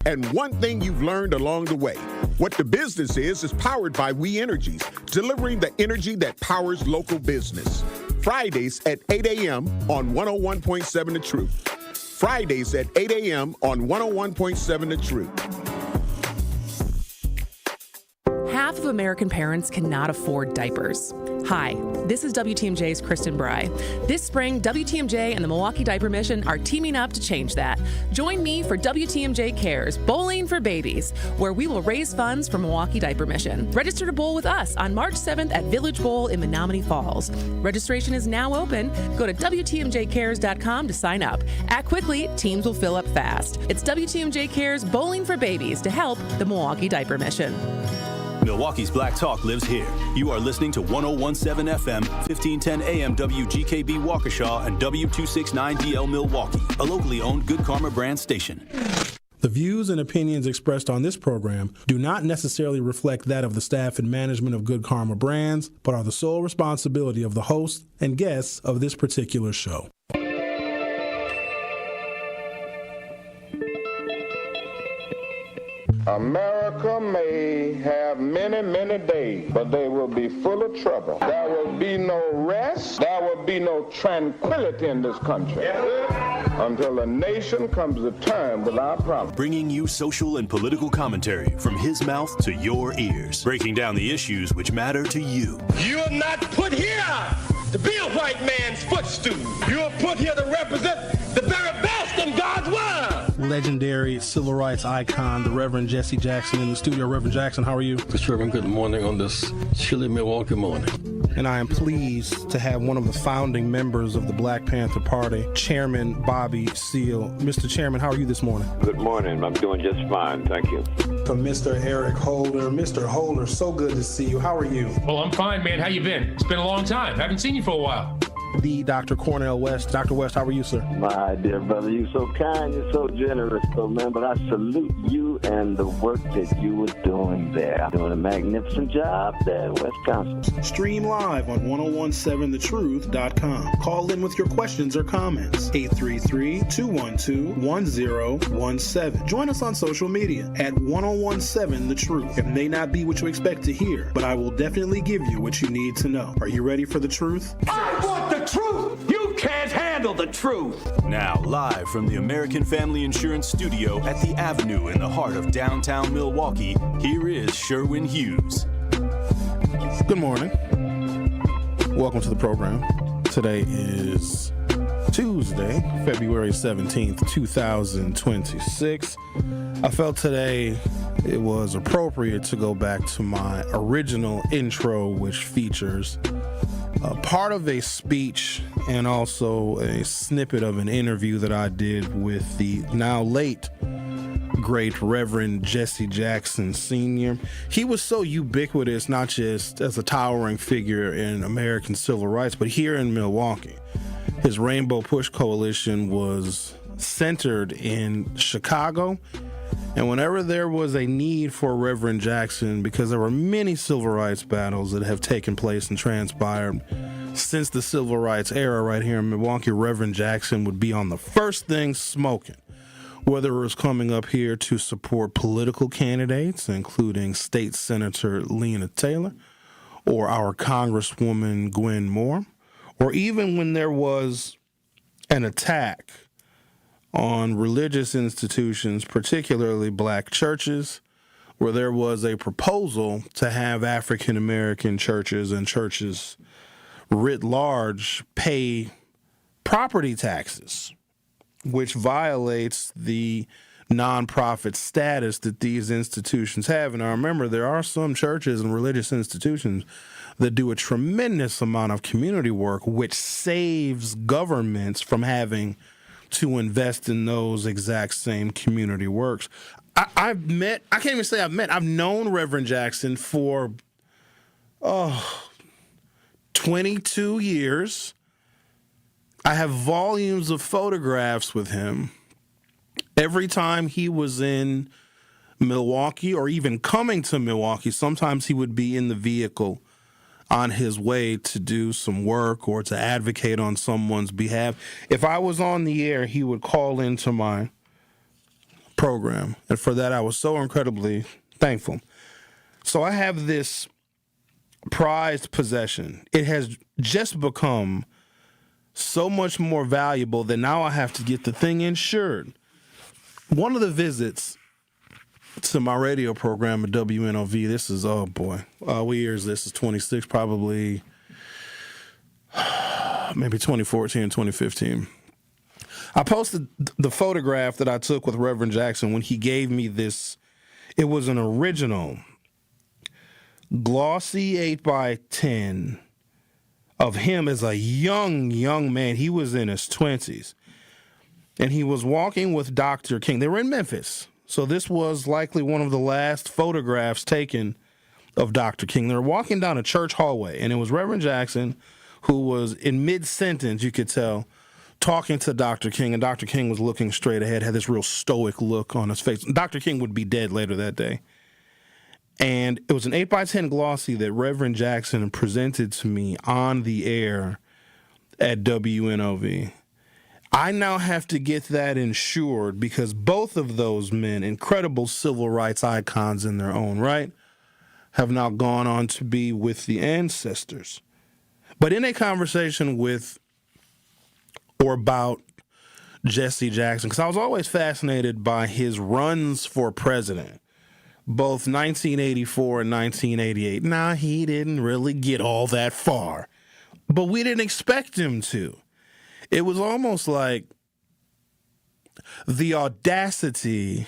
And one thing you've learned along the way, what the business is powered by We Energies, delivering the energy that powers local business. Fridays at 8 a.m. on 101.7 The Truth. Fridays at 8 a.m. on 101.7 The Truth. Half of American parents cannot afford diapers. Hi, this is WTMJ's Kristen Bry. This spring, WTMJ and the Milwaukee Diaper Mission are teaming up to change that. Join me for WTMJ Cares Bowling for Babies, where we will raise funds for Milwaukee Diaper Mission. Register to bowl with us on March 7th at Village Bowl in Menominee Falls. Registration is now open. Go to WTMJCares.com to sign up. Act quickly, teams will fill up fast. It's WTMJ Cares Bowling for Babies to help the Milwaukee Diaper Mission. Milwaukee's Black Talk lives here. You are listening to 101.7 FM, 1510 AM WGKB Waukesha and W269DL Milwaukee, a locally owned Good Karma brand station. The views and opinions expressed on this program do not necessarily reflect that of the staff and management of Good Karma Brands, but are the sole responsibility of the host and guests of this particular show. America may have many, many days, but they will be full of trouble. There will be no rest. There will be no tranquility in this country until the nation comes to terms with our problems. Bringing you social and political commentary from his mouth to your ears, breaking down the issues which matter to you. You are not put here to be a white man's footstool. You are put here to represent the very best in God's word. Legendary civil rights icon, the Reverend Jesse Jackson in the studio. Reverend Jackson, how are you? Mr. Sherwin, good morning on this chilly Milwaukee morning. And I am pleased to have one of the founding members of the Black Panther Party, Chairman Bobby Seale. Mr. Chairman, how are you this morning? Good morning. I'm doing just fine. Thank you. From Mr. Eric Holder. Mr. Holder, so good to see you. How are you? Well, I'm fine, man. How you been? It's been a long time. Haven't seen you for a while. The Dr. Cornell West. Dr. West, how are you, sir? My dear brother, you're so kind, you're so generous, man. But I salute you and the work that you were doing there. Doing a magnificent job there in Wisconsin. Stream live on 1017thetruth.com. Call in with your questions or comments. 833-212-1017. Join us on social media at 1017 The Truth. It may not be what you expect to hear, but I will definitely give you what you need to know. Are you ready for the truth? I want the truth. You can't handle the truth. Now, live from the American Family Insurance Studio at the Avenue in the heart of downtown Milwaukee, here is Sherwin Hughes. Good morning. Welcome to the program. Today is Tuesday, February 17th, 2026. I felt today it was appropriate to go back to my original intro, which features part of a speech and also a snippet of an interview that I did with the now late great Reverend Jesse Jackson Sr. He was so ubiquitous, not just as a towering figure in American civil rights, but here in Milwaukee. His Rainbow Push Coalition was centered in Chicago. And whenever there was a need for Reverend Jackson, because there were many civil rights battles that have taken place and transpired since the civil rights era right here in Milwaukee, Reverend Jackson would be on the first thing smoking, whether it was coming up here to support political candidates, including State Senator Lena Taylor or our Congresswoman Gwen Moore, or even when there was an attack on religious institutions, particularly black churches, where there was a proposal to have African American churches and churches writ large pay property taxes, which violates the nonprofit status that these institutions have. And I remember there are some churches and religious institutions that do a tremendous amount of community work, which saves governments from having to invest in those exact same community works. I've known Reverend Jackson for 22 years. I have volumes of photographs with him. Every time he was in Milwaukee or even coming to Milwaukee, sometimes he would be in the vehicle on his way to do some work or to advocate on someone's behalf. If I was on the air, he would call into my program. And for that, I was so incredibly thankful. So I have this prized possession. It has just become so much more valuable that now I have to get the thing insured. One of the visits to my radio program at WNOV, this is, oh boy, what year is this? It's 26, probably maybe 2014, 2015. I posted the photograph that I took with Reverend Jackson when he gave me this. It was an original glossy 8x10 of him as a young man. He was in his 20s. And he was walking with Dr. King. They were in Memphis. So this was likely one of the last photographs taken of Dr. King. They were walking down a church hallway, and it was Reverend Jackson who was in mid-sentence, you could tell, talking to Dr. King, and Dr. King was looking straight ahead, had this real stoic look on his face. Dr. King would be dead later that day. And it was an 8x10 glossy that Reverend Jackson presented to me on the air at WNOV. I now have to get that insured because both of those men, incredible civil rights icons in their own right, have now gone on to be with the ancestors. But in a conversation with or about Jesse Jackson, because I was always fascinated by his runs for president, both 1984 and 1988. Now, he didn't really get all that far, but we didn't expect him to. It was almost like the audacity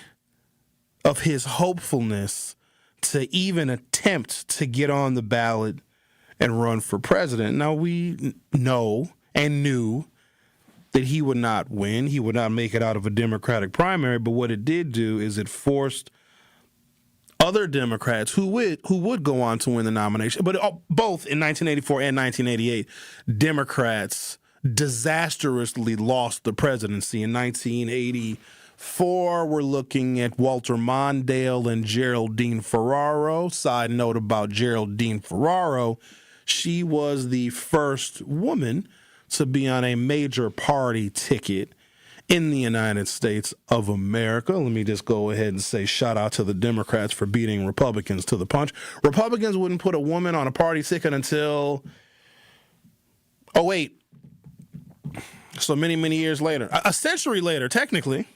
of his hopefulness to even attempt to get on the ballot and run for president. Now, we know and knew that he would not win. He would not make it out of a Democratic primary, but what it did do is it forced other Democrats who would go on to win the nomination, but both in 1984 and 1988, Democrats disastrously lost the presidency. In 1984, we're looking at Walter Mondale and Geraldine Ferraro. Side note about Geraldine Ferraro, she was the first woman to be on a major party ticket in the United States of America. Let me just go ahead and say shout out to the Democrats for beating Republicans to the punch. Republicans wouldn't put a woman on a party ticket until 2008. So many years later, a century later, technically.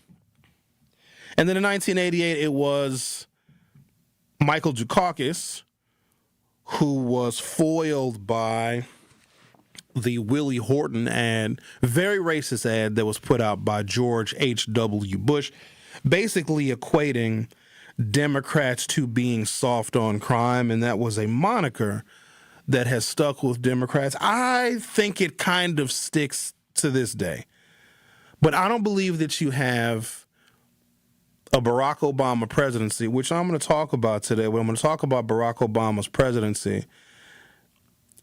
And then in 1988, it was Michael Dukakis who was foiled by the Willie Horton ad, very racist ad that was put out by George H.W. Bush, basically equating Democrats to being soft on crime, and that was a moniker that has stuck with Democrats. I think it kind of sticks to this day. But I don't believe that you have a Barack Obama presidency, which I'm going to talk about today. But I'm going to talk about Barack Obama's presidency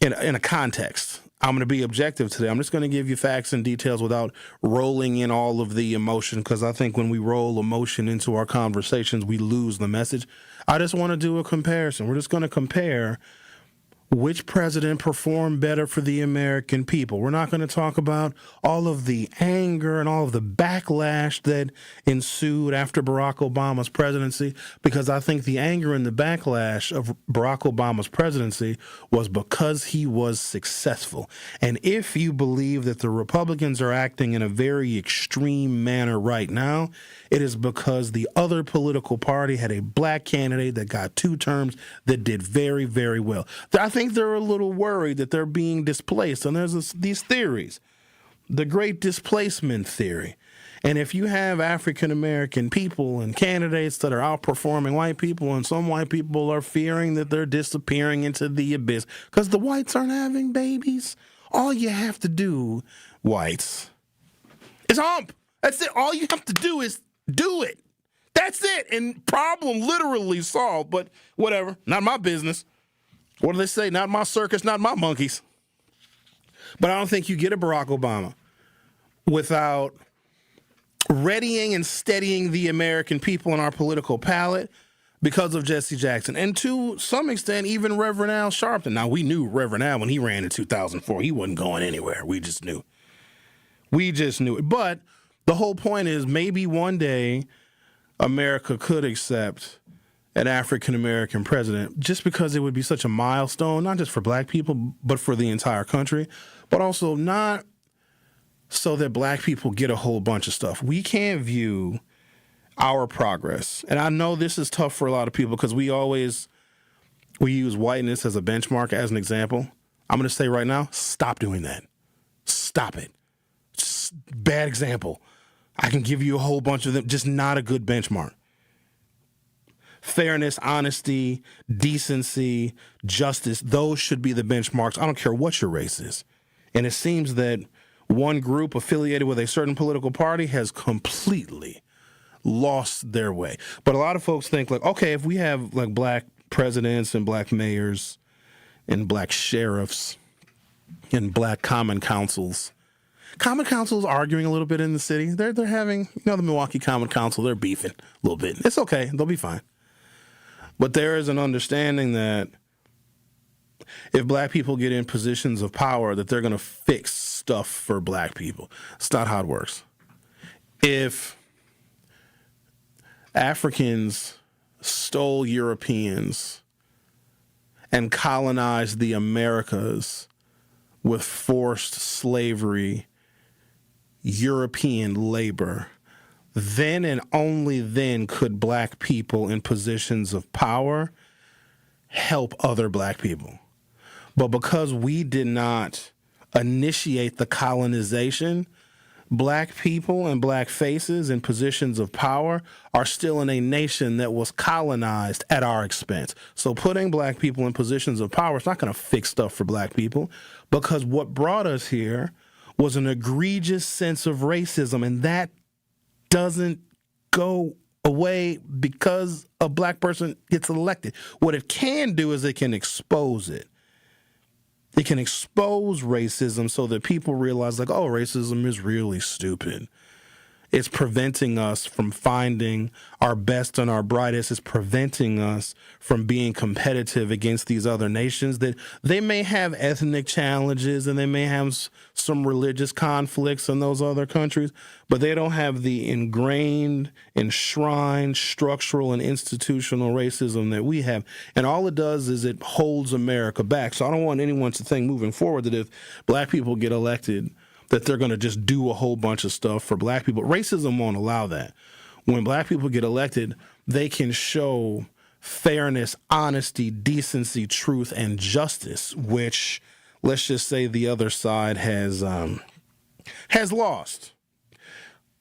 in a context. I'm going to be objective today. I'm just going to give you facts and details without rolling in all of the emotion, because I think when we roll emotion into our conversations, we lose the message. I just want to do a comparison. We're just going to compare which president performed better for the American people. We're not going to talk about all of the anger and all of the backlash that ensued after Barack Obama's presidency, because I think the anger and the backlash of Barack Obama's presidency was because he was successful. And if you believe that the Republicans are acting in a very extreme manner right now, it is because the other political party had a black candidate that got 2 terms that did very, very well. I think they're a little worried that they're being displaced. And there's these theories, the great displacement theory. And if you have African-American people and candidates that are outperforming white people, and some white people are fearing that they're disappearing into the abyss because the whites aren't having babies, all you have to do, whites, is hump. That's it. All you have to do is do it. That's it. And problem literally solved. But whatever, not my business. What do they say? Not my circus, not my monkeys. But I don't think you get a Barack Obama without readying and steadying the American people in our political palette because of Jesse Jackson. And to some extent, even Reverend Al Sharpton. Now, we knew Reverend Al when he ran in 2004. He wasn't going anywhere. We just knew. We just knew it. But the whole point is maybe one day America could accept an African-American president just because it would be such a milestone, not just for black people, but for the entire country, but also not so that black people get a whole bunch of stuff. We can't view our progress. And I know this is tough for a lot of people because we use whiteness as a benchmark, as an example. I'm going to say right now, stop doing that. Stop it. Bad example. I can give you a whole bunch of them, just not a good benchmark. Fairness, honesty, decency, justice, those should be the benchmarks. I don't care what your race is. And it seems that one group affiliated with a certain political party has completely lost their way. But a lot of folks think like, okay, if we have like black presidents and black mayors and black sheriffs and black common councils arguing a little bit in the city. They're having, the Milwaukee Common Council, they're beefing a little bit. It's okay. They'll be fine. But there is an understanding that if black people get in positions of power, that they're going to fix stuff for black people. It's not how it works. If Africans stole Europeans and colonized the Americas with forced slavery, European labor, then and only then could black people in positions of power help other black people. But because we did not initiate the colonization, black people and black faces in positions of power are still in a nation that was colonized at our expense. So putting black people in positions of power is not going to fix stuff for black people, because what brought us here was an egregious sense of racism, and that doesn't go away because a black person gets elected. What it can do is it can expose it. It can expose racism so that people realize, like, oh, racism is really stupid. It's preventing us from finding our best and our brightest. It's preventing us from being competitive against these other nations that they may have ethnic challenges and they may have some religious conflicts in those other countries, but they don't have the ingrained, enshrined, structural, and institutional racism that we have. And all it does is it holds America back. So I don't want anyone to think moving forward that if black people get elected, that they're going to just do a whole bunch of stuff for black people. Racism won't allow that. When black people get elected, they can show fairness, honesty, decency, truth, and justice, which, let's just say, the other side has lost.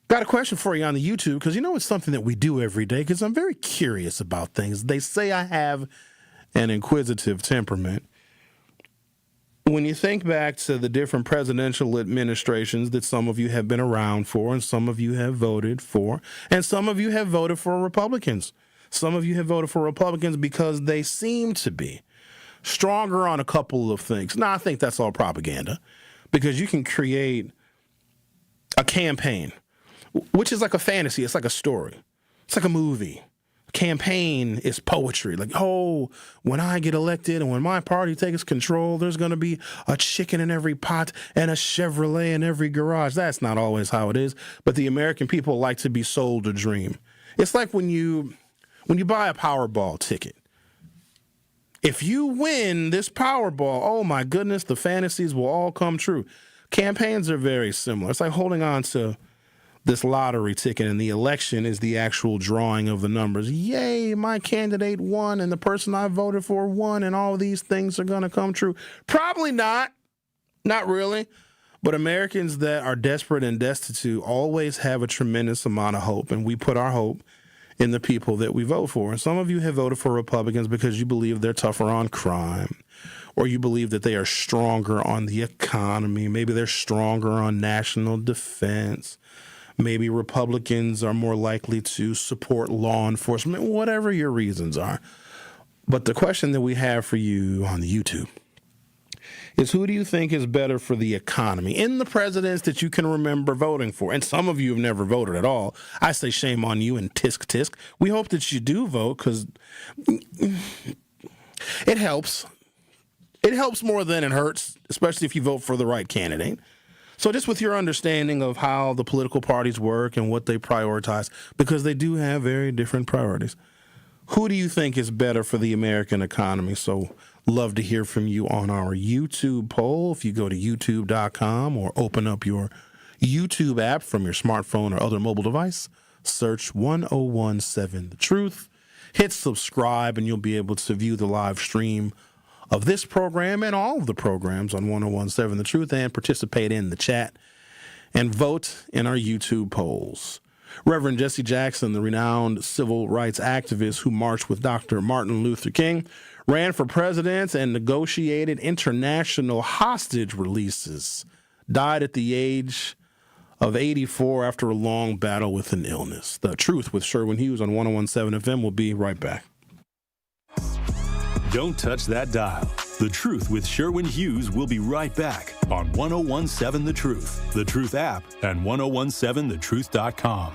Got a question for you on the YouTube, because it's something that we do every day, because I'm very curious about things. They say I have an inquisitive temperament. When you think back to the different presidential administrations that some of you have been around for and some of you have voted for, and some of you have voted for Republicans. Some of you have voted for Republicans because they seem to be stronger on a couple of things. Now, I think that's all propaganda, because you can create a campaign, which is like a fantasy. It's like a story. It's like a movie. Campaign is poetry. Like, oh, when I get elected and when my party takes control, there's going to be a chicken in every pot and a Chevrolet in every garage. That's not always how it is. But the American people like to be sold a dream. It's like when you buy a Powerball ticket. If you win this Powerball, oh my goodness, the fantasies will all come true. Campaigns are very similar. It's like holding on to this lottery ticket, and the election is the actual drawing of the numbers. Yay, my candidate won, and the person I voted for won, and all these things are going to come true. Probably not. Not really. But Americans that are desperate and destitute always have a tremendous amount of hope, and we put our hope in the people that we vote for. And some of you have voted for Republicans because you believe they're tougher on crime, or you believe that they are stronger on the economy. Maybe they're stronger on national defense. Maybe Republicans are more likely to support law enforcement, whatever your reasons are. But the question that we have for you on the YouTube is, who do you think is better for the economy in the presidents that you can remember voting for? And some of you have never voted at all. I say shame on you and tisk tisk. We hope that you do vote, because it helps. It helps more than it hurts, especially if you vote for the right candidate. So just with your understanding of how the political parties work and what they prioritize, because they do have very different priorities, who do you think is better for the American economy? So love to hear from you on our YouTube poll. If you go to youtube.com or open up your YouTube app from your smartphone or other mobile device, search 1017 The Truth, hit subscribe, and you'll be able to view the live stream of this program and all of the programs on 1017 The Truth and participate in the chat and vote in our YouTube polls. Reverend Jesse Jackson, the renowned civil rights activist who marched with Dr. Martin Luther King, ran for president and negotiated international hostage releases, died at the age of 84 after a long battle with an illness. The Truth with Sherwin Hughes on 1017 FM will be right back. Don't touch that dial. The Truth with Sherwin Hughes will be right back on 1017 The Truth, The Truth app, and 1017thetruth.com.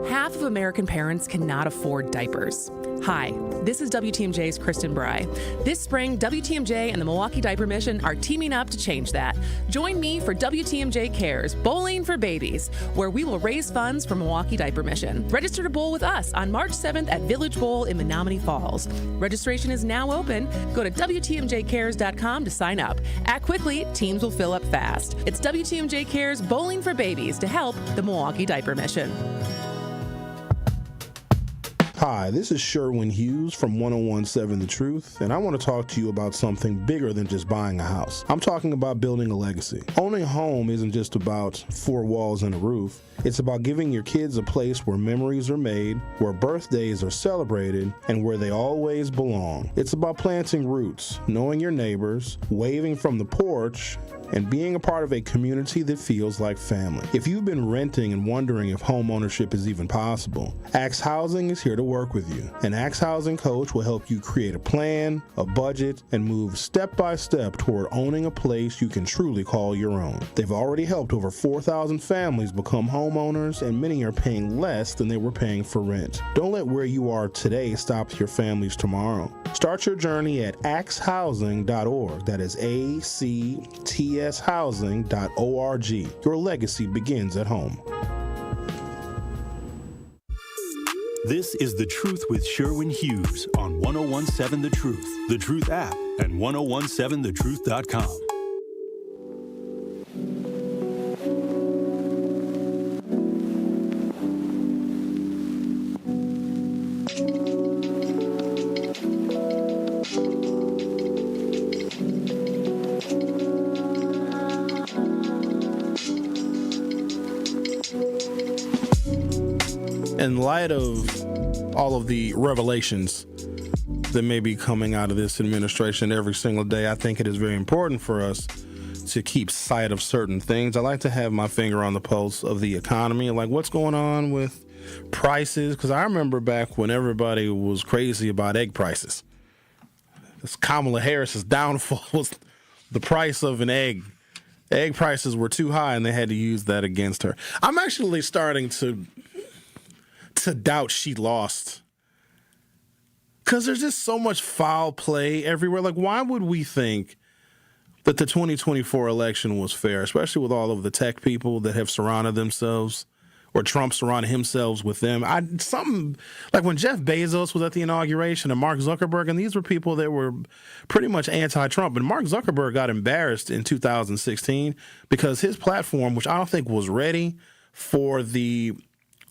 Half of American parents cannot afford diapers. Hi, this is WTMJ's Kristen Bry. This spring, WTMJ and the Milwaukee Diaper Mission are teaming up to change that. Join me for WTMJ Cares Bowling for Babies, where we will raise funds for Milwaukee Diaper Mission. Register to bowl with us on March 7th at Village Bowl in Menominee Falls. Registration is now open. Go to WTMJCares.com to sign up. Act quickly, teams will fill up fast. It's WTMJ Cares Bowling for Babies to help the Milwaukee Diaper Mission. Hi, this is Sherwin Hughes from 1017 The Truth, and I want to talk to you about something bigger than just buying a house. I'm talking about building a legacy. Owning a home isn't just about four walls and a roof. It's about giving your kids a place where memories are made, where birthdays are celebrated, and where they always belong. It's about planting roots, knowing your neighbors, waving from the porch, and being a part of a community that feels like family. If you've been renting and wondering if home ownership is even possible, Axe Housing is here to work with you. An Axe Housing coach will help you create a plan, a budget, and move step by step toward owning a place you can truly call your own. They've already helped over 4,000 families become homeowners, and many are paying less than they were paying for rent. Don't let where you are today stop your family's tomorrow. Start your journey at axehousing.org. That is ACTShousing.org. Your legacy begins at home. This is The Truth with Sherwin Hughes on 1017 The Truth, The Truth app, and 1017thetruth.com. In light of all of the revelations that may be coming out of this administration every single day, I think it is very important for us to keep sight of certain things. I like to have my finger on the pulse of the economy, like what's going on with prices, because I remember back when everybody was crazy about egg prices. This Kamala Harris's downfall was the price of an egg. Egg prices were too high, and they had to use that against her. I'm actually starting to doubt she lost, because there's just so much foul play everywhere. Like, why would we think that the 2024 election was fair, especially with all of the tech people that have surrounded themselves, or Trump surrounded himself with them? Something like when Jeff Bezos was at the inauguration, and Mark Zuckerberg, and these were people that were pretty much anti-Trump. And Mark Zuckerberg got embarrassed in 2016 because his platform, which I don't think was ready for the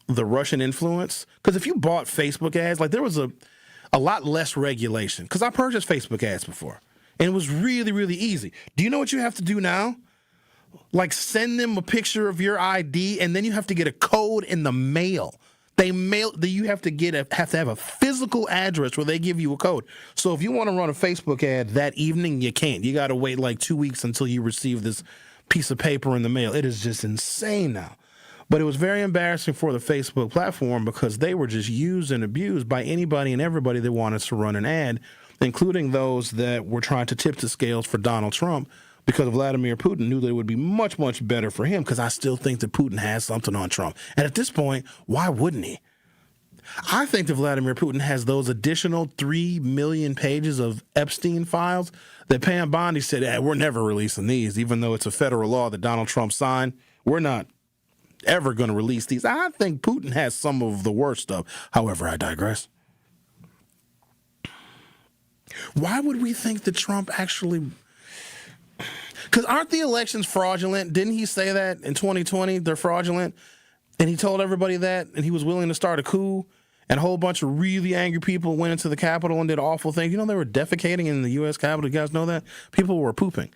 Russian influence, because if you bought Facebook ads, like there was a lot less regulation, because I purchased Facebook ads before, and it was really, really easy. Do you know what you have to do now? Like send them a picture of your ID, and then you have to get a code in the mail. You have to have a physical address where they give you a code. So if you want to run a Facebook ad that evening, you can't. You got to wait like 2 weeks until you receive this piece of paper in the mail. It is just insane now. But it was very embarrassing for the Facebook platform, because they were just used and abused by anybody and everybody that wanted to run an ad, including those that were trying to tip the scales for Donald Trump, because Vladimir Putin knew that it would be much, much better for him, because I still think that Putin has something on Trump. And at this point, why wouldn't he? I think that Vladimir Putin has those additional 3 million pages of Epstein files that Pam Bondi said, we're never releasing these, even though it's a federal law that Donald Trump signed. We're not ever going to release these. I think Putin has some of the worst stuff. However, I digress. Why would we think that Trump actually... Because aren't the elections fraudulent? Didn't he say that in 2020? They're fraudulent? And he told everybody that, and he was willing to start a coup, and a whole bunch of really angry people went into the Capitol and did awful things. You know, they were defecating in the U.S. Capitol. You guys know that? People were pooping.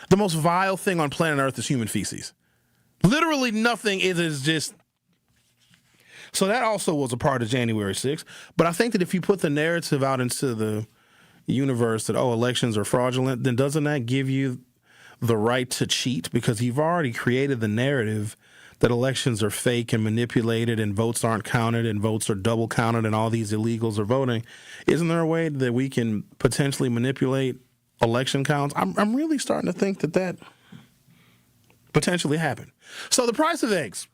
The most vile thing on planet Earth is human feces. Literally nothing is just... So that also was a part of January 6th. But I think that if you put the narrative out into the universe that, elections are fraudulent, then doesn't that give you the right to cheat? Because you've already created the narrative that elections are fake and manipulated and votes aren't counted and votes are double counted and all these illegals are voting. Isn't there a way that we can potentially manipulate election counts? I'm really starting to think that potentially happened. So the price of eggs,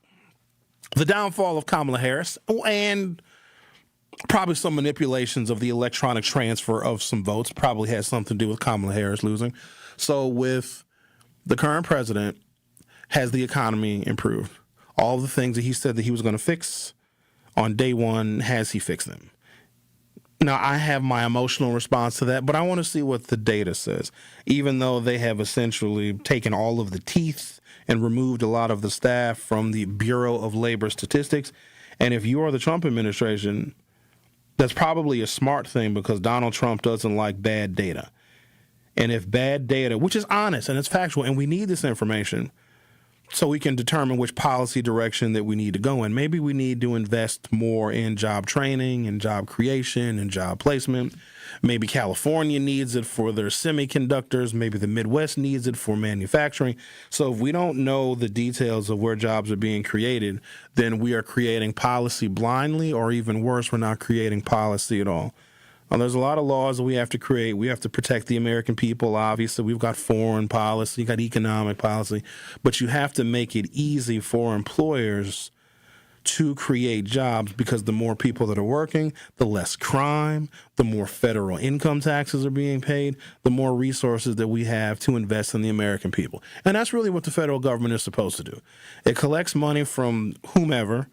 the downfall of Kamala Harris, and probably some manipulations of the electronic transfer of some votes probably has something to do with Kamala Harris losing. So with the current president, has the economy improved? All the things that he said that he was going to fix on day one, has he fixed them? Now, I have my emotional response to that, but I want to see what the data says. Even though they have essentially taken all of the teeth and removed a lot of the staff from the Bureau of Labor Statistics, and if you are the Trump administration, that's probably a smart thing because Donald Trump doesn't like bad data. And if bad data, which is honest and it's factual, and we need this information so we can determine which policy direction that we need to go in. Maybe we need to invest more in job training and job creation and job placement. Maybe California needs it for their semiconductors. Maybe the Midwest needs it for manufacturing. So if we don't know the details of where jobs are being created, then we are creating policy blindly, or even worse, we're not creating policy at all. There's a lot of laws that we have to create. We have to protect the American people, obviously. We've got foreign policy, you've got economic policy. But you have to make it easy for employers to create jobs, because the more people that are working, the less crime, the more federal income taxes are being paid, the more resources that we have to invest in the American people. And that's really what the federal government is supposed to do. It collects money from whomever,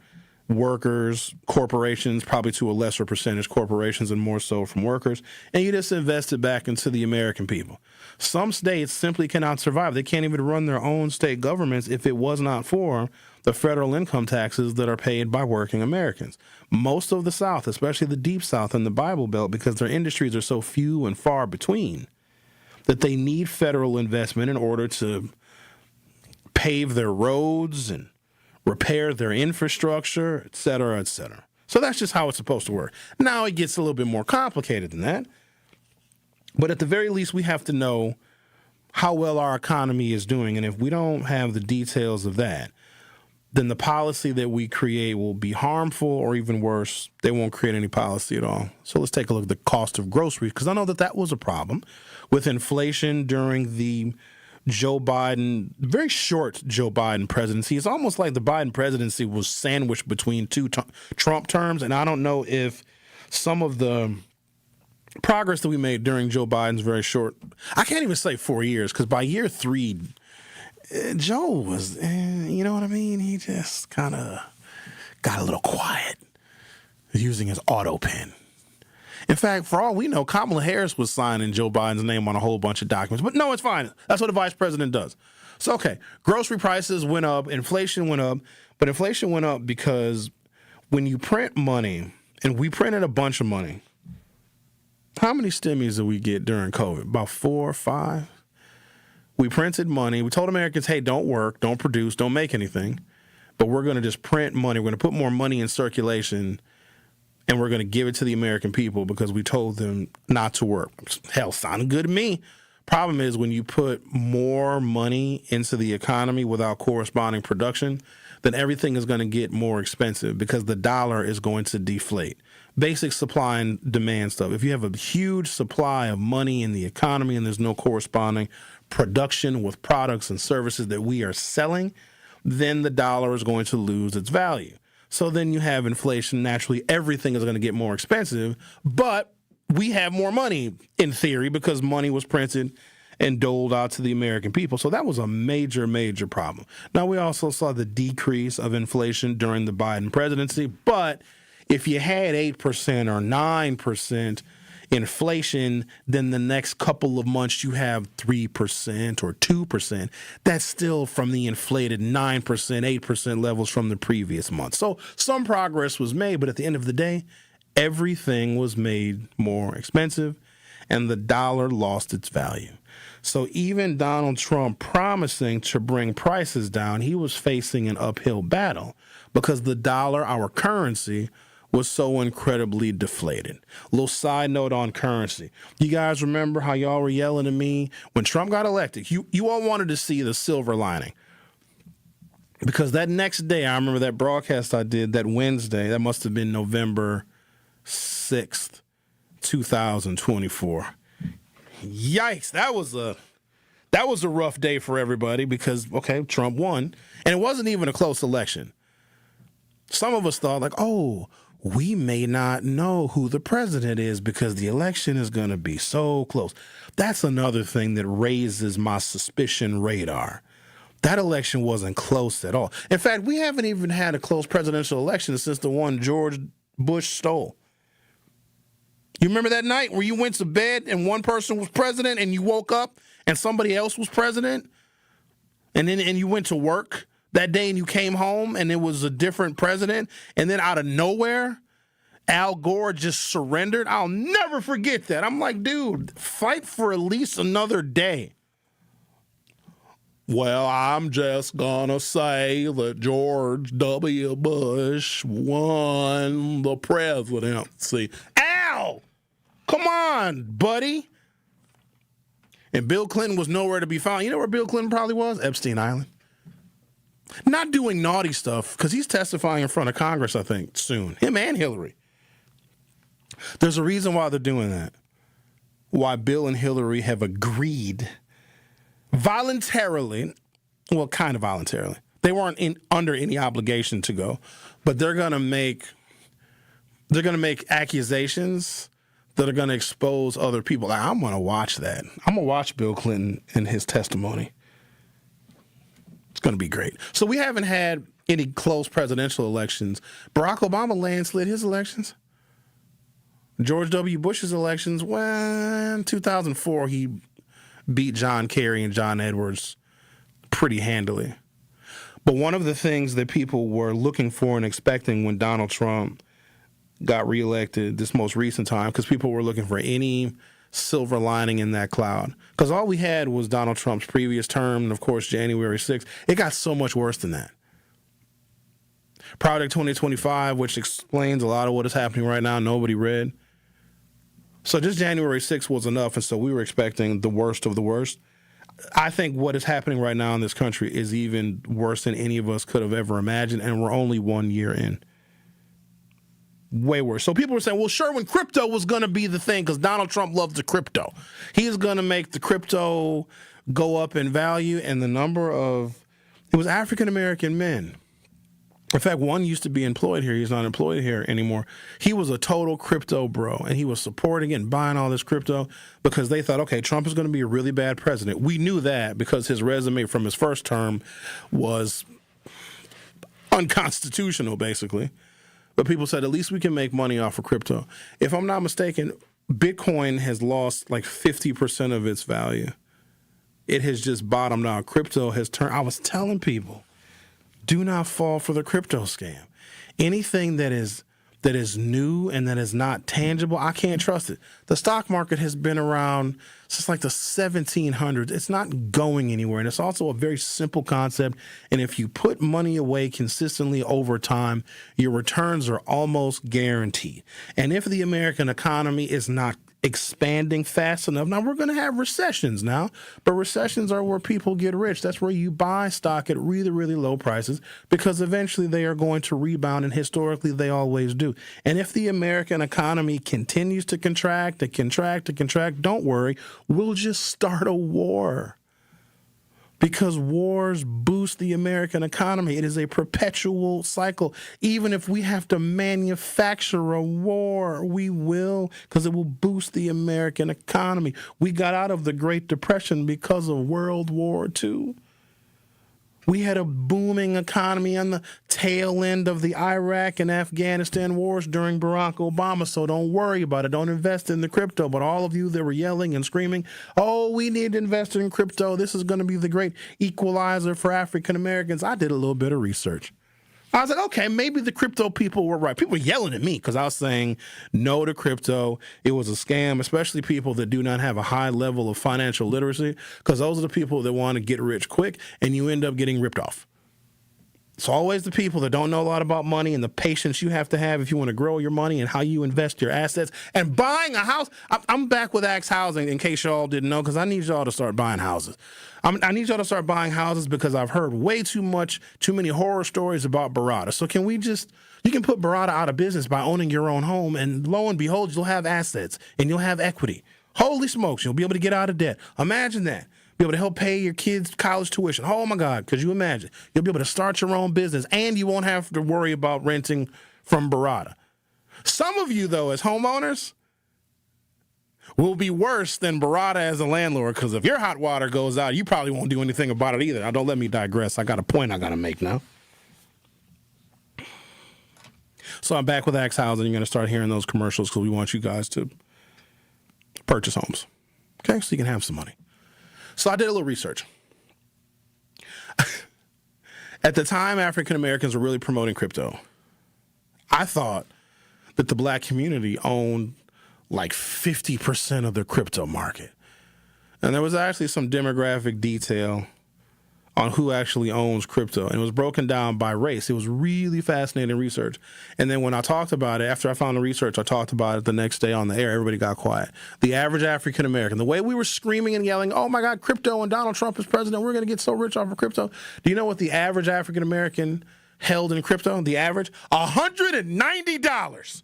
workers, corporations, probably to a lesser percentage corporations and more so from workers, and you just invest it back into the American people. Some states simply cannot survive. They can't even run their own state governments if it was not for the federal income taxes that are paid by working Americans. Most of the South, especially the Deep South and the Bible Belt, because their industries are so few and far between, that they need federal investment in order to pave their roads and repair their infrastructure, et cetera, et cetera. So that's just how it's supposed to work. Now it gets a little bit more complicated than that. But at the very least, we have to know how well our economy is doing. And if we don't have the details of that, then the policy that we create will be harmful, or even worse, they won't create any policy at all. So let's take a look at the cost of groceries, because I know that was a problem with inflation during the Joe Biden, very short Joe Biden presidency. It's almost like the Biden presidency was sandwiched between two Trump terms, and I don't know if some of the progress that we made during Joe Biden's very short, I can't even say 4 years, because by year 3, Joe was, you know what I mean? He just kind of got a little quiet using his auto pen. In fact, for all we know, Kamala Harris was signing Joe Biden's name on a whole bunch of documents. But no, it's fine. That's what a vice president does. So, okay, grocery prices went up, inflation went up, but inflation went up because when you print money, and we printed a bunch of money, how many stimmies did we get during COVID? About 4 or 5? We printed money. We told Americans, hey, don't work, don't produce, don't make anything, but we're going to just print money. We're going to put more money in circulation, and we're going to give it to the American people because we told them not to work. Hell, sounded good to me. Problem is, when you put more money into the economy without corresponding production, then everything is going to get more expensive because the dollar is going to deflate. Basic supply and demand stuff. If you have a huge supply of money in the economy and there's no corresponding production with products and services that we are selling, then the dollar is going to lose its value. So then you have inflation. Naturally, everything is going to get more expensive, but we have more money in theory because money was printed and doled out to the American people. So that was a major, major problem. Now, we also saw the decrease of inflation during the Biden presidency, but if you had 8% or 9% inflation, then the next couple of months you have 3% or 2%. That's still from the inflated 9%, 8% levels from the previous month. So some progress was made, but at the end of the day, everything was made more expensive and the dollar lost its value. So even Donald Trump promising to bring prices down, he was facing an uphill battle because the dollar, our currency, was so incredibly deflated. A little side note on currency. You guys remember how y'all were yelling at me when Trump got elected? You all wanted to see the silver lining. Because that next day, I remember that broadcast I did that Wednesday, that must have been November 6th, 2024. Yikes, that was a rough day for everybody because, okay, Trump won. And it wasn't even a close election. Some of us thought like, oh, we may not know who the president is because the election is going to be so close. That's another thing that raises my suspicion radar. That election wasn't close at all. In fact, we haven't even had a close presidential election since the one George Bush stole. You remember that night where you went to bed and one person was president and you woke up and somebody else was president? And you went to work that day and you came home and it was a different president, and then out of nowhere, Al Gore just surrendered. I'll never forget that. I'm like, dude, fight for at least another day. Well, I'm just gonna say that George W. Bush won the presidency. Al! Come on, buddy. And Bill Clinton was nowhere to be found. You know where Bill Clinton probably was? Epstein Island. Not doing naughty stuff, because he's testifying in front of Congress, I think, soon. Him and Hillary. There's a reason why they're doing that. Why Bill and Hillary have agreed voluntarily, well, kind of voluntarily. They weren't under any obligation to go, but they're going to make accusations that are going to expose other people. I'm going to watch that. I'm going to watch Bill Clinton and his testimony. It's going to be great. So we haven't had any close presidential elections. Barack Obama landslid his elections. George W. Bush's elections, well, in 2004, he beat John Kerry and John Edwards pretty handily. But one of the things that people were looking for and expecting when Donald Trump got reelected this most recent time, because people were looking for any silver lining in that cloud. Because all we had was Donald Trump's previous term, and of course, January 6th. It got so much worse than that. Project 2025, which explains a lot of what is happening right now, nobody read. So just January 6th was enough, and so we were expecting the worst of the worst. I think what is happening right now in this country is even worse than any of us could have ever imagined, and we're only 1 year in. Way worse. So people were saying, well, Sherwin, crypto was going to be the thing because Donald Trump loves the crypto. He's going to make the crypto go up in value, and the number of, it was African-American men. In fact, one used to be employed here. He's not employed here anymore. He was a total crypto bro, and he was supporting it and buying all this crypto because they thought, okay, Trump is going to be a really bad president. We knew that because his resume from his first term was unconstitutional, basically. But people said, at least we can make money off of crypto. If I'm not mistaken, Bitcoin has lost like 50% of its value. It has just bottomed out. Crypto has turned. I was telling people, do not fall for the crypto scam. Anything that is new and that is not tangible, I can't trust it. The stock market has been around since like the 1700s. It's not going anywhere. And it's also a very simple concept. And if you put money away consistently over time, your returns are almost guaranteed. And if the American economy is not expanding fast enough, now we're going to have recessions now, but recessions are where people get rich. That's where you buy stock at really, really low prices because eventually they are going to rebound, and historically they always do. And if the American economy continues to contract, don't worry, we'll just start a war. because wars boost the American economy. It is a perpetual cycle. Even if we have to manufacture a war, we will, because it will boost the American economy. We got out of the Great Depression because of World War II. We had a booming economy on the tail end of the Iraq and Afghanistan wars during Barack Obama, so don't worry about it. Don't invest in the crypto. But all of you that were yelling and screaming, oh, we need to invest in crypto. This is going to be the great equalizer for African Americans. I did a little bit of research. I was like, okay, maybe the crypto people were right. People were yelling at me because I was saying no to crypto. It was a scam, especially people that do not have a high level of financial literacy, because those are the people that want to get rich quick, and you end up getting ripped off. It's always the people that don't know a lot about money and the patience you have to have if you want to grow your money and how you invest your assets. And buying a house, I'm back with Axe Housing, in case y'all didn't know, because I need y'all to start buying houses. I need y'all to start buying houses because I've heard way too many horror stories about Barada. So can we you can put Barada out of business by owning your own home, and lo and behold, you'll have assets and you'll have equity. Holy smokes, you'll be able to get out of debt. Imagine that. Be able to help pay your kids' college tuition. Oh my God, could you imagine? You'll be able to start your own business and you won't have to worry about renting from Barada. Some of you, though, as homeowners, will be worse than Barada as a landlord, because if your hot water goes out, you probably won't do anything about it either. Now, don't let me digress. I got a point I got to make now. So I'm back with Axe Housing. You're going to start hearing those commercials because we want you guys to purchase homes. Okay, so you can have some money. So I did a little research. At the time, African Americans were really promoting crypto. I thought that the black community owned like 50% of the crypto market. And there was actually some demographic detail on who actually owns crypto. And it was broken down by race. It was really fascinating research. And then when I talked about it, after I found the research, I talked about it the next day on the air. Everybody got quiet. The average African American, the way we were screaming and yelling, oh my God, crypto and Donald Trump is president, we're going to get so rich off of crypto. Do you know what the average African American held in crypto? The average? $190.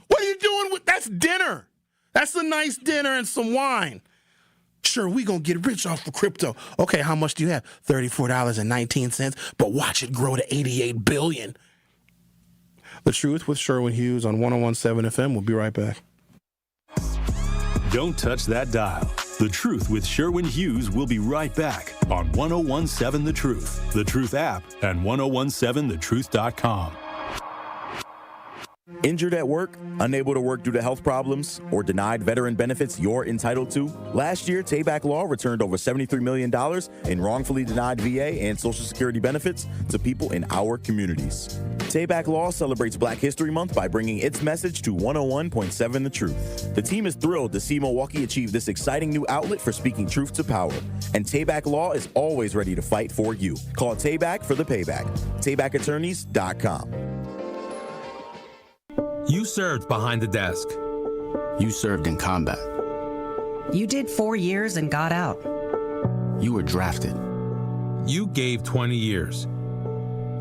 What are you doing with that's dinner? That's a nice dinner and some wine. Sure, we gonna get rich off of crypto. Okay, how much do you have? $34.19, but watch it grow to $88 billion. The Truth with Sherwin Hughes on 101.7 FM. We'll be right back. Don't touch that dial. The Truth with Sherwin Hughes will be right back on 101.7 The Truth, The Truth app, and 101.7thetruth.com. Injured at work, unable to work due to health problems, or denied veteran benefits you're entitled to? Last year, Tayback Law returned over $73 million in wrongfully denied VA and Social Security benefits to people in our communities. Tayback Law celebrates Black History Month by bringing its message to 101.7 The Truth. The team is thrilled to see Milwaukee achieve this exciting new outlet for speaking truth to power. And Tayback Law is always ready to fight for you. Call Tayback for the payback. TaybackAttorneys.com. You served behind the desk. You served in combat. You did 4 years and got out. You were drafted. You gave 20 years.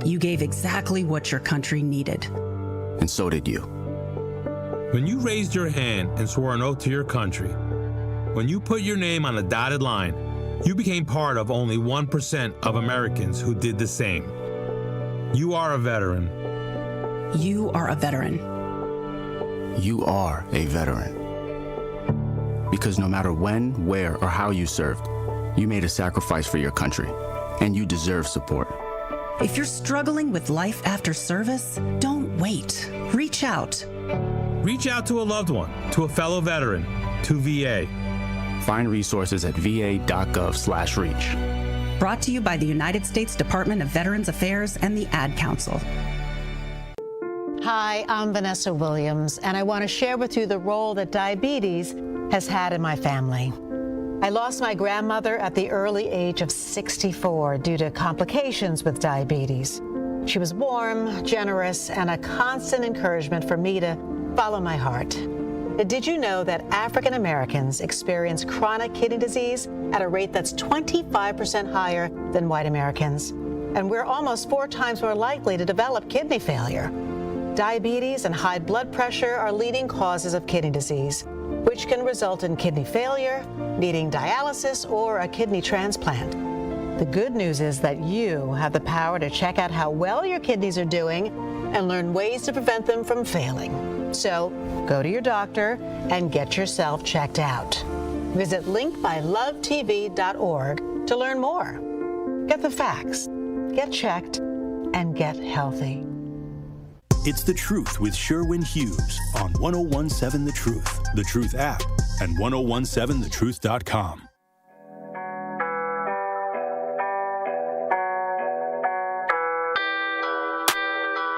You gave exactly what your country needed. And so did you. When you raised your hand and swore an oath to your country, when you put your name on a dotted line, you became part of only 1% of Americans who did the same. You are a veteran. You are a veteran. You are a veteran. Because no matter when, where, or how you served, you made a sacrifice for your country, and you deserve support. If you're struggling with life after service, don't wait. Reach out. Reach out to a loved one, to a fellow veteran, to VA. Find resources at va.gov/reach. Brought to you by the United States Department of Veterans Affairs and the Ad Council. Hi, I'm Vanessa Williams, and I want to share with you the role that diabetes has had in my family. I lost my grandmother at the early age of 64 due to complications with diabetes. She was warm, generous, and a constant encouragement for me to follow my heart. Did you know that African Americans experience chronic kidney disease at a rate that's 25% higher than white Americans? And we're almost 4 times more likely to develop kidney failure. Diabetes and high blood pressure are leading causes of kidney disease. which can result in kidney failure, needing dialysis, or a kidney transplant. The good news is that you have the power to check out how well your kidneys are doing and learn ways to prevent them from failing. So go to your doctor and get yourself checked out. Visit linkmylovetv.org to learn more. Get the facts, get checked, and get healthy. It's The Truth with Sherwin Hughes on 1017 The Truth, The Truth app, and 1017thetruth.com.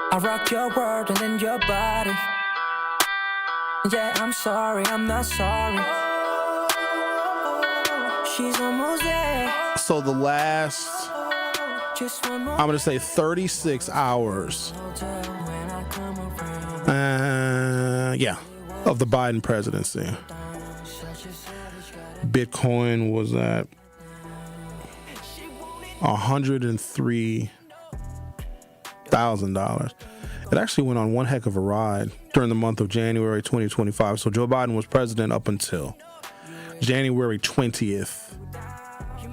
I rock your world and then your body. Yeah, I'm sorry, I'm not sorry. She's almost there. So the last, I'm going to say 36 hours, of the Biden presidency. Bitcoin was at $103,000. It actually went on one heck of a ride during the month of January 2025. So Joe Biden was president up until January 20th,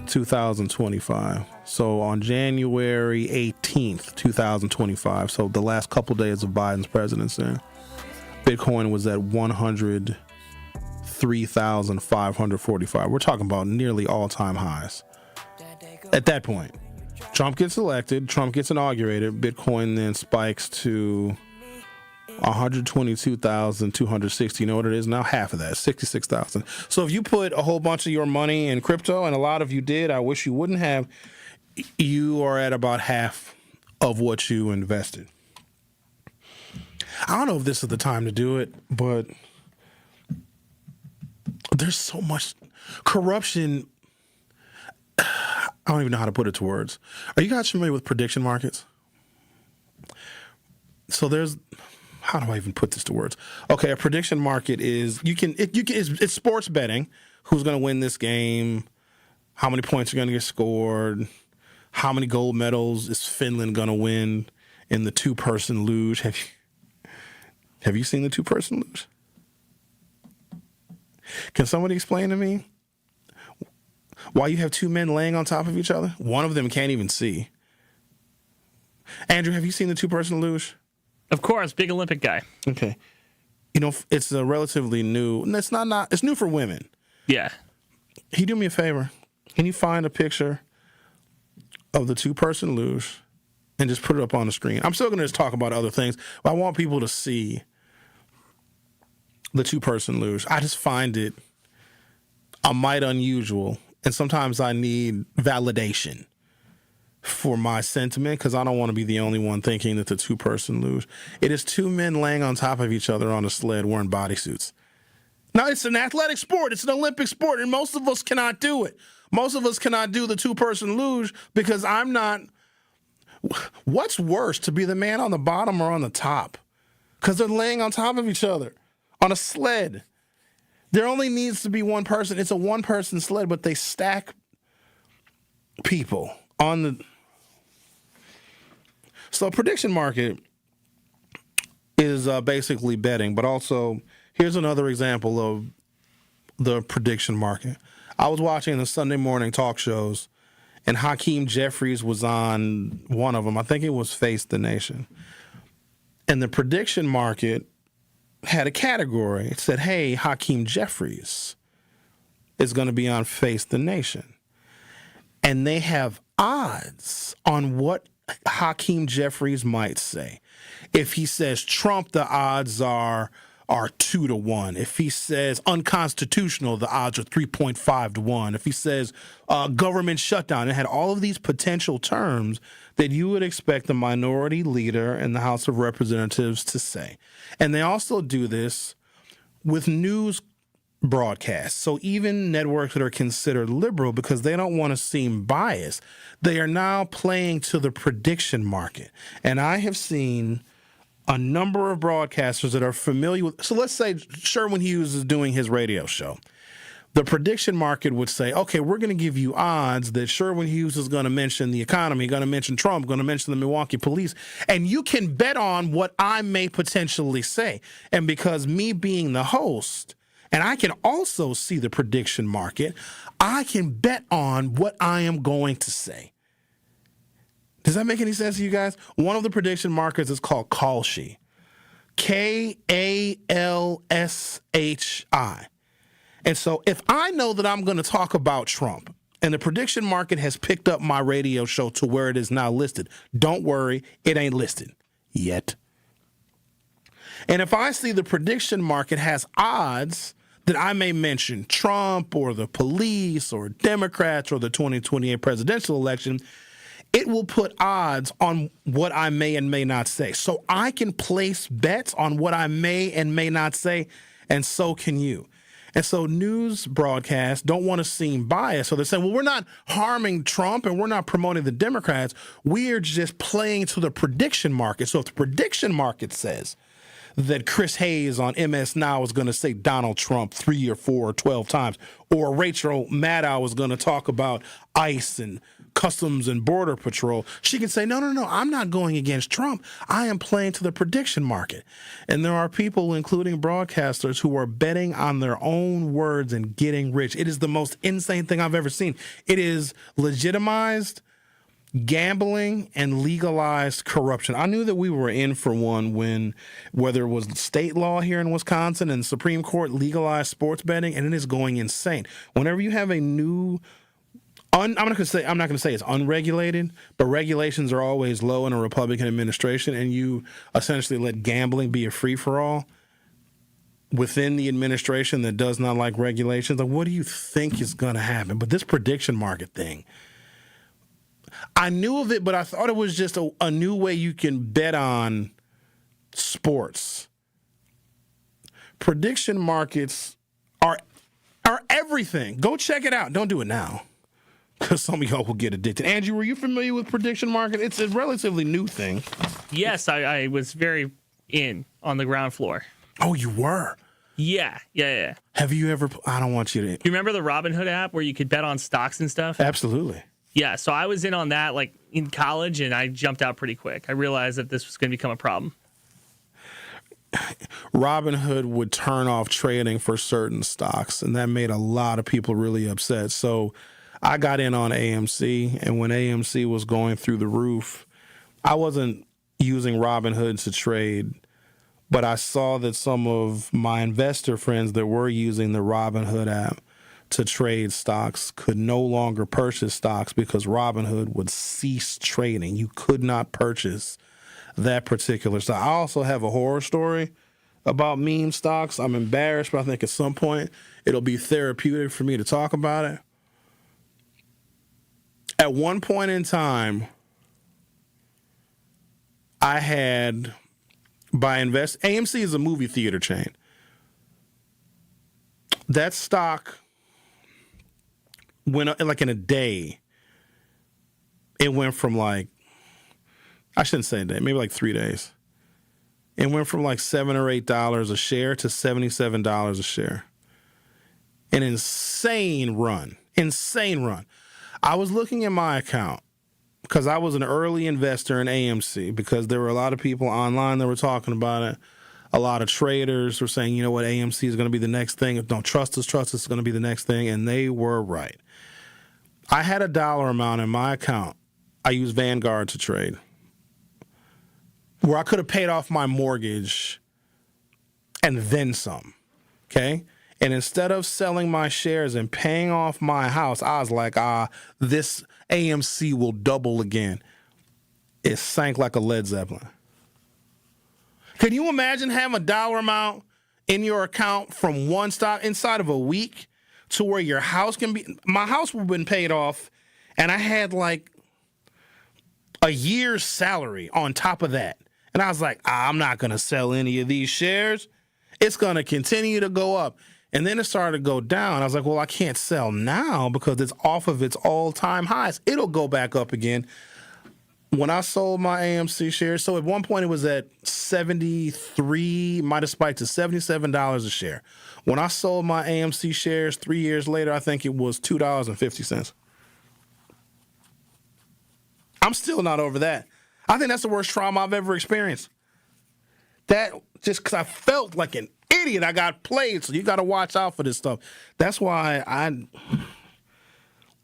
2025. So on January 18th, 2025, so the last couple days of Biden's presidency, Bitcoin was at 103,545. We're talking about nearly all-time highs. At that point, Trump gets elected, Trump gets inaugurated, Bitcoin then spikes to 122,260. You know what it is now? Half of that, 66,000. So if you put a whole bunch of your money in crypto, and a lot of you did, I wish you wouldn't have, you are at about half of what you invested. I don't know if this is the time to do it, but there's so much corruption. I don't even know how to put it to words. Are you guys familiar with prediction markets? So there's, how do I even put this to words? Okay, a prediction market is, it's sports betting. Who's going to win this game? How many points are going to get scored? How many gold medals is Finland going to win in the two-person luge? Have you seen the two-person luge? Can somebody explain to me why you have two men laying on top of each other? One of them can't even see. Andrew, have you seen the two-person luge? Of course, big Olympic guy. Okay. You know, it's a relatively new, it's new for women. Yeah. Can you do me a favor? Can you find a picture of the two-person luge and just put it up on the screen? I'm still going to just talk about other things, but I want people to see the two-person luge. I just find it a mite unusual, and sometimes I need validation for my sentiment because I don't want to be the only one thinking that the two-person luge. It is two men laying on top of each other on a sled wearing bodysuits. Now, it's an athletic sport. It's an Olympic sport, and most of us cannot do it. Most of us cannot do the two-person luge because I'm not. What's worse, to be the man on the bottom or on the top? Because they're laying on top of each other on a sled. There only needs to be one person. It's a one-person sled, but they stack people on the. So a prediction market is basically betting, but also here's another example of the prediction market. I was watching the Sunday morning talk shows, and Hakeem Jeffries was on one of them. I think it was Face the Nation. And the prediction market had a category. It said, hey, Hakeem Jeffries is going to be on Face the Nation. And they have odds on what Hakeem Jeffries might say. If he says Trump, the odds are 2-1. If he says unconstitutional, the odds are 3.5-1. If he says government shutdown, it had all of these potential terms that you would expect the minority leader in the House of Representatives to say. And they also do this with news broadcasts. So even networks that are considered liberal, because they don't want to seem biased, they are now playing to the prediction market. And I have seen a number of broadcasters that are familiar with, so let's say Sherwin Hughes is doing his radio show. The prediction market would say, okay, we're going to give you odds that Sherwin Hughes is going to mention the economy, going to mention Trump, going to mention the Milwaukee police, and you can bet on what I may potentially say. And because me being the host And I can also see the prediction market. I can bet on what I am going to say. Does that make any sense to you guys? One of the prediction markets is called Kalshi. Kalshi. And so if I know that I'm going to talk about Trump and the prediction market has picked up my radio show to where it is now listed, don't worry, it ain't listed yet. And if I see the prediction market has odds that I may mention Trump or the police or Democrats or the 2028 presidential election, it will put odds on what I may and may not say. So I can place bets on what I may and may not say, and so can you. And so news broadcasts don't want to seem biased. So they're saying, well, we're not harming Trump and we're not promoting the Democrats. We're just playing to the prediction market. So if the prediction market says that Chris Hayes on MS Now is going to say Donald Trump 3 or 4 or 12 times, or Rachel Maddow is going to talk about ICE and Customs and Border Patrol, she can say, no, I'm not going against Trump. I am playing to the prediction market. And there are people, including broadcasters, who are betting on their own words and getting rich. It is the most insane thing I've ever seen. It is legitimized gambling and legalized corruption. I knew that we were in for one when, whether it was state law here in Wisconsin and the Supreme Court legalized sports betting, and it is going insane. Whenever you have a new I'm not going to say it's unregulated, but regulations are always low in a Republican administration, and you essentially let gambling be a free-for-all within the administration that does not like regulations. Like, what do you think is going to happen? But this prediction market thing, I knew of it, but I thought it was just a new way you can bet on sports. Prediction markets are everything. Go check it out. Don't do it now, because some of y'all will get addicted. Andrew, were you familiar with prediction market? It's a relatively new thing. Yes, I was very on the ground floor. Oh, you were? Yeah. Have you ever? I don't want you to. You remember the Robinhood app where you could bet on stocks and stuff? Absolutely. Yeah, so I was in on that like in college, and I jumped out pretty quick. I realized that this was going to become a problem. Robinhood would turn off trading for certain stocks, and that made a lot of people really upset. So I got in on AMC, and when AMC was going through the roof, I wasn't using Robinhood to trade, but I saw that some of my investor friends that were using the Robinhood app to trade stocks could no longer purchase stocks because Robinhood would cease trading. You could not purchase that particular stock. I also have a horror story about meme stocks. I'm embarrassed, but I think at some point it'll be therapeutic for me to talk about it. At one point in time, I had AMC is a movie theater chain. That stock went like in a day. It went from like, I shouldn't say a day, maybe like 3 days. It went from like $7 or $8 a share to $77 a share. An insane run. I was looking at my account because I was an early investor in AMC because there were a lot of people online that were talking about it. A lot of traders were saying, you know what, AMC is going to be the next thing. Don't trust us, it's going to be the next thing. And they were right. I had a dollar amount in my account. I used Vanguard to trade, where I could have paid off my mortgage and then some, okay? And instead of selling my shares and paying off my house, I was like, this AMC will double again. It sank like a Led Zeppelin. Can you imagine having a dollar amount in your account from one stock inside of a week to where your house can be? My house would have been paid off, and I had like a year's salary on top of that. And I was like, I'm not going to sell any of these shares. It's going to continue to go up. And then it started to go down. I was like, well, I can't sell now because it's off of its all-time highs. It'll go back up again. When I sold my AMC shares, so at one point it was at 73, might have spiked to $77 a share. When I sold my AMC shares 3 years later, I think it was $2.50. I'm still not over that. I think that's the worst trauma I've ever experienced. That just because I felt like an idiot. I got played, so you got to watch out for this stuff. That's why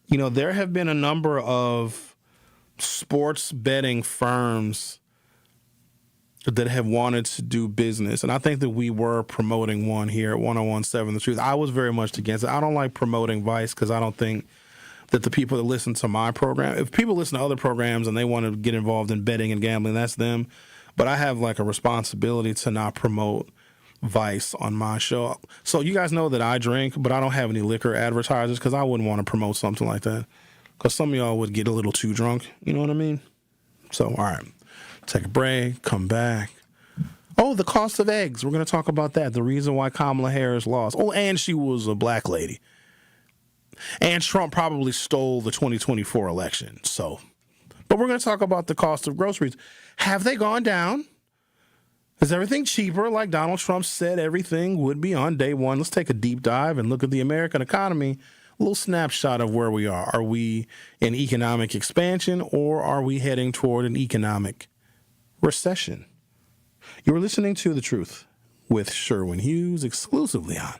there have been a number of sports betting firms that have wanted to do business. And I think that we were promoting one here at 101.7 The Truth. I was very much against it. I don't like promoting Vice because I don't think that the people that listen to my program, if people listen to other programs and they want to get involved in betting and gambling, that's them. But I have like a responsibility to not promote Vice on my show. So you guys know that I drink, but I don't have any liquor advertisers because I wouldn't want to promote something like that because some of y'all would get a little too drunk. You know what I mean? So, all right. Take a break, come back. Oh, the cost of eggs. We're going to talk about that. The reason why Kamala Harris lost. Oh, and she was a black lady. And Trump probably stole the 2024 election. But we're going to talk about the cost of groceries. Have they gone down? Is everything cheaper like Donald Trump said everything would be on day one? Let's take a deep dive and look at the American economy. A little snapshot of where we are. Are we in economic expansion or are we heading toward an economic recession? You're listening to The Truth with Sherwin Hughes exclusively on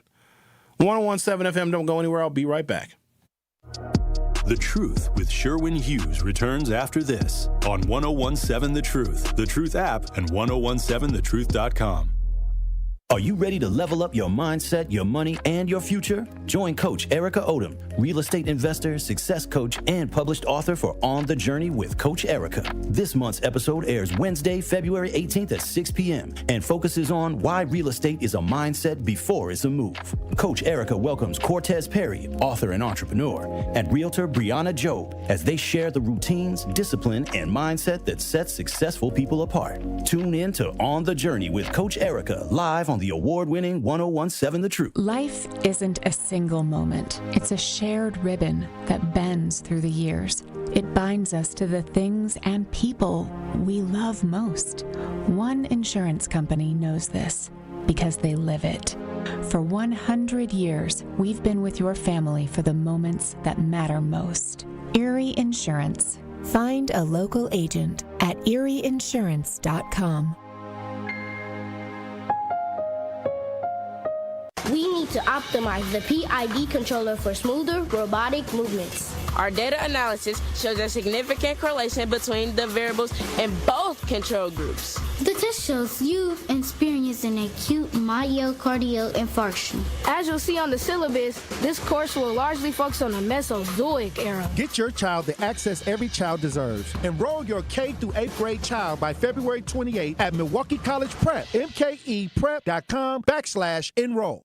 101.7 FM. Don't go anywhere. I'll be right back. The Truth with Sherwin Hughes returns after this on 101.7 The Truth, The Truth app, and 1017thetruth.com. Are you ready to level up your mindset, your money, and your future? Join Coach Erica Odom, real estate investor, success coach, and published author for On the Journey with Coach Erica. This month's episode airs Wednesday, February 18th at 6 p.m. and focuses on why real estate is a mindset before it's a move. Coach Erica welcomes Cortez Perry, author and entrepreneur, and realtor Brianna Job as they share the routines, discipline, and mindset that sets successful people apart. Tune in to On the Journey with Coach Erica live on the award-winning 1017 The Truth. Life isn't a single moment. It's a shared ribbon that bends through the years. It binds us to the things and people we love most. One insurance company knows this because they live it. For 100 years, we've been with your family for the moments that matter most. Erie Insurance. Find a local agent at erieinsurance.com. We need to optimize the PID controller for smoother robotic movements. Our data analysis shows a significant correlation between the variables in both control groups. The test shows you've experienced an acute myocardial infarction. As you'll see on the syllabus, this course will largely focus on the Mesozoic era. Get your child the access every child deserves. Enroll your K through 8th grade child by February 28 at Milwaukee College Prep, mkeprep.com/enroll.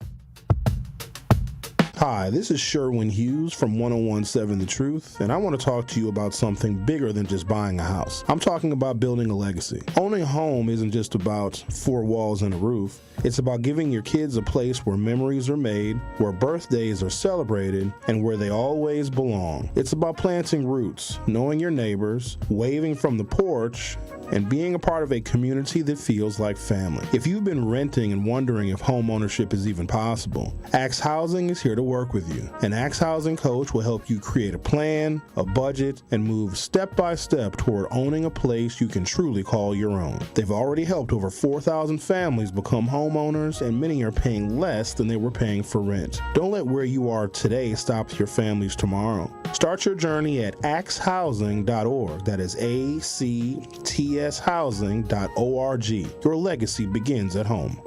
Hi, this is Sherwin Hughes from 101.7 The Truth, and I want to talk to you about something bigger than just buying a house. I'm talking about building a legacy. Owning a home isn't just about four walls and a roof. It's about giving your kids a place where memories are made, where birthdays are celebrated, and where they always belong. It's about planting roots, knowing your neighbors, waving from the porch, and being a part of a community that feels like family. If you've been renting and wondering if home ownership is even possible, Axe Housing is here to work with you. An Axe Housing coach will help you create a plan, a budget, and move step by step toward owning a place you can truly call your own. They've already helped over 4,000 families become homeowners, and many are paying less than they were paying for rent. Don't let where you are today stop your families tomorrow. Start your journey at axehousing.org. That is ACTShousing.org. Your legacy begins at home.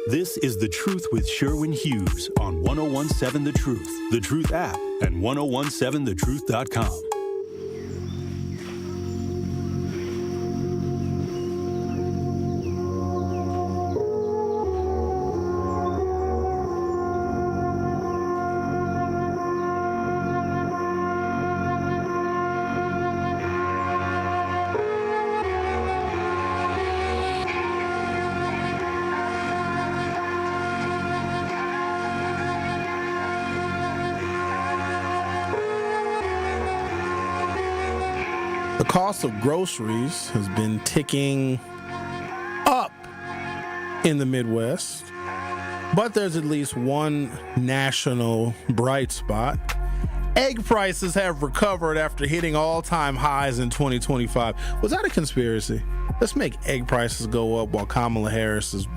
This is The Truth with Sherwin Hughes on 1017 The Truth, The Truth app, and 1017thetruth.com. The cost of groceries has been ticking up in the Midwest, but there's at least one national bright spot. Egg prices have recovered after hitting all-time highs in 2025. Was that a conspiracy? Let's make egg prices go up while Kamala Harris is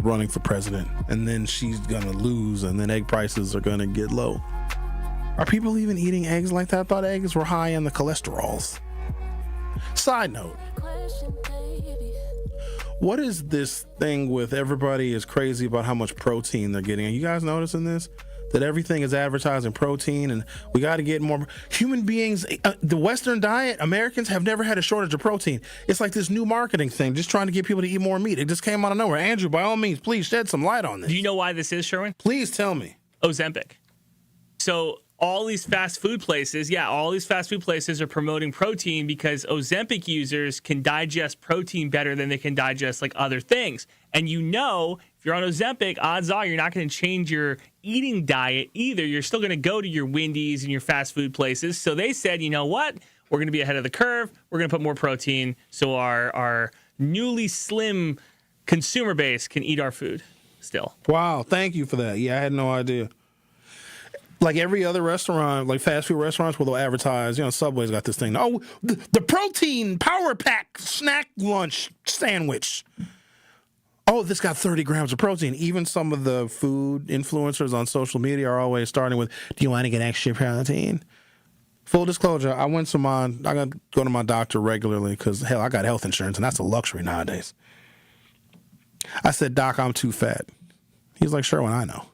running for president, and then she's gonna lose, and then egg prices are gonna get low. Are people even eating eggs like that? I thought eggs were high in the cholesterols. Side note, what is this thing with everybody is crazy about how much protein they're getting? Are you guys noticing this? That everything is advertising protein, and we got to get more. Human beings, the Western diet, Americans have never had a shortage of protein. It's like this new marketing thing, just trying to get people to eat more meat. It just came out of nowhere. Andrew, by all means, please shed some light on this. Do you know why this is, Sherwin? Please tell me. Ozempic. So all these fast food places are promoting protein because Ozempic users can digest protein better than they can digest like other things. And if you're on Ozempic, odds are you're not going to change your eating diet either. You're still going to go to your Wendy's and your fast food places. So they said, you know what? We're going to be ahead of the curve. We're going to put more protein so our newly slim consumer base can eat our food still. Wow, thank you for that. Yeah, I had no idea. Like every other restaurant, like fast food restaurants, where they'll advertise, Subway's got this thing. Oh, the protein power pack snack lunch sandwich. Oh, this got 30 grams of protein. Even some of the food influencers on social media are always starting with, do you want to get extra protein? Full disclosure, I got to go to my doctor regularly because, hell, I got health insurance, and that's a luxury nowadays. I said, Doc, I'm too fat. He's like, Sherwin, I know.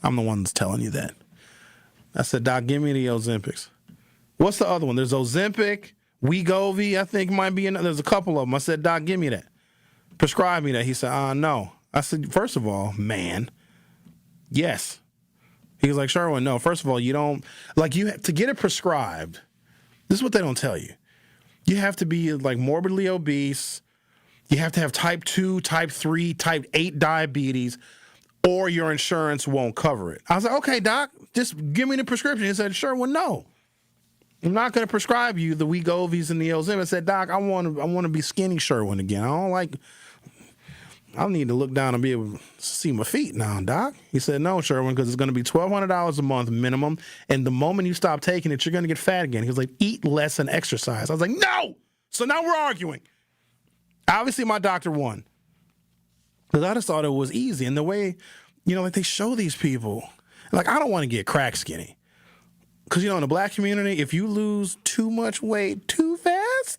I'm the one that's telling you that. I said, Doc, give me the Ozempics. What's the other one? There's Ozempic, Wegovy, I think might be another. There's a couple of them. I said, Doc, give me that. Prescribe me that. He said, no. I said, first of all, man, yes. He was like, Sherwin, no. First of all, you don't, to get it prescribed, this is what they don't tell you. You have to be like morbidly obese. You have to have type 2, type 3, type 8 diabetes, or your insurance won't cover it. I was like, okay, Doc, just give me the prescription. He said, sure, well, no. I'm not going to prescribe you the Wegovy's and the Ozempic. I said, Doc, I want to be skinny Sherwin again. I need to look down and be able to see my feet now, Doc. He said, no, Sherwin, because it's going to be $1,200 a month minimum, and the moment you stop taking it, you're going to get fat again. He was like, eat less and exercise. I was like, no! So now we're arguing. Obviously, my doctor won. Because I just thought it was easy. And the way, they show these people, I don't want to get crack skinny. Because, in the black community, if you lose too much weight too fast,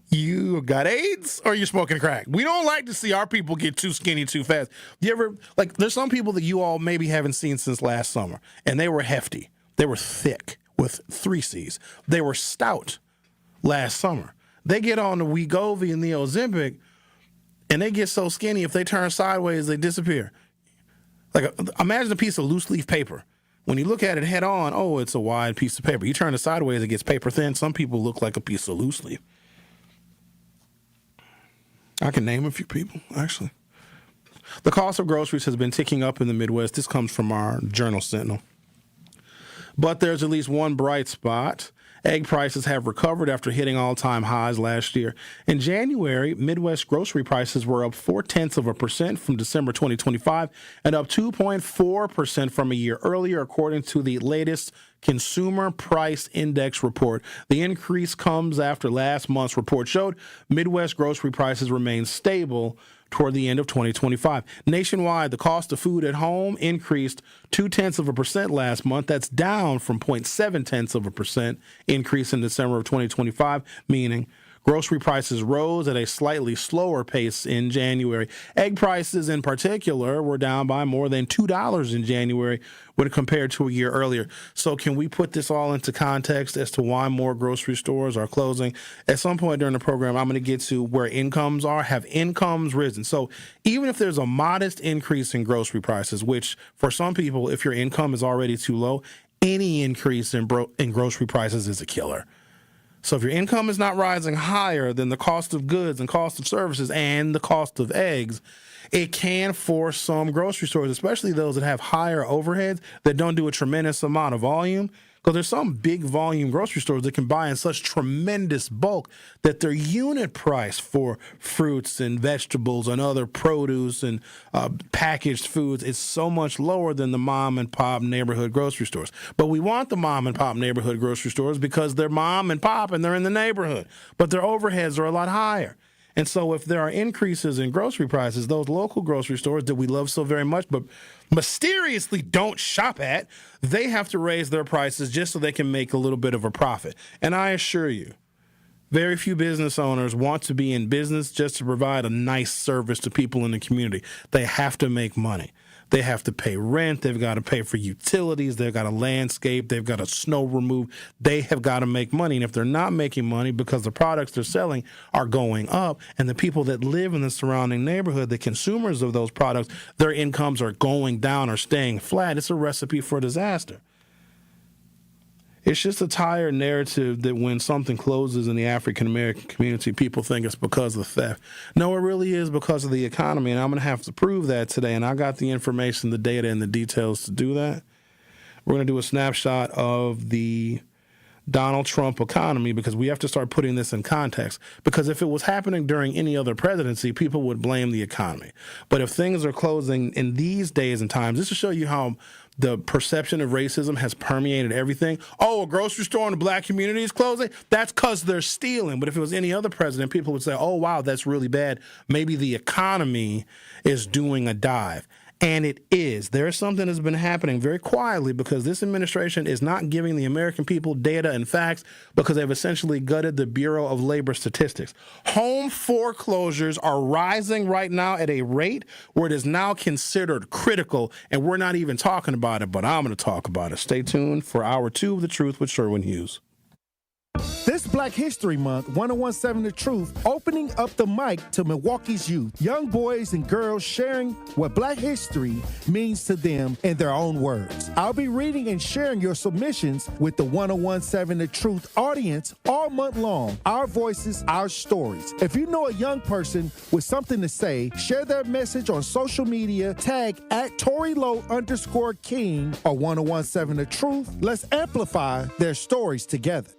you got AIDS or you're smoking crack. We don't like to see our people get too skinny too fast. You ever, there's some people that you all maybe haven't seen since last summer, and they were hefty. They were thick with 3 C's. They were stout last summer. They get on the Wegovy and the Ozempic, and they get so skinny, if they turn sideways, they disappear. Imagine a piece of loose leaf paper. When you look at it head on, it's a wide piece of paper. You turn it sideways, it gets paper thin. Some people look like a piece of loose leaf. I can name a few people, actually. The cost of groceries has been ticking up in the Midwest. This comes from our Journal Sentinel. But there's at least one bright spot. Egg prices have recovered after hitting all-time highs last year. In January, Midwest grocery prices were up 0.4% from December 2025 and up 2.4% from a year earlier, according to the latest Consumer Price Index report. The increase comes after last month's report showed Midwest grocery prices remained stable toward the end of 2025. Nationwide, the cost of food at home increased 0.2% last month. That's down from 0.7% increase in December of 2025, meaning grocery prices rose at a slightly slower pace in January. Egg prices in particular were down by more than $2 in January when compared to a year earlier. So can we put this all into context as to why more grocery stores are closing? At some point during the program, I'm going to get to where incomes are. Have incomes risen? So even if there's a modest increase in grocery prices, which for some people, if your income is already too low, any increase in grocery prices is a killer. So if your income is not rising higher than the cost of goods and cost of services and the cost of eggs, it can force some grocery stores, especially those that have higher overheads that don't do a tremendous amount of volume, Because there's some big volume grocery stores that can buy in such tremendous bulk that their unit price for fruits and vegetables and other produce and packaged foods is so much lower than the mom and pop neighborhood grocery stores. But we want the mom and pop neighborhood grocery stores because they're mom and pop and they're in the neighborhood. But their overheads are a lot higher. And so if there are increases in grocery prices, those local grocery stores that we love so very much but mysteriously don't shop at, they have to raise their prices just so they can make a little bit of a profit. And I assure you, very few business owners want to be in business just to provide a nice service to people in the community. They have to make money. They have to pay rent. They've got to pay for utilities. They've got to landscape. They've got to snow remove. They have got to make money. And if they're not making money because the products they're selling are going up and the people that live in the surrounding neighborhood, the consumers of those products, their incomes are going down or staying flat, it's a recipe for disaster. It's just a tired narrative that when something closes in the African-American community, people think it's because of theft. No, it really is because of the economy, and I'm going to have to prove that today, and I got the information, the data, and the details to do that. We're going to do a snapshot of the Donald Trump economy because we have to start putting this in context. Because if it was happening during any other presidency, people would blame the economy. But if things are closing in these days and times, this will show you how the perception of racism has permeated everything. Oh, a grocery store in the black community is closing? That's because they're stealing. But if it was any other president, people would say, oh, wow, that's really bad. Maybe the economy is doing a dive. And it is. There's something that's been happening very quietly because this administration is not giving the American people data and facts because they've essentially gutted the Bureau of Labor Statistics. Home foreclosures are rising right now at a rate where it is now considered critical, and we're not even talking about it, but I'm going to talk about it. Stay tuned for Hour 2 of The Truth with Sherwin Hughes. This Black History Month, 1017 The Truth, opening up the mic to Milwaukee's youth, young boys and girls sharing what Black history means to them in their own words. I'll be reading and sharing your submissions with the 1017 The Truth audience all month long. Our voices, our stories. If you know a young person with something to say, share their message on social media, tag at ToryLowe_King or 1017 The Truth. Let's amplify their stories together.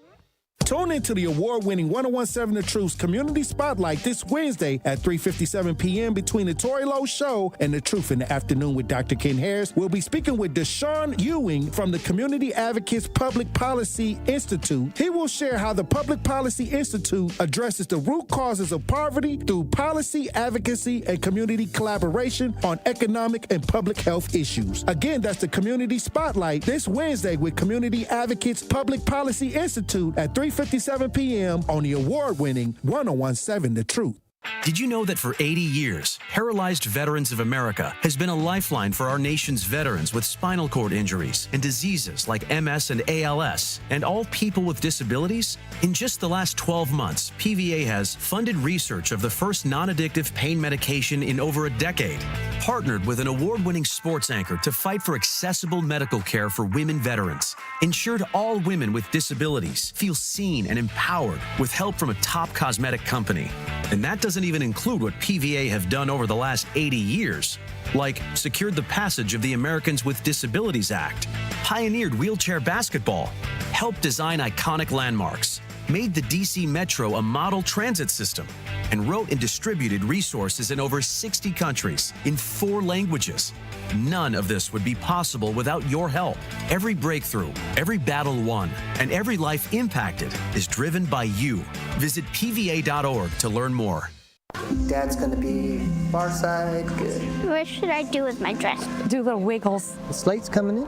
Tune into the award-winning 1017 The Truth's Community Spotlight this Wednesday at 3:57 p.m. between The Tory Lowe Show and The Truth in the Afternoon with Dr. Ken Harris. We'll be speaking with Deshaun Ewing from the Community Advocates Public Policy Institute. He will share how the Public Policy Institute addresses the root causes of poverty through policy advocacy and community collaboration on economic and public health issues. Again, that's the Community Spotlight this Wednesday with Community Advocates Public Policy Institute at 3:57 p.m. on the award-winning 1017 The Truth. Did you know that for 80 years, Paralyzed Veterans of America has been a lifeline for our nation's veterans with spinal cord injuries and diseases like MS and ALS, and all people with disabilities? In just the last 12 months, PVA has funded research of the first non-addictive pain medication in over a decade, partnered with an award-winning sports anchor to fight for accessible medical care for women veterans, ensured all women with disabilities feel seen and empowered with help from a top cosmetic company. And that doesn't even include what PVA have done over the last 80 years, like secured the passage of the Americans with Disabilities Act, pioneered wheelchair basketball, helped design iconic landmarks, made the DC Metro a model transit system, and wrote and distributed resources in over 60 countries in 4 languages. None of this would be possible without your help. Every breakthrough, every battle won, and every life impacted is driven by you. Visit PVA.org to learn more. Dad's gonna be far side, good. What should I do with my dress? Do little wiggles. The slate's coming in.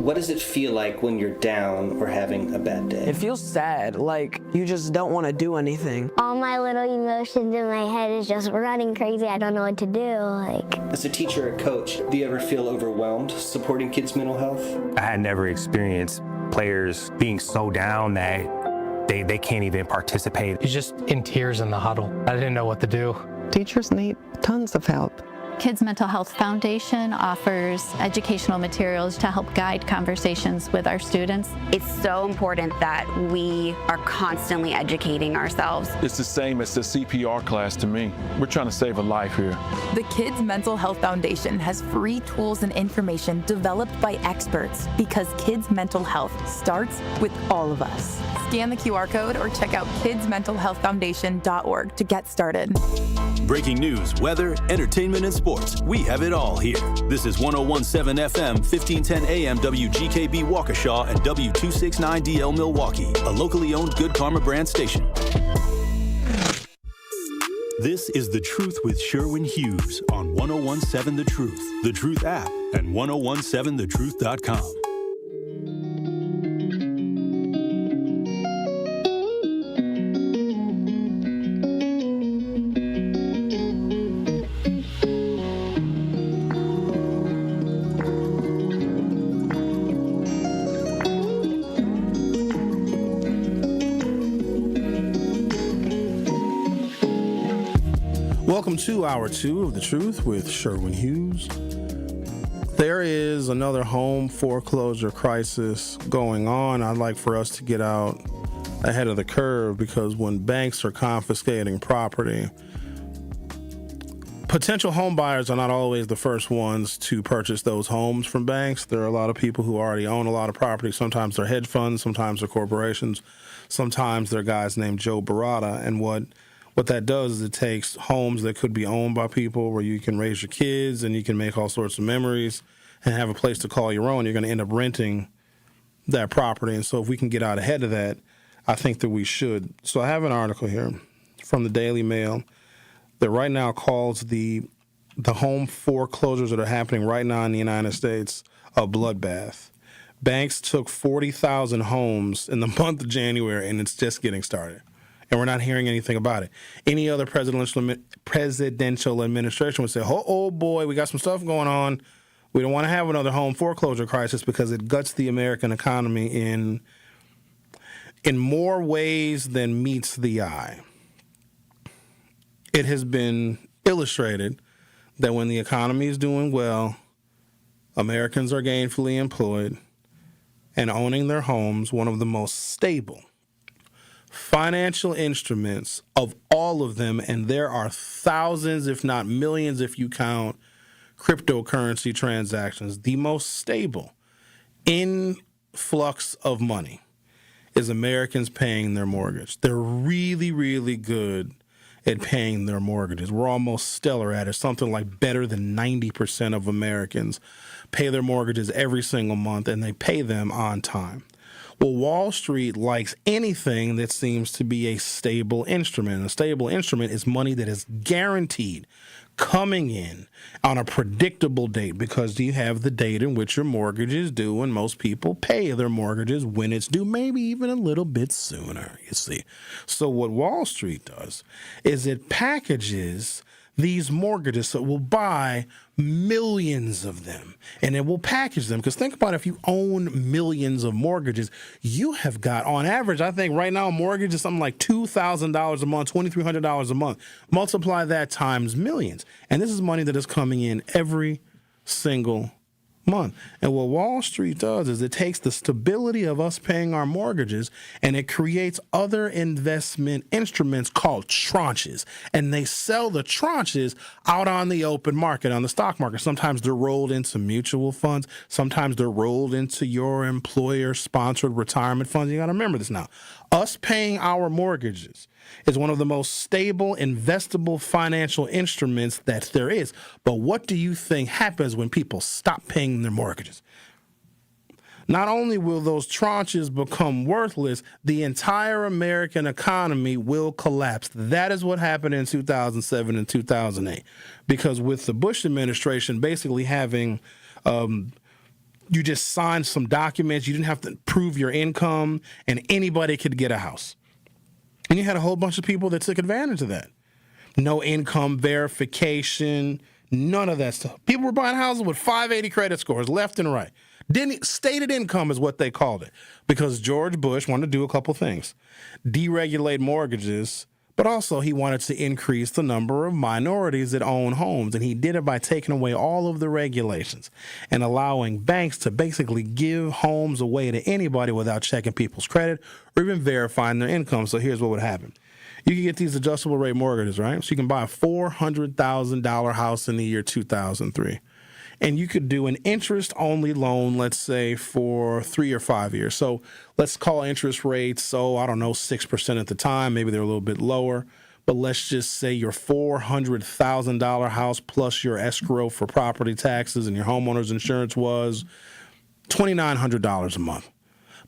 What does it feel like when you're down or having a bad day? It feels sad, like you just don't want to do anything. All my little emotions in my head is just running crazy. I don't know what to do. As a teacher or coach, do you ever feel overwhelmed supporting kids' mental health? I had never experienced players being so down that they can't even participate. You're just in tears in the huddle. I didn't know what to do. Teachers need tons of help. Kids Mental Health Foundation offers educational materials to help guide conversations with our students. It's so important that we are constantly educating ourselves. It's the same as the CPR class to me. We're trying to save a life here. The Kids Mental Health Foundation has free tools and information developed by experts because kids' mental health starts with all of us. Scan the QR code or check out kidsmentalhealthfoundation.org to get started. Breaking news, weather, entertainment, and sports. We have it all here. This is 1017 FM, 1510 AM WGKB Waukesha and W269DL Milwaukee, a locally owned Good Karma brand station. This is The Truth with Sherwin Hughes on 1017 The Truth, The Truth app, and 1017thetruth.com. Welcome to Hour 2 of The Truth with Sherwin Hughes. There is another home foreclosure crisis going on. I'd like for us to get out ahead of the curve because when banks are confiscating property, potential home buyers are not always the first ones to purchase those homes from banks. There are a lot of people who already own a lot of property. Sometimes they're hedge funds, sometimes they're corporations, sometimes they're guys named Joe Barata. And what that does is it takes homes that could be owned by people where you can raise your kids and you can make all sorts of memories and have a place to call your own. You're going to end up renting that property. And so if we can get out ahead of that, I think that we should. So I have an article here from the Daily Mail that right now calls the home foreclosures that are happening right now in the United States a bloodbath. Banks took 40,000 homes in the month of January, and it's just getting started. And we're not hearing anything about it. Any other presidential administration would say, oh boy, we got some stuff going on. We don't want to have another home foreclosure crisis because it guts the American economy in more ways than meets the eye. It has been illustrated that when the economy is doing well, Americans are gainfully employed and owning their homes, one of the most stable financial instruments of all of them, and there are thousands, if not millions, if you count cryptocurrency transactions. The most stable influx of money is Americans paying their mortgage. They're really, really good at paying their mortgages. We're almost stellar at it. Something like better than 90% of Americans pay their mortgages every single month, and they pay them on time. Well, Wall Street likes anything that seems to be a stable instrument. A stable instrument is money that is guaranteed coming in on a predictable date because you have the date in which your mortgage is due, and most people pay their mortgages when it's due, maybe even a little bit sooner, you see. So what Wall Street does is it packages these mortgages so it will buy millions of them, and it will package them. Because think about it, if you own millions of mortgages, you have got, on average, I think right now a mortgage is something like $2,000 a month, $2,300 a month. Multiply that times millions. And this is money that is coming in every single month. And what Wall Street does is it takes the stability of us paying our mortgages and it creates other investment instruments called tranches. And they sell the tranches out on the open market, on the stock market. Sometimes they're rolled into mutual funds. Sometimes they're rolled into your employer-sponsored retirement funds. You got to remember this now. Us paying our mortgages is one of the most stable, investable financial instruments that there is. But what do you think happens when people stop paying their mortgages? Not only will those tranches become worthless, the entire American economy will collapse. That is what happened in 2007 and 2008. Because with the Bush administration basically having you just signed some documents, you didn't have to prove your income, and anybody could get a house. And you had a whole bunch of people that took advantage of that. No income verification, none of that stuff. People were buying houses with 580 credit scores left and right. Stated income is what they called it, because George Bush wanted to do a couple things. Deregulate mortgages, But also he wanted to increase the number of minorities that own homes. And he did it by taking away all of the regulations and allowing banks to basically give homes away to anybody without checking people's credit or even verifying their income. So here's what would happen. You can get these adjustable rate mortgages, right? So you can buy a $400,000 house in the year 2003. And you could do an interest-only loan, let's say, for 3 or 5 years. So let's call interest rates, 6% at the time. Maybe they're a little bit lower. But let's just say your $400,000 house plus your escrow for property taxes and your homeowner's insurance was $2,900 a month.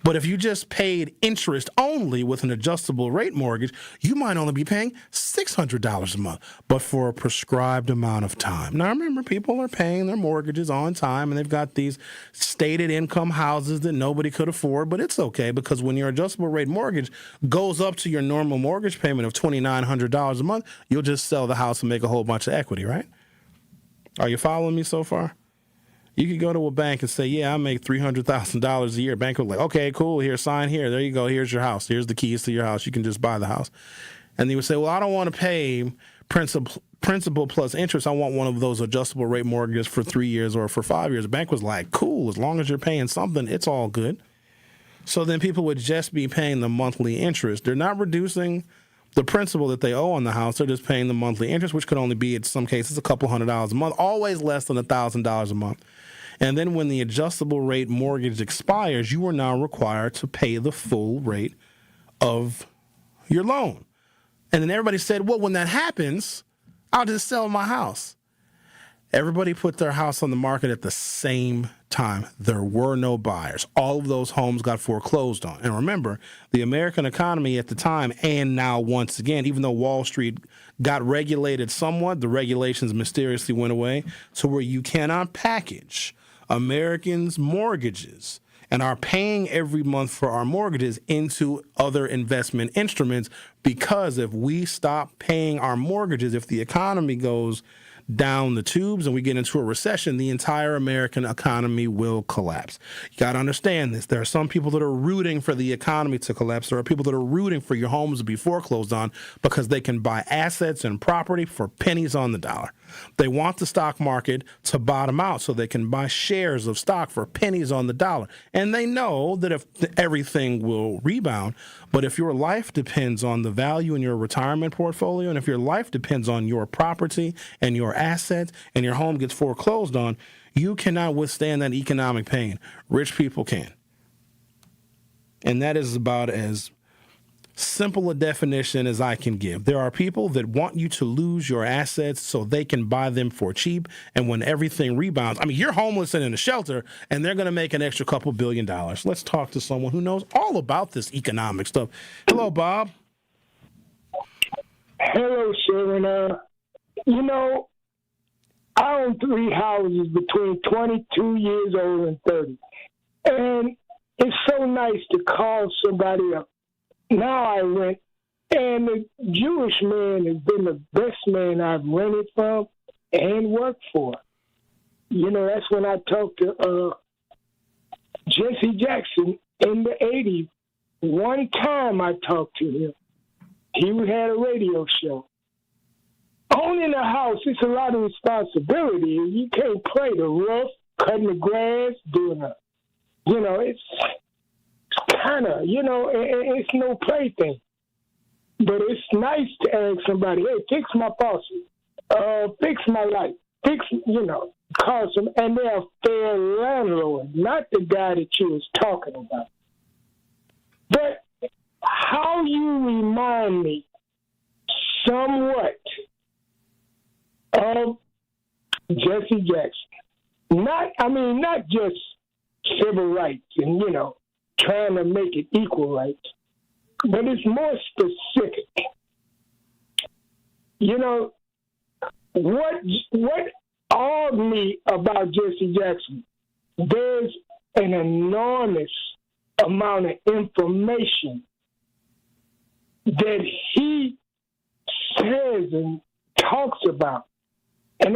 But if you just paid interest only with an adjustable rate mortgage, you might only be paying $600 a month, but for a prescribed amount of time. Now, remember, people are paying their mortgages on time, and they've got these stated income houses that nobody could afford, but it's okay because when your adjustable rate mortgage goes up to your normal mortgage payment of $2,900 a month, you'll just sell the house and make a whole bunch of equity, right? Are you following me so far? You could go to a bank and say, yeah, I make $300,000 a year. Bank would be like, okay, cool, here, sign here. There you go. Here's your house. Here's the keys to your house. You can just buy the house. And they would say, well, I don't want to pay principal plus interest. I want one of those adjustable rate mortgages for 3 years or for 5 years. The bank was like, cool, as long as you're paying something, it's all good. So then people would just be paying the monthly interest. They're not reducing the principal that they owe on the house. They're just paying the monthly interest, which could only be, in some cases, a couple $100 a month, always less than $1,000 a month. And then when the adjustable rate mortgage expires, you are now required to pay the full rate of your loan. And then everybody said, well, when that happens, I'll just sell my house. Everybody put their house on the market at the same time. There were no buyers. All of those homes got foreclosed on. And remember, the American economy at the time, and now once again, even though Wall Street got regulated somewhat, the regulations mysteriously went away to where you cannot package Americans' mortgages and are paying every month for our mortgages into other investment instruments, because if we stop paying our mortgages, if the economy goes down the tubes and we get into a recession, the entire American economy will collapse. You got to understand this. There are some people that are rooting for the economy to collapse. There are people that are rooting for your homes to be foreclosed on because they can buy assets and property for pennies on the dollar. They want the stock market to bottom out so they can buy shares of stock for pennies on the dollar. And they know that if everything will rebound, but if your life depends on the value in your retirement portfolio, and if your life depends on your property and your assets, and your home gets foreclosed on, you cannot withstand that economic pain. Rich people can. And that is about as simple a definition as I can give. There are people that want you to lose your assets so they can buy them for cheap. And when everything rebounds, you're homeless and in a shelter, and they're going to make an extra couple $1 billion. Let's talk to someone who knows all about this economic stuff. Hello, Bob. Hello, Sherwin. I own 3 houses between 22 years old and 30. And it's so nice to call somebody up. Now I rent, and the Jewish man has been the best man I've rented from and worked for. That's when I talked to Jesse Jackson in the 80s. One time I talked to him. He had a radio show. Owning a house, it's a lot of responsibility. You can't play the roof, cutting the grass, doing it's kind of, it's no plaything. But it's nice to ask somebody, hey, fix my faucet, fix my light, call some, and they're a fair landlord, not the guy that you was talking about. But how you remind me somewhat of Jesse Jackson. Not just civil rights and, trying to make it equal rights, but it's more specific. What awed me about Jesse Jackson, there's an enormous amount of information that he says and talks about. And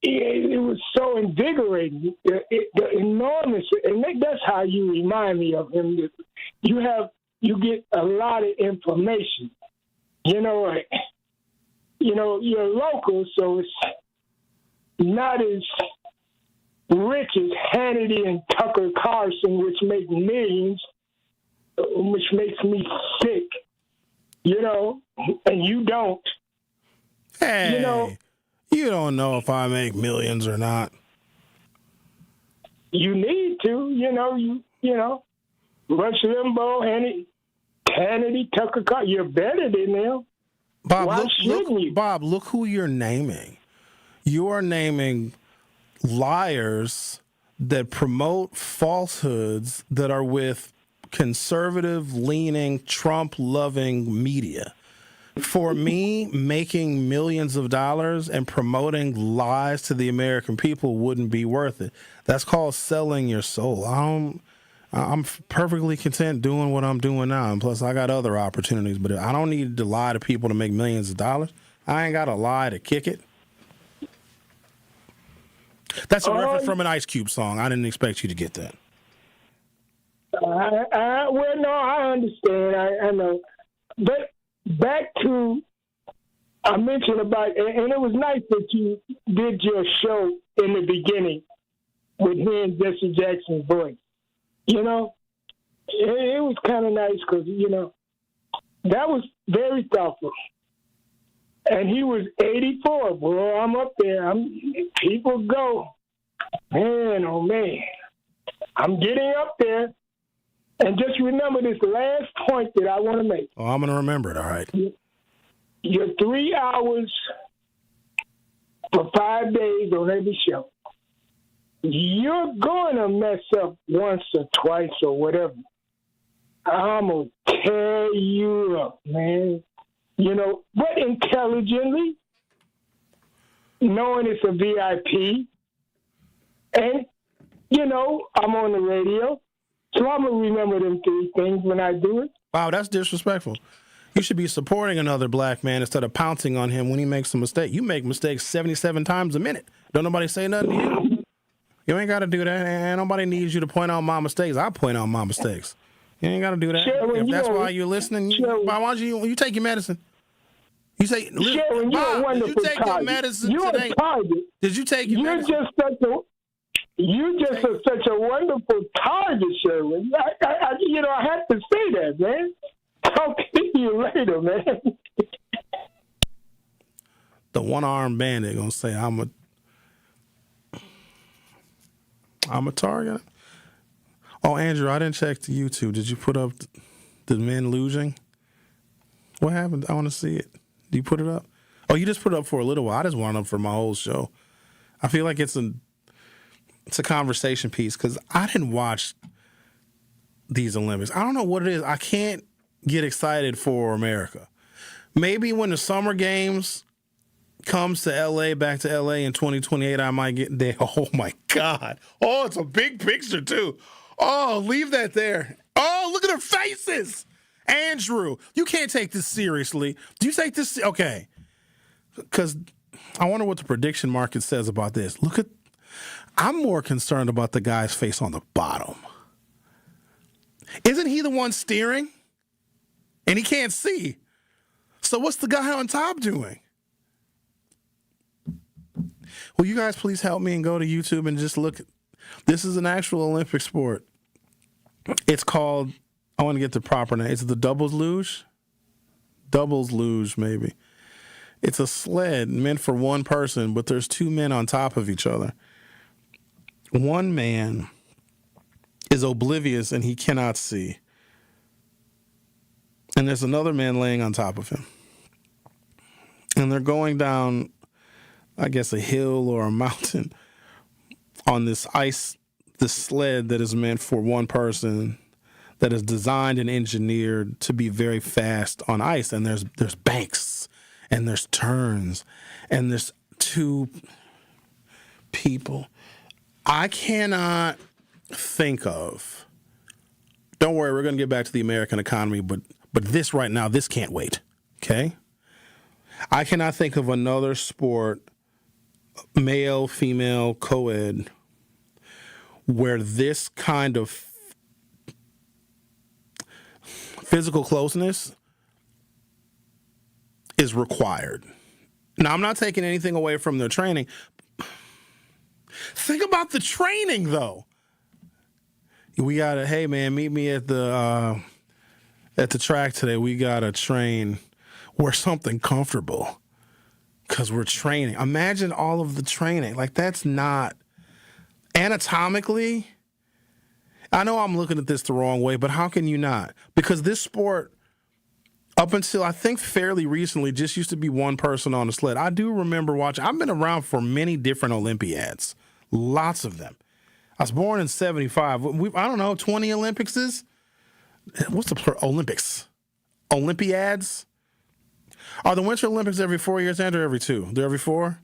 it was so invigorating, the enormous, and that's how you remind me of him. You have you get a lot of information. You know, you're local, so it's not as rich as Hannity and Tucker Carlson, which make millions, which makes me sick, you know, and you don't. Hey, you know, you don't know if I make millions or not. You need to, you know, Rush Limbaugh, Hannity, Tucker Carlson, you're better than them. Bob, Bob, look who you're naming. You are naming liars that promote falsehoods that are with conservative-leaning, Trump-loving media. For me, making millions of dollars and promoting lies to the American people wouldn't be worth it. That's called selling your soul. I'm perfectly content doing what I'm doing now, and plus I got other opportunities, but I don't need to lie to people to make millions of dollars. I ain't got to lie to kick it. That's a reference from an Ice Cube song. I didn't expect you to get that. Well, no, I understand. I know. But back to, I mentioned about, and it was nice that you did your show in the beginning with hearing Jesse Jackson's voice. You know, it was kind of nice because, you know, that was very thoughtful. And he was 84, boy. I'm up there. People go, man, oh, man. I'm getting up there. And just remember this last point that I want to make. Oh, I'm going to remember it, all right. You're 3 hours for 5 days on every show. You're going to mess up once or twice or whatever. I'm going to tear you up, man. You know, but intelligently, knowing it's a VIP, and, you know, I'm on the radio, so I'm going to remember them 3 things when I do it. Wow, that's disrespectful. You should be supporting another black man instead of pouncing on him when he makes a mistake. You make mistakes 77 times a minute. Don't nobody say nothing to you. You ain't got to do that, and nobody needs you to point out my mistakes. I point out my mistakes. You ain't got to do that. Sherwin, if that's why you're listening, why don't you take your medicine? You say, Sherwin, Bob, did you take your medicine today? Did you take your medicine? You're just such a wonderful target, Sherwin. I have to say that, man. I'll see you later, man. The one-armed bandit gonna say I'm a target. Oh, Andrew, I didn't check the YouTube. Did you put up the men losing? What happened? I want to see it. Do you put it up? Oh, you just put it up for a little while. I just want it up for my whole show. I feel like it's a conversation piece because I didn't watch these Olympics. I don't know what it is. I can't get excited for America. Maybe when the summer games comes to L.A., back to L.A. in 2028, I might get there. Oh, my God. Oh, it's a big picture, too. Oh, leave that there. Oh, look at their faces. Andrew, you can't take this seriously. Do you take this? Okay. Because I wonder what the prediction market says about this. I'm more concerned about the guy's face on the bottom. Isn't he the one steering? And he can't see. So what's the guy on top doing? Will you guys please help me and go to YouTube and just look? This is an actual Olympic sport. It's called, I want to get the proper name. It's the doubles luge? Doubles luge, maybe. It's a sled meant for one person, but there's 2 men on top of each other. One man is oblivious and he cannot see. And there's another man laying on top of him. And they're going down, I guess, a hill or a mountain on this sled that is meant for one person, that is designed and engineered to be very fast on ice. And there's banks and there's turns and there's 2 people. I cannot think of, don't worry, we're going to get back to the American economy, but this right now, this can't wait, okay? I cannot think of another sport, male, female, co-ed, where this kind of physical closeness is required. Now, I'm not taking anything away from their training. Think about the training, though. We gotta, hey man, meet me at the track today. We gotta train, wear something comfortable, because we're training. Imagine all of the training. Like, that's not anatomically. I know I'm looking at this the wrong way, but how can you not? Because this sport, up until I think fairly recently, just used to be one person on the sled. I do remember watching. I've been around for many different Olympiads, lots of them. I was born in 75. I don't know, 20 Olympics? What's the plural? Olympics. Olympiads? Are the Winter Olympics every 4 years, Andrew, or every 2? They're every 4?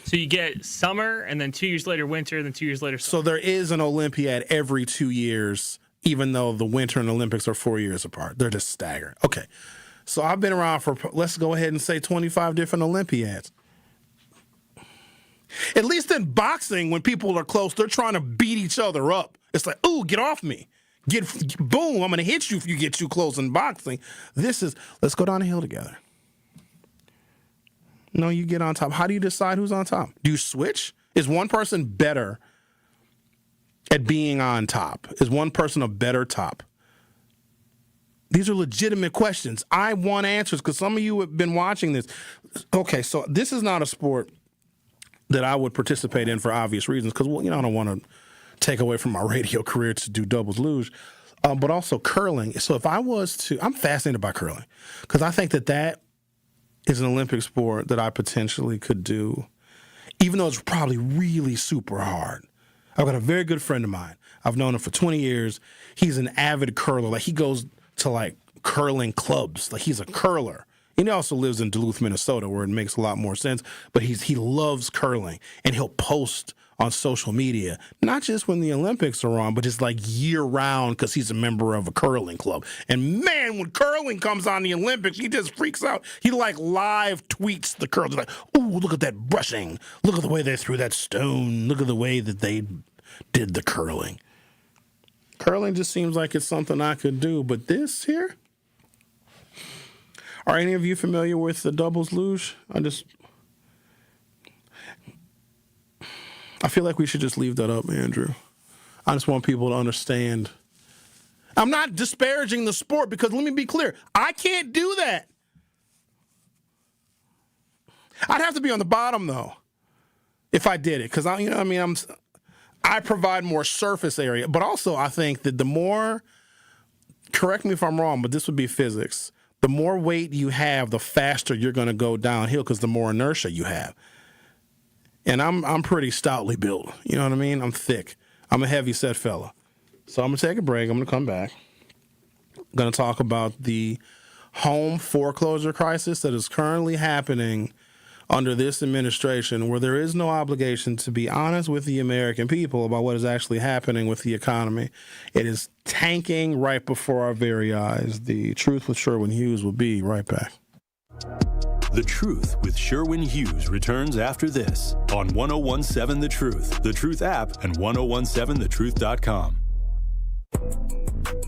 So you get summer, and then 2 years later winter, then 2 years later summer. So there is an Olympiad every 2 years, even though the Winter and Olympics are 4 years apart. They're just staggered. Okay. So I've been around for, let's go ahead and say 25 different Olympiads. At least in boxing, when people are close, they're trying to beat each other up. It's like, ooh, get off me. Boom, I'm going to hit you if you get too close in boxing. This is, let's go down the hill together. No, you get on top. How do you decide who's on top? Do you switch? Is one person better at being on top? Is one person a better top? These are legitimate questions. I want answers because some of you have been watching this. Okay, so this is not a sport that I would participate in for obvious reasons because, well, I don't want to take away from my radio career to do doubles luge, but also curling. So if I was to, I'm fascinated by curling because I think that is an Olympic sport that I potentially could do, even though it's probably really super hard. I've got a very good friend of mine. I've known him for 20 years. He's an avid curler. Like, he goes to, like, curling clubs. Like, he's a curler. And he also lives in Duluth, Minnesota, where it makes a lot more sense. But he loves curling, and he'll post on social media, not just when the Olympics are on, but just like year-round because he's a member of a curling club. And, man, when curling comes on the Olympics, he just freaks out. He, like, live tweets the curl. He's like, ooh, look at that brushing. Look at the way they threw that stone. Look at the way that they did the curling. Curling just seems like it's something I could do. But this here? Are any of you familiar with the doubles luge? I feel like we should just leave that up, Andrew. I just want people to understand. I'm not disparaging the sport because let me be clear. I can't do that. I'd have to be on the bottom, though, if I did it. Because, I provide more surface area. But also, I think that the more, correct me if I'm wrong, but this would be physics. The more weight you have, the faster you're going to go downhill because the more inertia you have. And I'm pretty stoutly built. You know what I mean? I'm thick. I'm a heavy-set fella. So I'm going to take a break. I'm going to come back. I'm going to talk about the home foreclosure crisis that is currently happening under this administration, where there is no obligation to be honest with the American people about what is actually happening with the economy. It is tanking right before our very eyes. The Truth with Sherwin Hughes will be right back. The Truth with Sherwin Hughes returns after this on 1017 The Truth app, and 1017thetruth.com.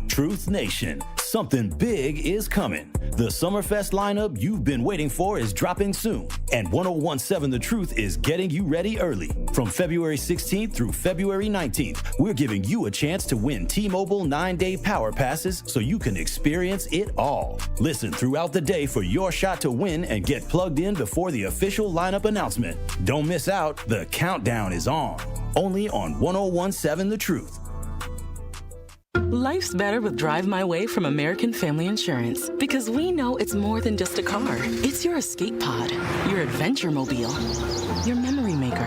Truth Nation, something big is coming. The Summerfest lineup you've been waiting for is dropping soon, and 1017 The Truth is getting you ready early. From February 16th through February 19th, we're giving you a chance to win T-Mobile 9-day power passes so you can experience it all. Listen throughout the day for your shot to win and get plugged in before the official lineup announcement. Don't miss out. The countdown is on. Only on 1017 The Truth. Life's better with Drive My Way from American Family Insurance, because we know it's more than just a car. It's your escape pod, your adventure mobile, your memory maker.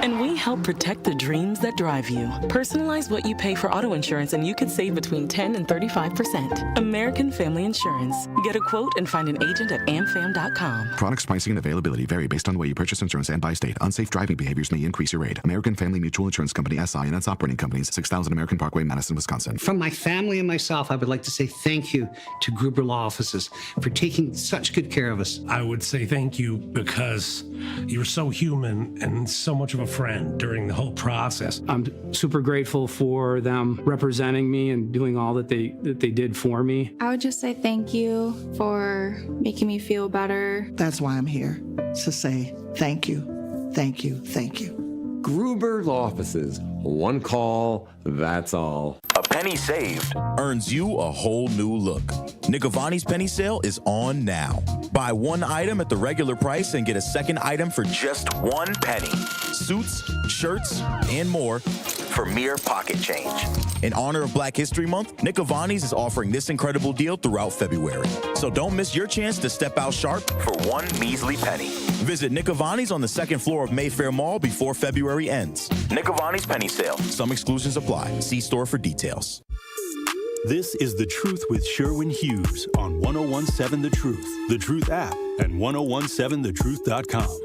And we help protect the dreams that drive you. Personalize what you pay for auto insurance and you could save between 10 and 35%. American Family Insurance. Get a quote and find an agent at amfam.com. Products, pricing, and availability vary based on the way you purchase insurance and by state. Unsafe driving behaviors may increase your rate. American Family Mutual Insurance Company, SI, and its operating companies, 6000 American Parkway, Madison, Wisconsin. From From my family and myself, I would like to say thank you to Gruber Law Offices for taking such good care of us. I would say thank you because you're so human and so much of a friend during the whole process. I'm super grateful for them representing me and doing all that they did for me. I would just say thank you for making me feel better. That's why I'm here, to say thank you, thank you, thank you. Gruber Law Offices. One call, that's all. A penny saved earns you a whole new look. Nicovani's penny sale is on now. Buy one item at the regular price and get a second item for just 1 penny. Suits, shirts, and more for mere pocket change. In honor of Black History Month, Nicovani's is offering this incredible deal throughout February. So don't miss your chance to step out sharp for 1 measly penny. Visit Nicovani's on the 2nd floor of Mayfair Mall before February ends. Nicovani's penny sale. Some exclusions apply. See store for details. This is The Truth with Sherwin Hughes on 1017 The Truth, The Truth app, and 1017thetruth.com.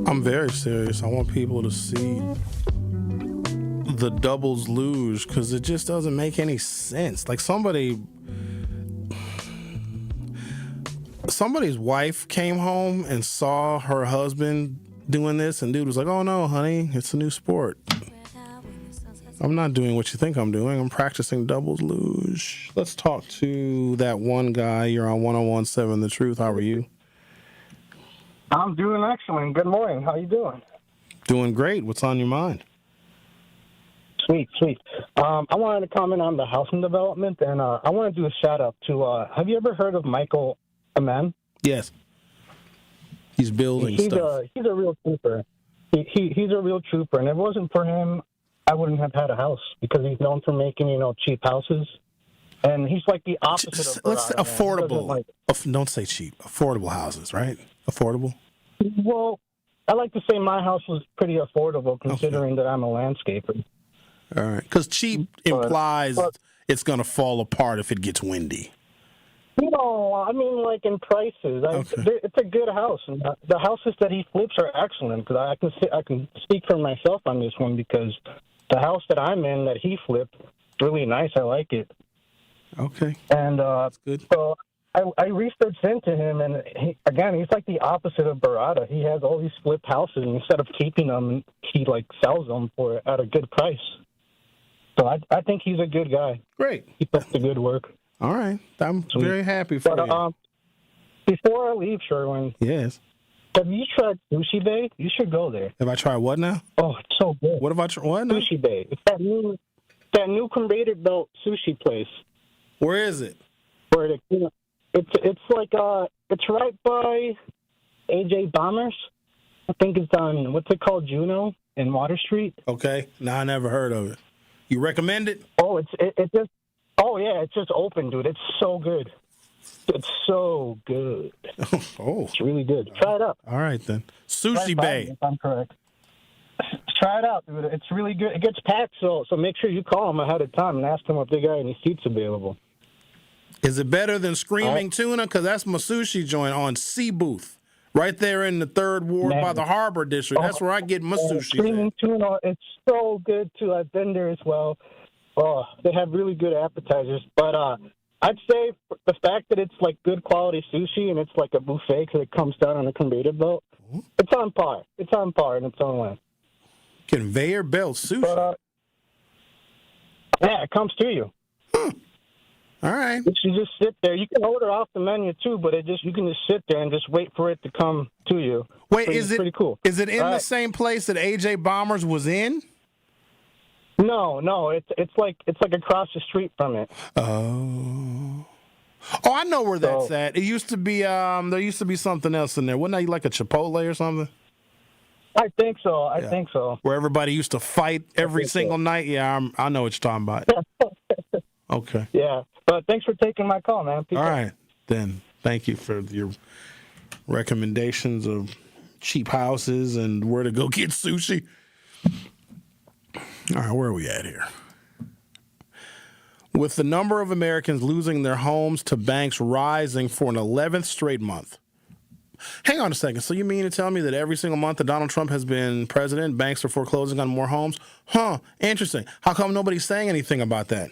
I'm very serious. I want people to see the doubles luge because it just doesn't make any sense. Like somebody's wife came home and saw her husband doing this, and dude was like, "Oh no, honey, it's a new sport. I'm not doing what you think I'm doing. I'm practicing doubles luge." Let's talk to that one guy. You're on 1017 The Truth. How are you? I'm doing excellent. Good morning. How you doing? Doing great. What's on your mind? Sweet. I wanted to comment on the housing development, and I want to do a shout-out to, have you ever heard of Michael Amen? Yes. He's building stuff. He's a real trooper. He's a real trooper, and if it wasn't for him, I wouldn't have had a house because he's known for making, cheap houses. And he's like the opposite of let's affordable. Don't say cheap. Affordable houses, right? Affordable? Well, I like to say my house was pretty affordable considering that I'm a landscaper. All right. Because cheap implies it's going to fall apart if it gets windy. No, I mean like in prices. It's a good house. And the houses that he flips are excellent. Because I can speak for myself on this one because the house that I'm in that he flipped is really nice. I like it. Okay. And that's good. So I researched into him, and he's like the opposite of Barada. He has all these flipped houses, and instead of keeping them, he sells them at a good price. So I think he's a good guy. Great. He puts the good work. All right. I'm very happy for you. Before I leave, Sherwin. Yes. Have you tried Sushi Bay? You should go there. Have I tried what now? Oh, it's so good. What have I tried? What now? Sushi Bay. It's that new conveyor belt sushi place. Where is it? It's right by AJ Bombers. I think it's on what's it called, Juno in Water Street. Okay. No, I never heard of it. You recommend it? Oh, it's just open, dude. It's so good. It's so good. Oh, it's really good. Try it out. All right then. Sushi Bay. If I'm correct. Try it out, dude. It's really good. It gets packed, so make sure you call them ahead of time and ask them if they got any seats available. Is it better than Screaming Tuna? Because that's my sushi joint on Sea Booth, right there in the 3rd Ward by the Harbor District. That's where I get my sushi. Screaming Tuna, it's so good too. I've been there as well. Oh, they have really good appetizers. But I'd say the fact that it's like good quality sushi and it's like a buffet because it comes down on a conveyor belt, it's on par. It's on par in its own way. Conveyor belt sushi? But, yeah, it comes to you. All right. You just sit there. You can order off the menu too, but you can just sit there and just wait for it to come to you. Wait, it's pretty cool. Is it in the same place that AJ Bombers was in? No, it's like across the street from it. Oh, I know where that's at. It used to be there used to be something else in there. Wasn't that like a Chipotle or something? I think so. I think so. Where everybody used to fight every single night. Yeah, I know what you're talking about. Okay. Yeah, but thanks for taking my call, man. All right, then. Thank you for your recommendations of cheap houses and where to go get sushi. All right, where are we at here? with the number of Americans losing their homes to banks rising for an 11th straight month. Hang on a second. So you mean to tell me that every single month that Donald Trump has been president, banks are foreclosing on more homes? Interesting. How come nobody's saying anything about that?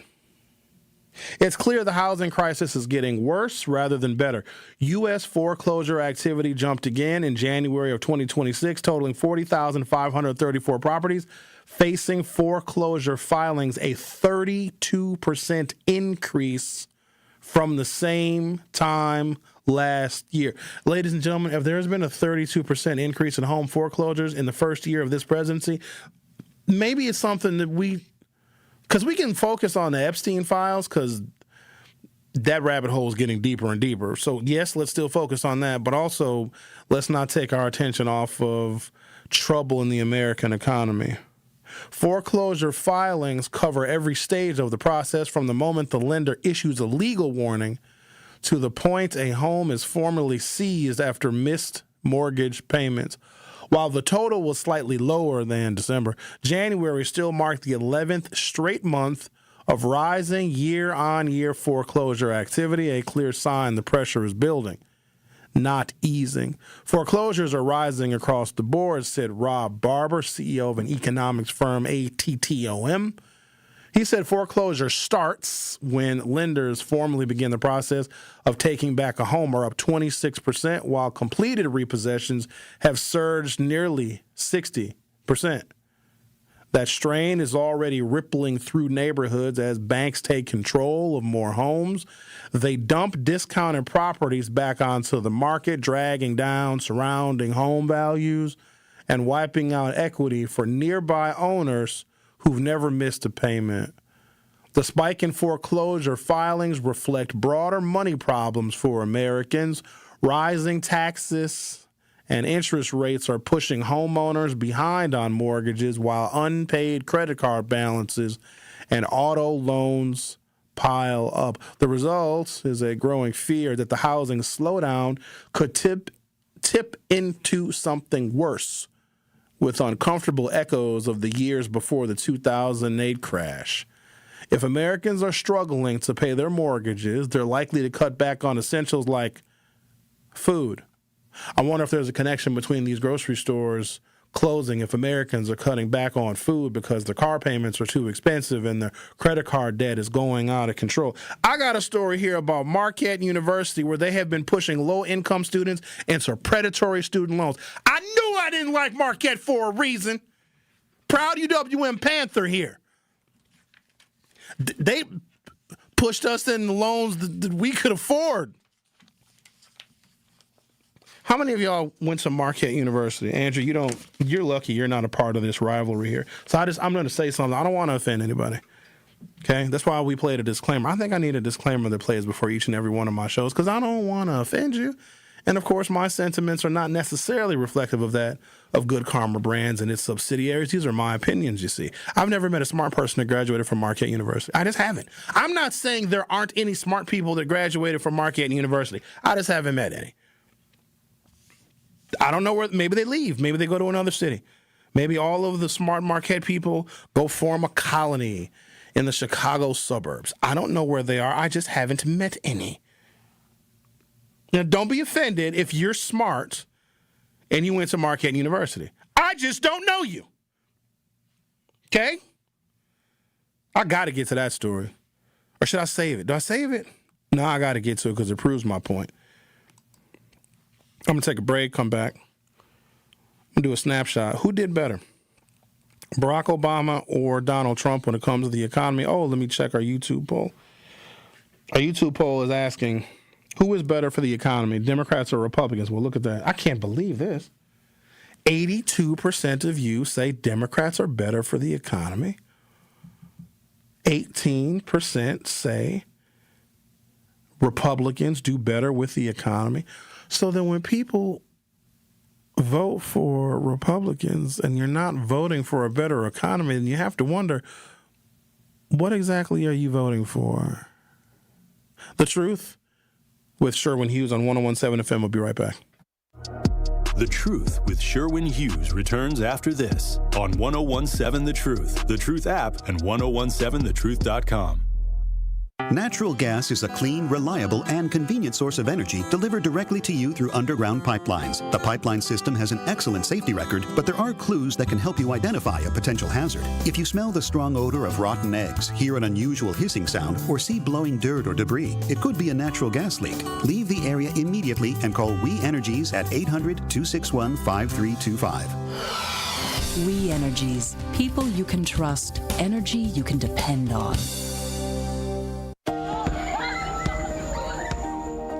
It's clear the housing crisis is getting worse rather than better. U.S. foreclosure activity jumped again in January of 2026, totaling 40,534 properties, facing foreclosure filings, a 32% increase from the same time last year. Ladies and gentlemen, if there's been a 32% increase in home foreclosures in the first year of this presidency, maybe it's something that because we can focus on the Epstein files because that rabbit hole is getting deeper and deeper. So yes, let's still focus on that, but also let's not take our attention off of trouble in the American economy. Foreclosure filings cover every stage of the process from the moment the lender issues a legal warning to the point a home is formally seized after missed mortgage payments. While the total was slightly lower than December, January still marked the 11th straight month of rising year-on-year foreclosure activity, a clear sign the pressure is building, not easing. Foreclosures are rising across the board, said Rob Barber, CEO of an economics firm, ATTOM. He said foreclosure starts when lenders formally begin the process of taking back a home are up 26%, while completed repossessions have surged nearly 60%. That strain is already rippling through neighborhoods as banks take control of more homes. They dump discounted properties back onto the market, dragging down surrounding home values and wiping out equity for nearby owners who've never missed a payment. The spike in foreclosure filings reflect broader money problems for Americans. Rising taxes and interest rates are pushing homeowners behind on mortgages, while unpaid credit card balances and auto loans pile up. The result is a growing fear that the housing slowdown could tip into something worse, with uncomfortable echoes of the years before the 2008 crash. If Americans are struggling to pay their mortgages, they're likely to cut back on essentials like food. I wonder if there's a connection between these grocery stores closing if Americans are cutting back on food because their car payments are too expensive and their credit card debt is going out of control. I got a story here about Marquette University where they have been pushing low-income students into predatory student loans. I knew I didn't like Marquette for a reason. Proud UWM Panther here. They pushed us in the loans that we could afford. How many of y'all went to Marquette University? Andrew, you're lucky you're not a part of this rivalry here. So I'm going to say something. I don't want to offend anybody. Okay? That's why we played a disclaimer. I think I need a disclaimer that plays before each and every one of my shows because I don't want to offend you. And of course, my sentiments are not necessarily reflective of that of Good Karma Brands and its subsidiaries. These are my opinions, you see. I've never met a smart person that graduated from Marquette University. I just haven't. I'm not saying there aren't any smart people that graduated from Marquette University. I just haven't met any. I don't know where, maybe they leave. Maybe they go to another city. Maybe all of the smart Marquette people go form a colony in the Chicago suburbs. I don't know where they are. I just haven't met any. Now, don't be offended if you're smart and you went to Marquette University. I just don't know you. Okay? I got to get to that story. Or should I save it? Do I save it? No, I got to get to it because it proves my point. I'm going to take a break, come back. I'm going to do a snapshot. Who did better? Barack Obama or Donald Trump when it comes to the economy? Oh, let me check our YouTube poll. Our YouTube poll is asking, who is better for the economy, Democrats or Republicans? Well, look at that. I can't believe this. 82% of you say Democrats are better for the economy. 18% say Republicans do better with the economy. So then when people vote for Republicans and you're not voting for a better economy, then you have to wonder, what exactly are you voting for? The Truth with Sherwin Hughes on 101.7 FM. We'll be right back. The Truth with Sherwin Hughes returns after this on 101.7 The Truth app, and 1017thetruth.com. Natural gas is a clean, reliable, and convenient source of energy delivered directly to you through underground pipelines. The pipeline system has an excellent safety record, but there are clues that can help you identify a potential hazard. If you smell the strong odor of rotten eggs, hear an unusual hissing sound, or see blowing dirt or debris, it could be a natural gas leak. Leave the area immediately and call We Energies at 800-261-5325. We Energies. People you can trust. Energy you can depend on.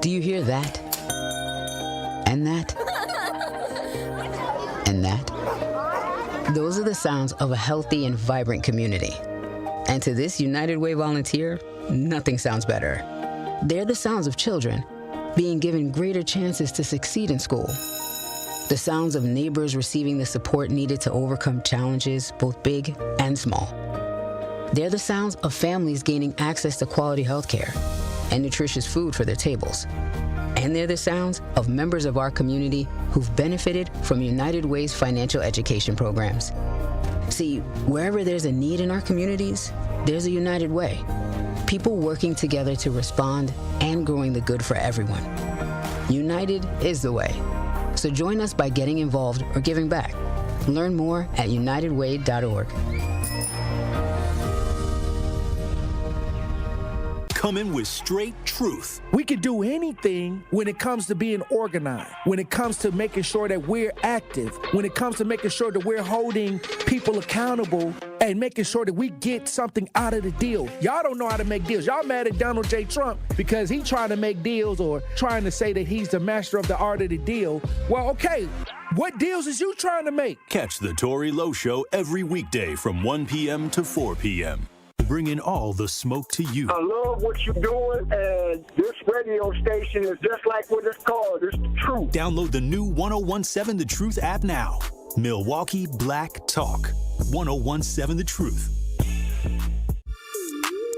Do you hear that? And that? And that? Those are the sounds of a healthy and vibrant community. And to this United Way volunteer, nothing sounds better. They're the sounds of children being given greater chances to succeed in school. The sounds of neighbors receiving the support needed to overcome challenges, both big and small. They're the sounds of families gaining access to quality health care and nutritious food for their tables. And they're the sounds of members of our community who've benefited from United Way's financial education programs. See, wherever there's a need in our communities, there's a United Way. People working together to respond and growing the good for everyone. United is the way. So join us by getting involved or giving back. Learn more at unitedway.org. Coming with straight truth. We can do anything when it comes to being organized, when it comes to making sure that we're active, when it comes to making sure that we're holding people accountable and making sure that we get something out of the deal. Y'all don't know how to make deals. Y'all mad at Donald J. Trump because he's trying to make deals or trying to say that he's the master of the art of the deal. Well, okay, what deals is you trying to make? Catch the Tory Lowe Show every weekday from 1 p.m. to 4 p.m. Bringing all the smoke to you. I love what you're doing, and this radio station is just like what it's called. It's the truth. Download the new 1017 The Truth app now. Milwaukee Black Talk. 1017 The Truth.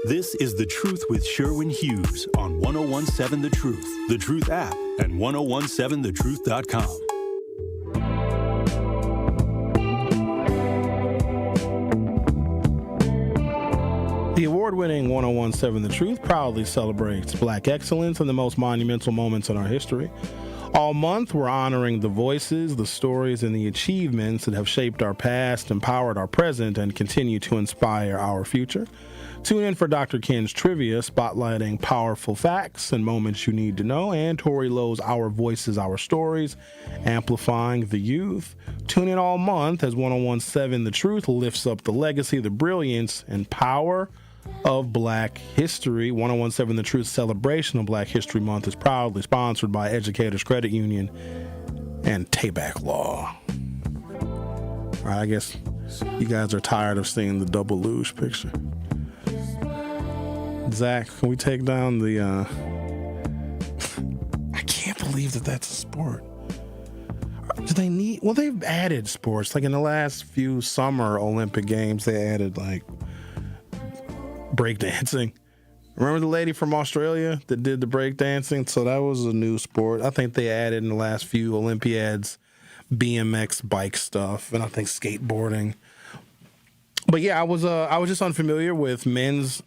This is The Truth with Sherwin Hughes on 1017 The Truth, The Truth app, and 1017thetruth.com. The award-winning 1017 The Truth proudly celebrates Black excellence and the most monumental moments in our history. All month, we're honoring the voices, the stories, and the achievements that have shaped our past, empowered our present, and continue to inspire our future. Tune in for Dr. Ken's Trivia, spotlighting powerful facts and moments you need to know, and Tory Lowe's Our Voices, Our Stories, amplifying the youth. Tune in all month as 1017 The Truth lifts up the legacy, the brilliance, and power of Black history. 1017 The Truth celebration of Black History Month is proudly sponsored by Educators Credit Union and Tayback Law. All right, I guess you guys are tired of seeing the double luge picture. Zach, can we take down the I can't believe that that's a sport. Do they need, well, they've added sports. Like in the last few summer Olympic Games, they added like breakdancing. Remember the lady from Australia that did the breakdancing? So that was a new sport. I think they added in the last few Olympiads BMX bike stuff, and I think skateboarding. But yeah, I was just unfamiliar with men's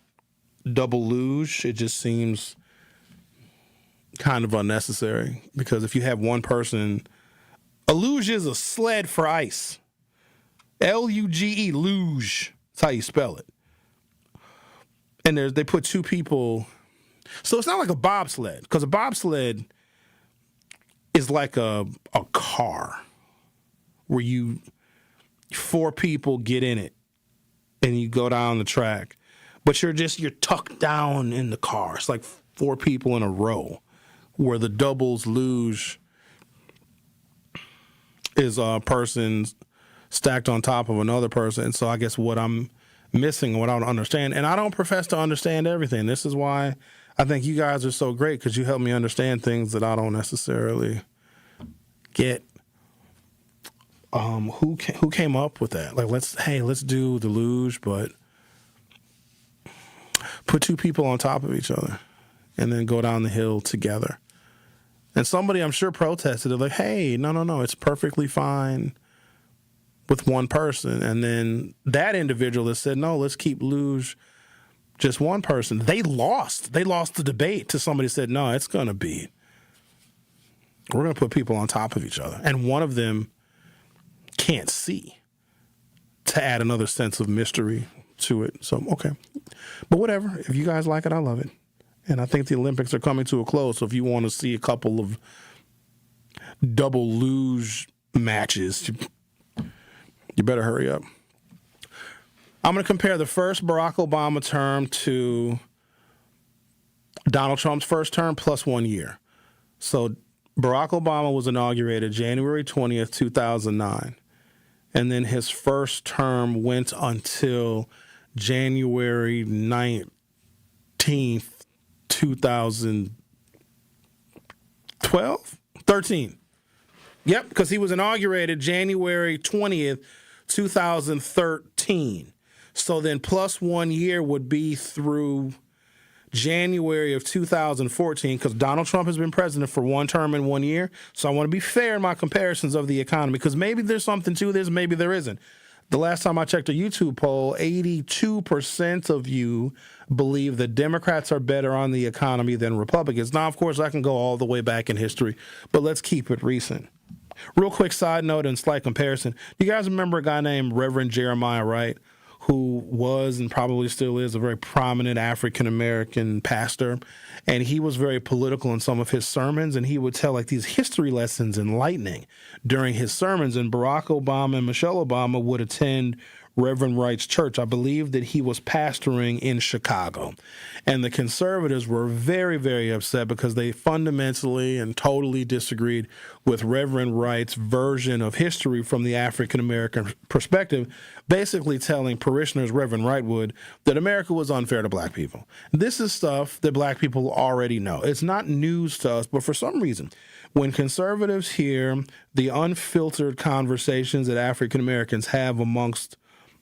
double luge. It just seems kind of unnecessary because if you have one person, a luge is a sled for ice. Luge, luge. That's how you spell it. And they put two people. So it's not like a bobsled, because a bobsled is like a car where four people get in it and you go down the track. But you're tucked down in the car. It's like four people in a row, where the doubles luge is a person stacked on top of another person. And so I guess what I'm missing, what I don't understand, and I don't profess to understand everything. This is why I think you guys are so great, because you help me understand things that I don't necessarily get. Who came up with that? Like, let's do the luge, but put two people on top of each other and then go down the hill together. And somebody, I'm sure, protested it, like, hey, no, it's perfectly fine with one person. And then that individual has said, no, let's keep luge just one person. They lost. They lost the debate to somebody who said, no, it's going to be. We're going to put people on top of each other. And one of them can't see, to add another sense of mystery to it. So, okay. But whatever. If you guys like it, I love it. And I think the Olympics are coming to a close. So if you want to see a couple of double luge matches, you better hurry up. I'm going to compare the first Barack Obama term to Donald Trump's first term plus 1 year. So Barack Obama was inaugurated January 20th, 2009. And then his first term went until January 19th, 2012? 13. Yep, because he was inaugurated January 20th, 2013. So then plus 1 year would be through January of 2014, because Donald Trump has been president for one term and 1 year. So I want to be fair in my comparisons of the economy, because maybe there's something to this, maybe there isn't. The last time I checked a YouTube poll, 82% of you believe that Democrats are better on the economy than Republicans. Now, of course, I can go all the way back in history, but let's keep it recent. Real quick side note and slight comparison. You guys remember a guy named Reverend Jeremiah Wright, who was and probably still is a very prominent African-American pastor, and he was very political in some of his sermons, and he would tell like these history lessons enlightening during his sermons, and Barack Obama and Michelle Obama would attend Reverend Wright's church. I believe that he was pastoring in Chicago, and the conservatives were very, very upset because they fundamentally and totally disagreed with Reverend Wright's version of history from the African-American perspective, basically telling parishioners, Reverend Wright would, that America was unfair to black people. This is stuff that black people already know. It's not news to us, but for some reason, when conservatives hear the unfiltered conversations that African-Americans have amongst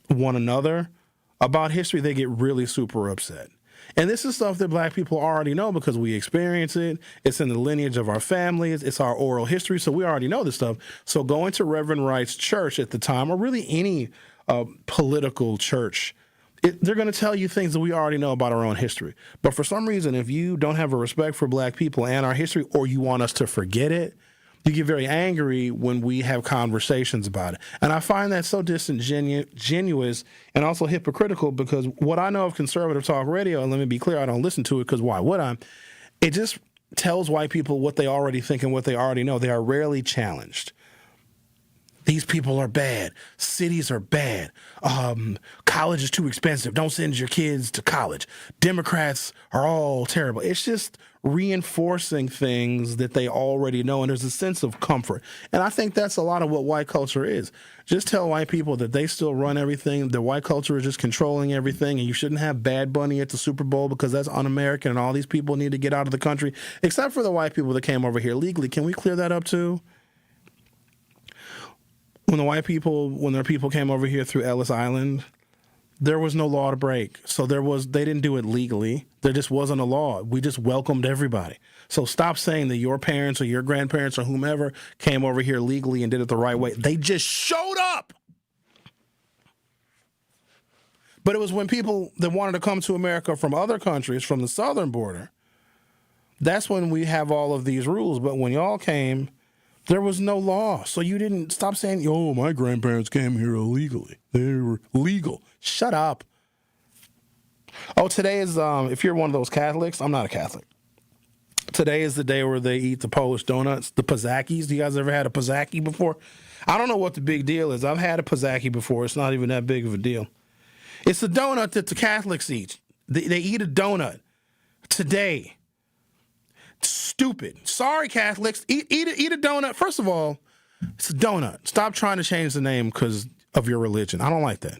one another about history, they get really super upset. And this is stuff that black people already know because we experience it. It's in the lineage of our families. It's our oral history. So we already know this stuff. So going to Reverend Wright's church at the time, or really any political church, they're going to tell you things that we already know about our own history. But for some reason, if you don't have a respect for black people and our history, or you want us to forget it, you get very angry when we have conversations about it. And I find that so disingenuous and also hypocritical, because what I know of conservative talk radio, and let me be clear, I don't listen to it because why would I? It just tells white people what they already think and what they already know. They are rarely challenged. These people are bad. Cities are bad. College is too expensive. Don't send your kids to college. Democrats are all terrible. It's just reinforcing things that they already know, and there's a sense of comfort. And I think that's a lot of what white culture is. Just tell white people that they still run everything, that white culture is just controlling everything, and you shouldn't have Bad Bunny at the Super Bowl because that's un-American, and all these people need to get out of the country, except for the white people that came over here legally. Can we clear that up too? When their people came over here through Ellis Island, there was no law to break. So they didn't do it legally. There just wasn't a law. We just welcomed everybody. So stop saying that your parents or your grandparents or whomever came over here legally and did it the right way. They just showed up. But it was when people that wanted to come to America from other countries, from the southern border, that's when we have all of these rules. But when y'all came, there was no law. So you didn't stop saying, oh, my grandparents came here illegally. They were legal. Shut up. Oh, today is, if you're one of those Catholics, I'm not a Catholic. Today is the day where they eat the Polish donuts, the Pazakis. Do you guys ever had a Pazaki before? I don't know what the big deal is. I've had a Pazaki before. It's not even that big of a deal. It's a donut that the Catholics eat. They eat a donut today. Stupid. Sorry, Catholics. Eat a donut. First of all, it's a donut. Stop trying to change the name because of your religion. I don't like that.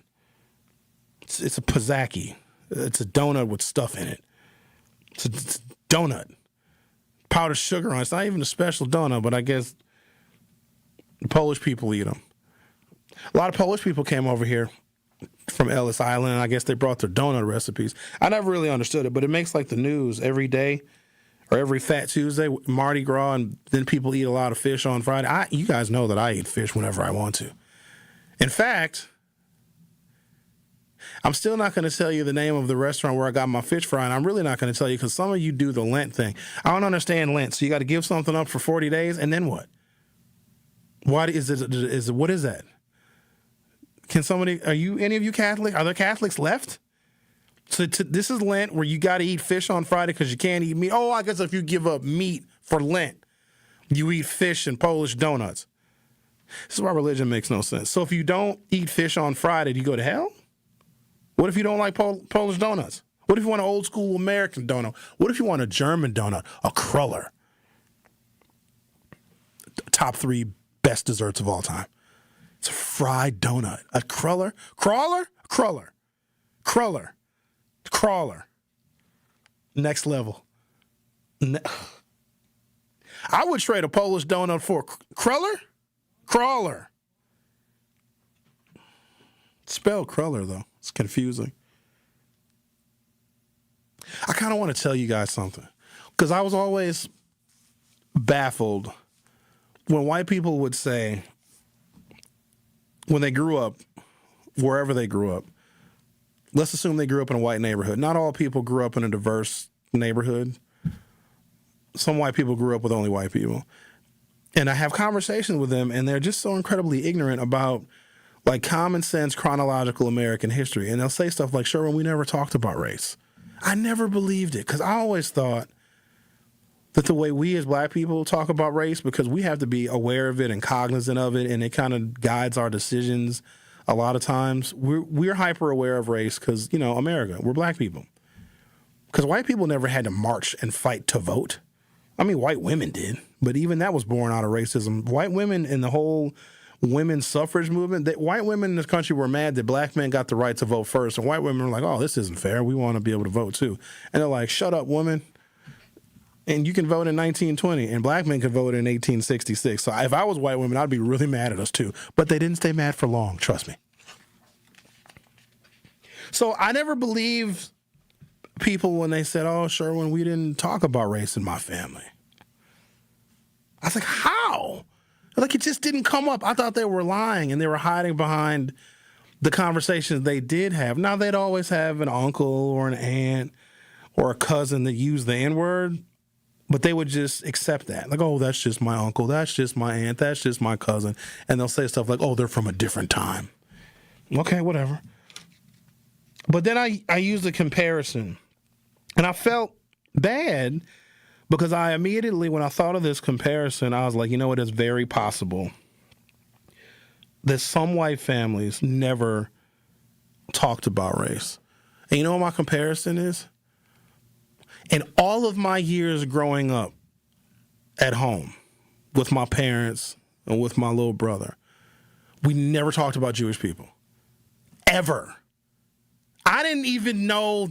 It's a Pazaki. It's a donut with stuff in it. It's a donut. Powdered sugar on it. It's not even a special donut, but I guess Polish people eat them. A lot of Polish people came over here from Ellis Island, and I guess they brought their donut recipes. I never really understood it, but it makes like the news every day. Or every Fat Tuesday, Mardi Gras, and then people eat a lot of fish on Friday. You guys know that I eat fish whenever I want to. In fact, I'm still not going to tell you the name of the restaurant where I got my fish fry, and I'm really not going to tell you because some of you do the Lent thing. I don't understand Lent. So you got to give something up for 40 days, and then what? What is that? Can somebody, any of you Catholic? Are there Catholics left? So this is Lent where you got to eat fish on Friday because you can't eat meat. Oh, I guess if you give up meat for Lent, you eat fish and Polish donuts. This is why religion makes no sense. So if you don't eat fish on Friday, do you go to hell? What if you don't like Polish donuts? What if you want an old school American donut? What if you want a German donut, a cruller? Top 3 best desserts of all time. It's a fried donut. A cruller. Next level. I would trade a Polish donut for crawler. Spell cruller, though. It's confusing. I kind of want to tell you guys something. Because I was always baffled when white people would say, when they grew up, wherever they grew up, let's assume they grew up in a white neighborhood. Not all people grew up in a diverse neighborhood. Some white people grew up with only white people. And I have conversations with them, and they're just so incredibly ignorant about, like, common sense chronological American history. And they'll say stuff like, Sherwin, we never talked about race. I never believed it, because I always thought that the way we as black people talk about race, because we have to be aware of it and cognizant of it, and it kind of guides our decisions a lot of times. We're hyper aware of race because, America, we're black people. Because white people never had to march and fight to vote. I mean, white women did, but even that was born out of racism. White women in the whole women's suffrage movement, white women in this country were mad that black men got the right to vote first, and white women were like, oh, this isn't fair. We want to be able to vote too. And they're like, shut up, woman. And you can vote in 1920, and black men could vote in 1866. So if I was white women, I'd be really mad at us too. But they didn't stay mad for long, trust me. So I never believed people when they said, oh, Sherwin, we didn't talk about race in my family. I was like, how? Like, it just didn't come up. I thought they were lying, and they were hiding behind the conversations they did have. Now, they'd always have an uncle or an aunt or a cousin that used the N-word, but they would just accept that. Like, oh, that's just my uncle. That's just my aunt. That's just my cousin. And they'll say stuff like, oh, they're from a different time. Okay, whatever. But then I used a comparison, and I felt bad because I immediately, when I thought of this comparison, I was like, you know what, it's very possible that some white families never talked about race. And you know what my comparison is? In all of my years growing up at home with my parents and with my little brother, we never talked about Jewish people. Ever. I didn't even know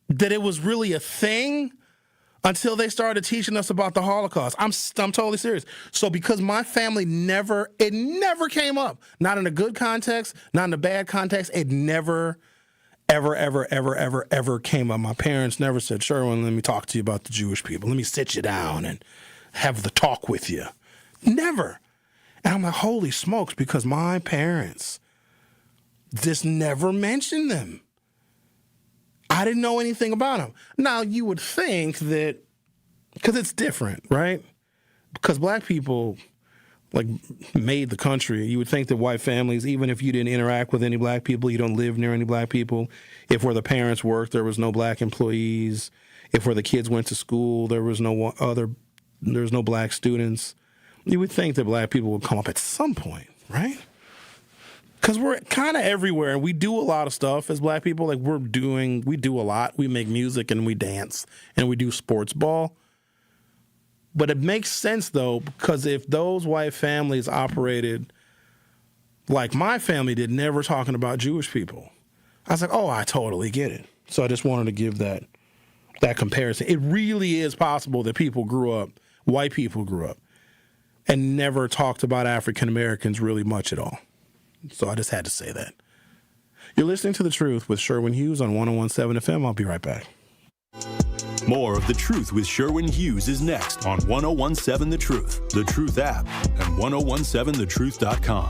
that it was really a thing until they started teaching us about the Holocaust. I'm totally serious. So because my family never came up, not in a good context, not in a bad context, it never, ever came up. My parents never said, Sherwin, let me talk to you about the Jewish people. Let me sit you down and have the talk with you. Never. And I'm like, holy smokes, because my parents just never mentioned them. I didn't know anything about them. Now, you would think that, because it's different, right? Because black people, like, made the country. You would think that white families, even if you didn't interact with any black people, you don't live near any black people, if where the parents worked, there was no black employees, if where the kids went to school, there was no black students, you would think that black people would come up at some point, right? Because we're kind of everywhere, and we do a lot of stuff as black people. Like, we do a lot. We make music, and we dance, and we do sports ball. But it makes sense, though, because if those white families operated like my family did, never talking about Jewish people, I was like, oh, I totally get it. So I just wanted to give that comparison. It really is possible that white people grew up, and never talked about African Americans really much at all. So I just had to say that. You're listening to The Truth with Sherwin Hughes on 101.7 FM. I'll be right back. More of The Truth with Sherwin Hughes is next on 101.7 The Truth, The Truth app, and 1017thetruth.com.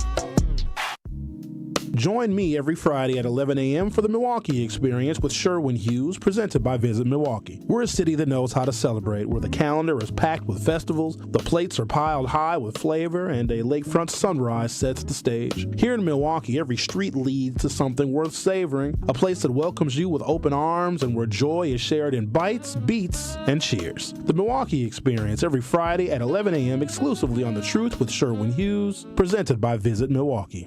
Join me every Friday at 11 a.m. for the Milwaukee Experience with Sherwin Hughes, presented by Visit Milwaukee. We're a city that knows how to celebrate, where the calendar is packed with festivals, the plates are piled high with flavor, and a lakefront sunrise sets the stage. Here in Milwaukee, every street leads to something worth savoring, a place that welcomes you with open arms and where joy is shared in bites, beats, and cheers. The Milwaukee Experience every Friday at 11 a.m. exclusively on The Truth with Sherwin Hughes, presented by Visit Milwaukee.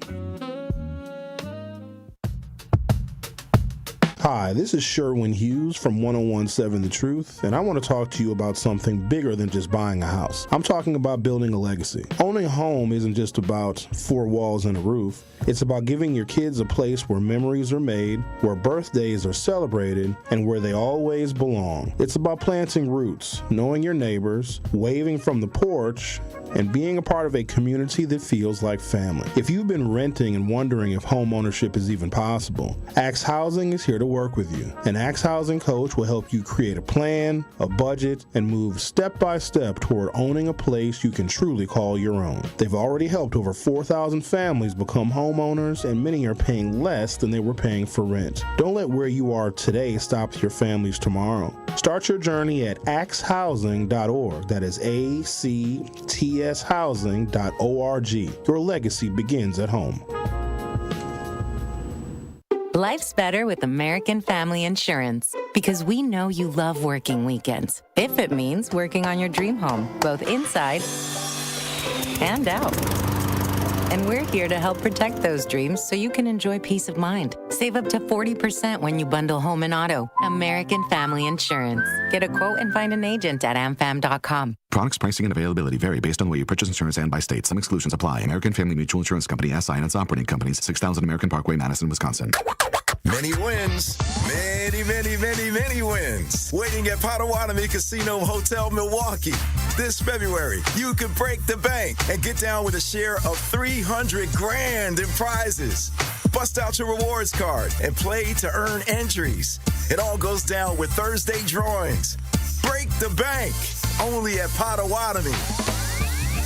Hi, this is Sherwin Hughes from 1017 The Truth, and I want to talk to you about something bigger than just buying a house. I'm talking about building a legacy. Owning a home isn't just about four walls and a roof. It's about giving your kids a place where memories are made, where birthdays are celebrated, and where they always belong. It's about planting roots, knowing your neighbors, waving from the porch, and being a part of a community that feels like family. If you've been renting and wondering if home ownership is even possible, Axe Housing is here to work with you. An Axe Housing coach will help you create a plan, a budget, and move step by step toward owning a place you can truly call your own. They've already helped over 4,000 families become homeowners, and many are paying less than they were paying for rent. Don't let where you are today stop your families tomorrow. Start your journey at axehousing.org. That is ACTShousing.org. Your legacy begins at home. Life's better with American Family Insurance because we know you love working weekends. If it means working on your dream home, both inside and out. And we're here to help protect those dreams so you can enjoy peace of mind. Save up to 40% when you bundle home and auto. American Family Insurance. Get a quote and find an agent at amfam.com. Products, pricing, and availability vary based on where you purchase insurance and by state. Some exclusions apply. American Family Mutual Insurance Company, SI, and its operating companies, 6000 American Parkway, Madison, Wisconsin. Many wins. Many wins. Waiting at Potawatomi Casino Hotel, Milwaukee. This February, you could break the bank and get down with a share of $300,000 in prizes. Bust out your rewards card and play to earn entries. It all goes down with Thursday drawings. Break the bank. Only at Potawatomi.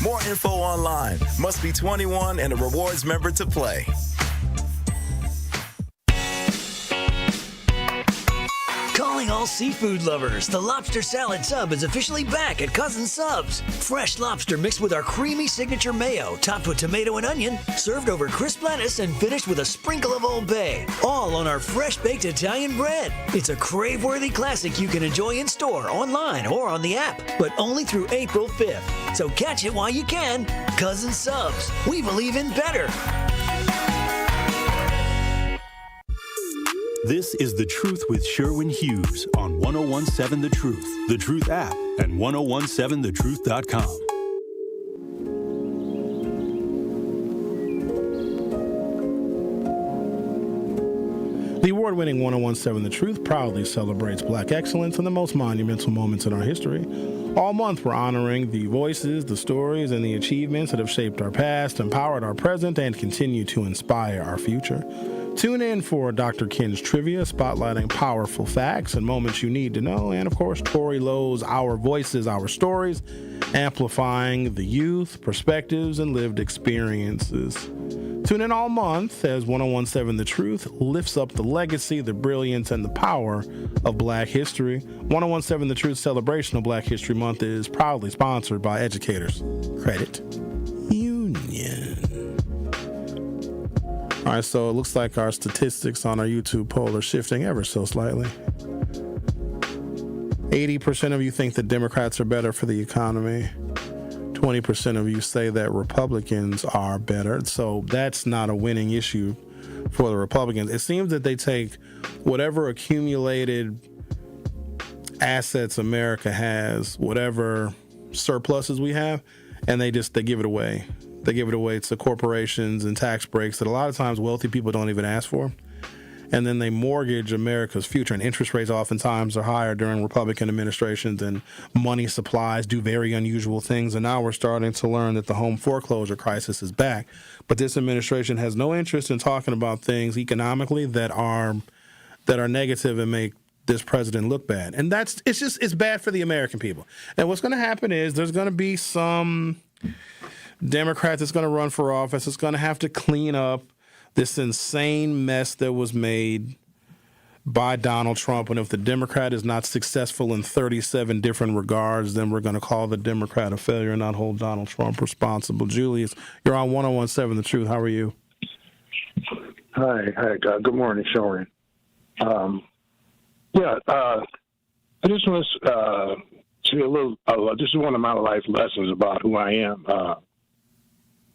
More info online. Must be 21 and a rewards member to play. Calling all seafood lovers, the lobster salad sub is officially back at Cousin Subs. Fresh lobster mixed with our creamy signature mayo, topped with tomato and onion, served over crisp lettuce, and finished with a sprinkle of Old Bay. All on our fresh-baked Italian bread. It's a crave-worthy classic you can enjoy in store, online, or on the app, but only through April 5th. So catch it while you can. Cousin Subs. We believe in better. This is The Truth with Sherwin Hughes on 1017 The Truth, The Truth app, and 1017thetruth.com. The award-winning 1017 The Truth proudly celebrates Black excellence and the most monumental moments in our history. All month, we're honoring the voices, the stories, and the achievements that have shaped our past, empowered our present, and continue to inspire our future. Tune in for Dr. Ken's Trivia, spotlighting powerful facts and moments you need to know. And, of course, Tori Lowe's Our Voices, Our Stories, amplifying the youth, perspectives, and lived experiences. Tune in all month as 1017 The Truth lifts up the legacy, the brilliance, and the power of Black history. 1017 The Truth celebration of Black History Month is proudly sponsored by Educators Credit Union. All right, so it looks like our statistics on our YouTube poll are shifting ever so slightly. 80% of you think that Democrats are better for the economy. 20% of you say that Republicans are better. So that's not a winning issue for the Republicans. It seems that they take whatever accumulated assets America has, whatever surpluses we have, and they give it away. They give it away to corporations and tax breaks that a lot of times wealthy people don't even ask for. And then they mortgage America's future. And interest rates oftentimes are higher during Republican administrations, and money supplies do very unusual things. And now we're starting to learn that the home foreclosure crisis is back. But this administration has no interest in talking about things economically that are negative and make this president look bad. And it's bad for the American people. And what's going to happen is there's going to be some Democrat that's going to run for office. It's going to have to clean up this insane mess that was made by Donald Trump. And if the Democrat is not successful in 37 different regards, then we're going to call the Democrat a failure and not hold Donald Trump responsible. Julius, you're on 101.7 The Truth. How are you? Hi. Good morning, Sherwin. I just want to say a little. This is one of my life lessons about who I am.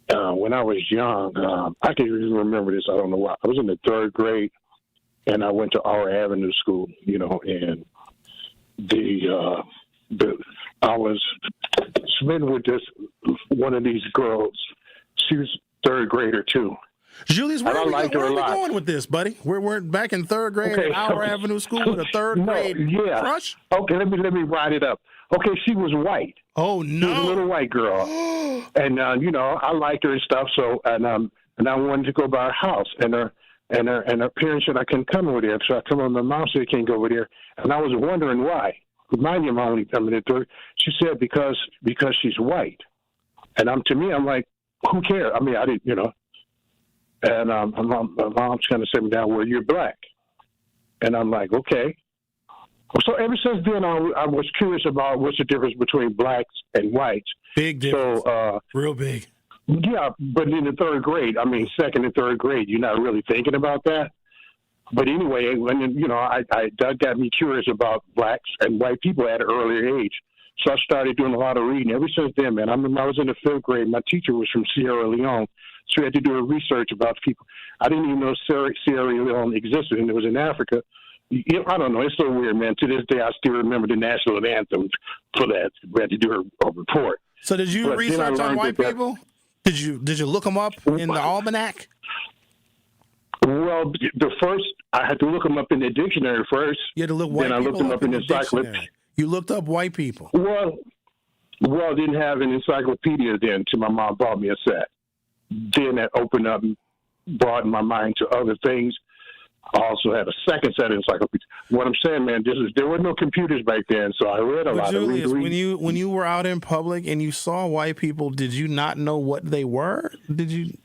When I was young, I can even remember this. I don't know why. I was in the 3rd grade, and I went to our Avenue School. And I was smitten with one of these girls. She was 3rd grader too. Julius, where are we going with this, buddy? We're back in 3rd grade at our Avenue School with a 3rd grade crush? Okay, let me write it up. Okay, she was white. Oh, no. She was a little white girl. And, I liked her and stuff, so, and I wanted to go by her house. And her parents said I couldn't come over there. So I told my mom said I can't go over there. And I was wondering why. Mind you, I'm only coming in 3rd. She said because she's white. And to me, I'm like, who cares? I mean, I didn't, And my mom's kind of set me down, well, you're black. And I'm like, okay. So ever since then, I was curious about what's the difference between blacks and whites. Big difference. So, real big. Yeah, but in the 3rd grade, 2nd and 3rd grade, you're not really thinking about that. But anyway, that got me curious about blacks and white people at an earlier age. So I started doing a lot of reading. Ever since then, man, I was in the 5th grade. My teacher was from Sierra Leone. So we had to do a research about people. I didn't even know Sierra Leone existed, and it was in Africa. I don't know. It's so weird, man. To this day, I still remember the national anthem for that. We had to do a report. So did you research on white people? Did you look them up in the almanac? Well, I had to look them up in the dictionary first. You had to look white people. Then I looked them up in the encyclopedia. You looked up white people. Well, I didn't have an encyclopedia then until my mom bought me a set. Then that opened up and broadened my mind to other things. I also had a second set of encyclopedias. What I'm saying, man, there were no computers back then, so I read a lot. Julius, when you were out in public and you saw white people, did you not know what they were? Did you?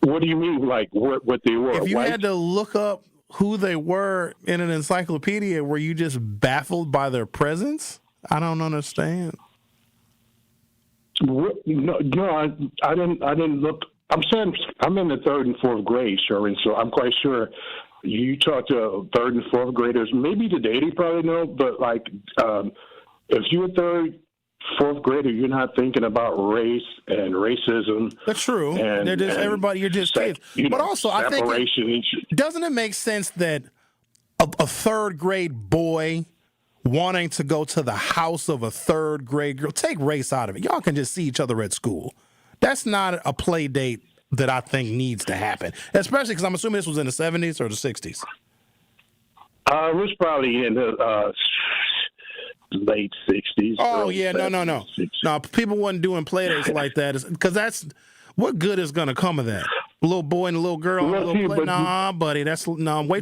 What do you mean, like what they were? If you had to look up who they were in an encyclopedia, were you just baffled by their presence? I don't understand. No, I didn't look. I'm saying I'm in the 3rd and 4th grade, Sherwin, so I'm quite sure you talk to 3rd and 4th graders. Maybe today they probably know, but if you're a 3rd, 4th grader, you're not thinking about race and racism. That's true. And they're just everybody. You're just kids. But also, I think doesn't it make sense that a 3rd grade boy wanting to go to the house of a 3rd grade girl, take race out of it. Y'all can just see each other at school. That's not a play date that I think needs to happen, especially because I'm assuming this was in the 70s or the 60s. It was probably in the late 60s. Oh, yeah, no. No, people wasn't doing play dates like that because that's what good is going to come of that? A little boy and a little girl. Buddy, wait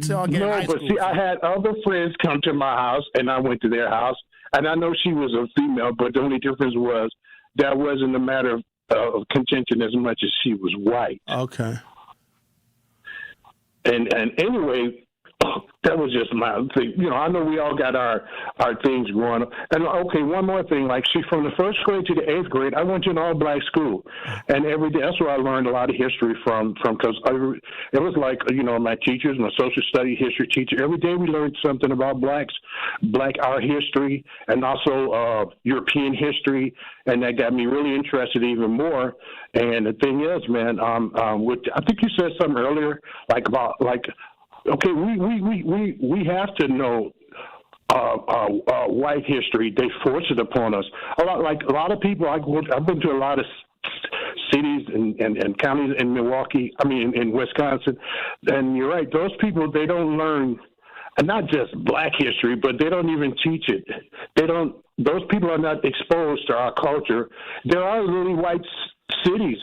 till I get in high school. No, but see, I had other friends come to my house, and I went to their house, and I know she was a female, but the only difference was that wasn't a matter of contention as much as she was white. Okay. And anyway, that was just my thing. I know we all got our things going on. And okay, one more thing. From the 1st grade to the 8th grade, I went to an all-black school, and every day that's where I learned a lot of history from. Because it was like my teachers, my social study history teacher. Every day we learned something about blacks, black art history, and also European history, and that got me really interested even more. And the thing is, man, I think you said something earlier, okay, we have to know white history. They force it upon us. A lot of people. I've been to a lot of cities and counties in Milwaukee. In Wisconsin. And you're right. Those people, they don't learn, and not just black history, but they don't even teach it. Those people are not exposed to our culture. There are really white cities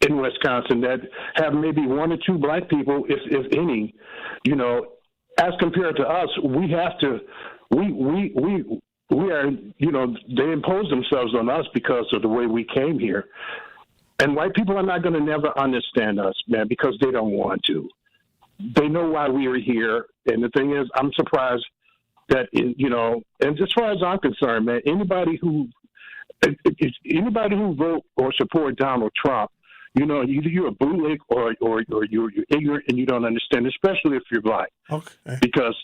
in Wisconsin that have maybe 1 or 2 black people, if any, as compared to us, we have to, we are, they impose themselves on us because of the way we came here. And white people are not going to never understand us, man, because they don't want to. They know why we are here. And the thing is, I'm surprised that, and as far as I'm concerned, man, anybody who vote or support Donald Trump, either you're a bootleg or you're ignorant and you don't understand, especially if you're black. Okay. Because,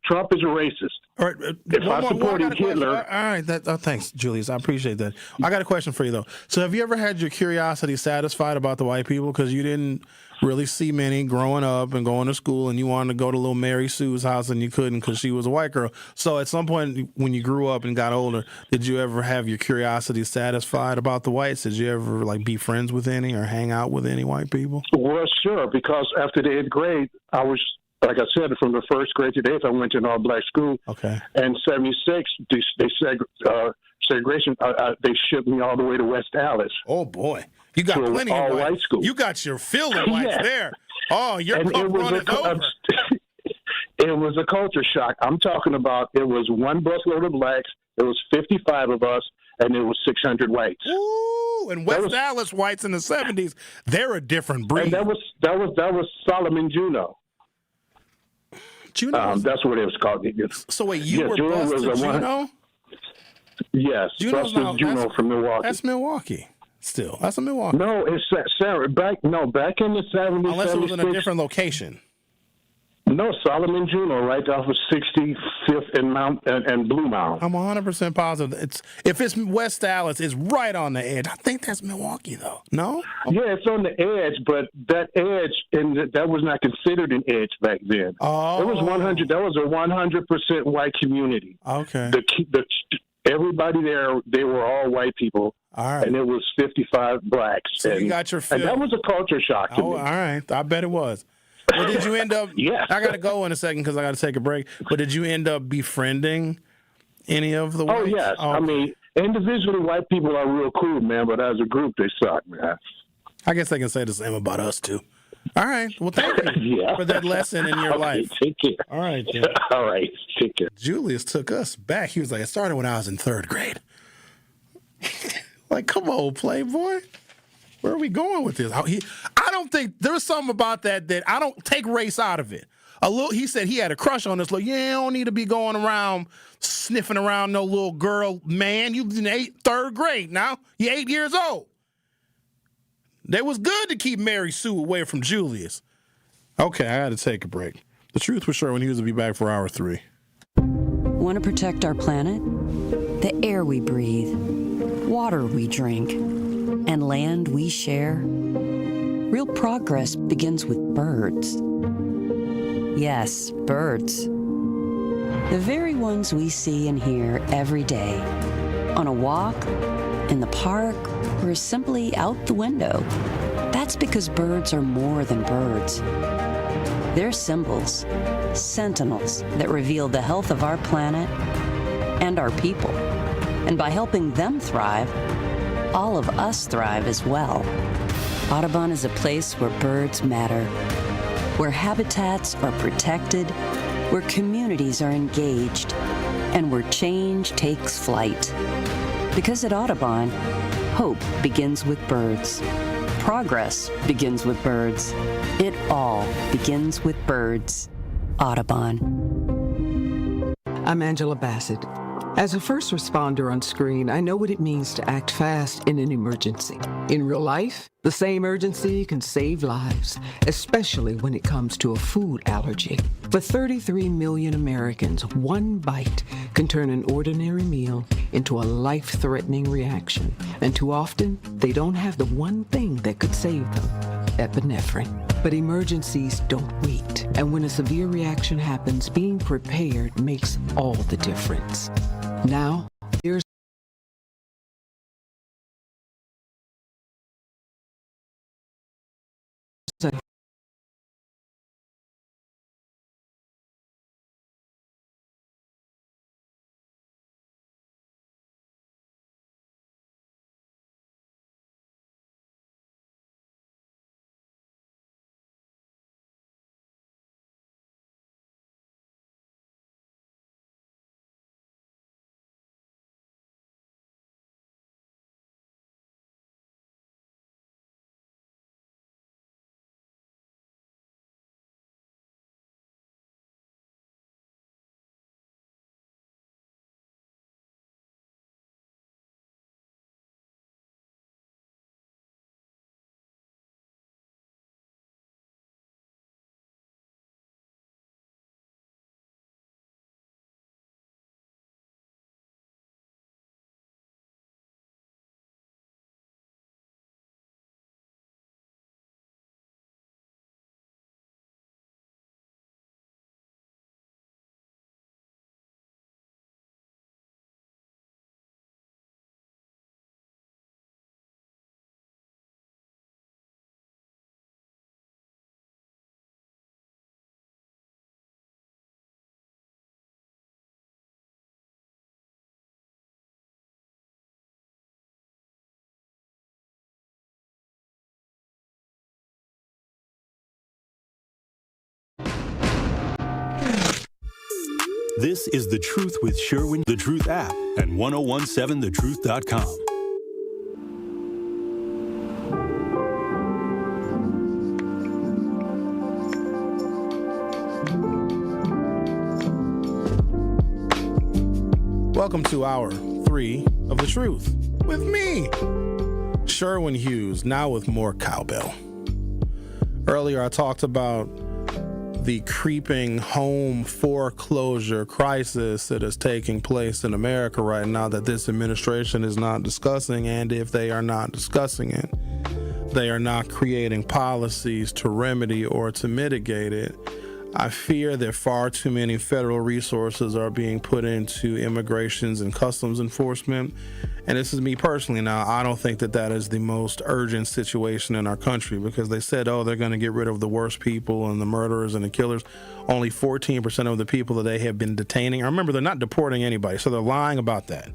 Trump is a racist. All right. If I supported Hitler. All right. Thanks, Julius. I appreciate that. I got a question for you, though. So have you ever had your curiosity satisfied about the white people? Because you didn't really see many growing up and going to school, and you wanted to go to little Mary Sue's house, and you couldn't because she was a white girl. So at some point when you grew up and got older, did you ever have your curiosity satisfied about the whites? Did you ever, be friends with any or hang out with any white people? Well, sure, because after the 8th grade, I was, like I said, from the 1st grade to the 8th, I went to an all-black school. Okay. And 76, segregation, they shipped me all the way to West Dallas. Oh, boy. You got plenty of white school. You got your fill of whites there. Oh, your cup runneth over. It was a culture shock. I'm talking about it was one busload of blacks, it was 55 of us, and it was 600 whites. Ooh, and West Dallas whites in the 70s, they're a different breed. And that was Solomon Juneau. Juneau? That's what it was called. So wait, you were busted Juneau? Yes, busted Juneau from Milwaukee. That's Milwaukee. Still, that's a Milwaukee. No, it's Sarah. Back in the 70s. Unless it was in a different location. No, Solomon Juneau, right off of 65th and Blue Mound. I'm 100% positive. If it's West Dallas, it's right on the edge. I think that's Milwaukee, though. No? Yeah, it's on the edge, but that edge, that was not considered an edge back then. Oh. It was 100. That was a 100% white community. Okay. Everybody there, they were all white people. All right. And it was 55 blacks. So you got your fill. And that was a culture shock to me. All right. I bet it was. Well, did you end up? Yeah. I got to go in a second because I got to take a break. But did you end up befriending any of the whites? Oh, yes. Oh. I mean, individually, white people are real cool, man, but as a group, they suck, man. I guess they can say the same about us, too. All right. Well, thank you for that lesson in your life. Take care. All right. All right. Take care. Julius took us back. He was like, it started when I was in 3rd grade. Like, come on, Playboy. Where are we going with this? I don't think there's something about that I don't take race out of it. He said he had a crush on this little. Yeah, you don't need to be going around sniffing around no little girl, man. You in 3rd grade now. You're 8 years old. That was good to keep Mary Sue away from Julius. Okay, I got to take a break. The Truth with Sherwin Hughes will be back for hour 3. Want to protect our planet? The air we breathe, water we drink, and land we share? Real progress begins with birds. Yes, birds. The very ones we see and hear every day. On a walk, in the park, or simply out the window. That's because birds are more than birds. They're symbols, sentinels that reveal the health of our planet and our people. And by helping them thrive, all of us thrive as well. Audubon is a place where birds matter, where habitats are protected, where communities are engaged, and where change takes flight. Because at Audubon, hope begins with birds. Progress begins with birds. It all begins with birds. Audubon. I'm Angela Bassett. As a first responder on screen, I know what it means to act fast in an emergency. In real life, the same urgency can save lives, especially when it comes to a food allergy. For 33 million Americans, one bite can turn an ordinary meal into a life-threatening reaction. And too often, they don't have the one thing that could save them, epinephrine. But emergencies don't wait. And when a severe reaction happens, being prepared makes all the difference. Now, here's a This is The Truth with Sherwin, The Truth app, and 1017thetruth.com. Welcome to Hour 3 of The Truth with me, Sherwin Hughes, now with more cowbell. Earlier I talked about the creeping home foreclosure crisis that is taking place in America right now that this administration is not discussing, and if they are not discussing it, they are not creating policies to remedy or to mitigate it. I fear that far too many federal resources are being put into immigrations and customs enforcement. And this is me personally now. I don't think that that is the most urgent situation in our country, because they said, oh, they're going to get rid of the worst people and the murderers and the killers. Only 14% of the people that they have been detaining. I remember, they're not deporting anybody, so they're lying about that.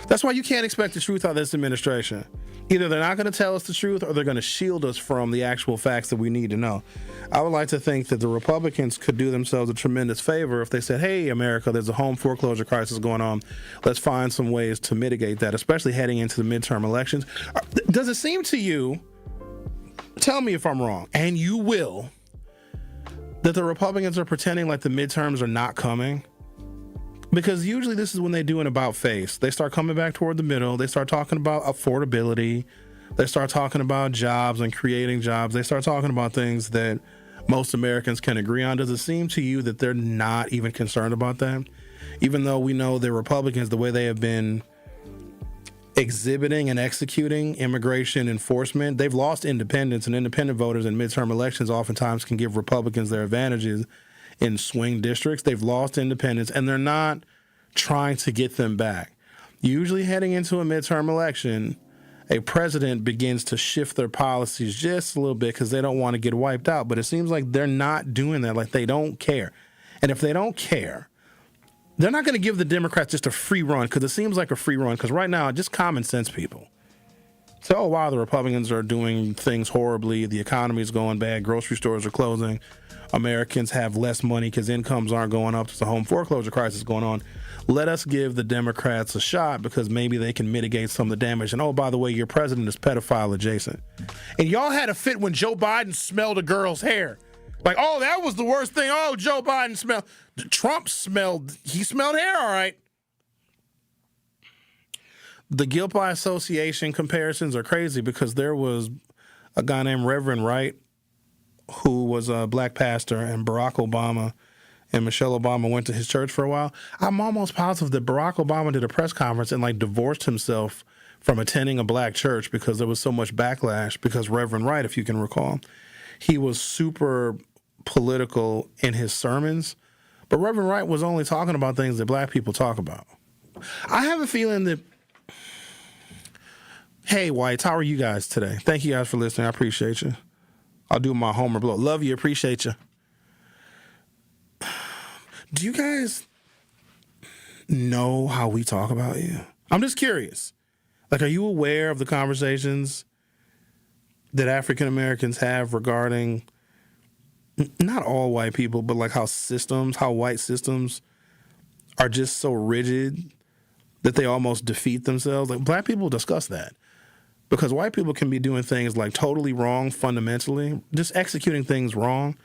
That's why you can't expect the truth out of this administration. Either they're not going to tell us the truth, or they're going to shield us from the actual facts that we need to know. I would like to think that the Republicans could do themselves a tremendous favor if they said, hey, America, there's a home foreclosure crisis going on. Let's find some ways to mitigate that, especially heading into the midterm elections. Does it seem to you, tell me if I'm wrong, and you will, that the Republicans are pretending like the midterms are not coming? Because usually this is when they do an about face. They start coming back toward the middle. They start talking about affordability. They start talking about jobs and creating jobs. They start talking about things that most Americans can agree on. Does it seem to you that they're not even concerned about that? Even though we know the Republicans, the way they have been exhibiting and executing immigration enforcement, they've lost independents, and independent voters in midterm elections oftentimes can give Republicans their advantages in swing districts. They've lost independents, and they're not trying to get them back. Usually heading into a midterm election, a president begins to shift their policies just a little bit because they don't want to get wiped out. But it seems like they're not doing that, like they don't care. And if they don't care, they're not going to give the Democrats just a free run, because it seems like a free run. Because right now, just common sense people say, oh, wow, the Republicans are doing things horribly. The economy is going bad. Grocery stores are closing. Americans have less money because incomes aren't going up. There's a home foreclosure crisis going on. Let us give the Democrats a shot, because maybe they can mitigate some of the damage. And oh, by the way, your president is pedophile adjacent. And y'all had a fit when Joe Biden smelled a girl's hair. Like, oh, that was the worst thing. Oh, Joe Biden smelled. Trump smelled. He smelled hair, all right. The guilt by association comparisons are crazy, because there was a guy named Reverend Wright who was a black pastor, and Barack Obama and Michelle Obama went to his church for a while. I'm almost positive that Barack Obama did a press conference and divorced himself from attending a black church because there was so much backlash, because Reverend Wright, if you can recall, he was super political in his sermons, but Reverend Wright was only talking about things that black people talk about. I have a feeling that, hey, whites, how are you guys today? Thank you guys for listening. I appreciate you. I'll do my homer blow. Love you. Appreciate you. Do you guys know how we talk about you? I'm just curious. Like, are you aware of the conversations that African Americans have regarding not all white people, but like how white systems are just so rigid that they almost defeat themselves? Like, black people discuss that. Because white people can be doing things like totally wrong fundamentally, just executing things wrong,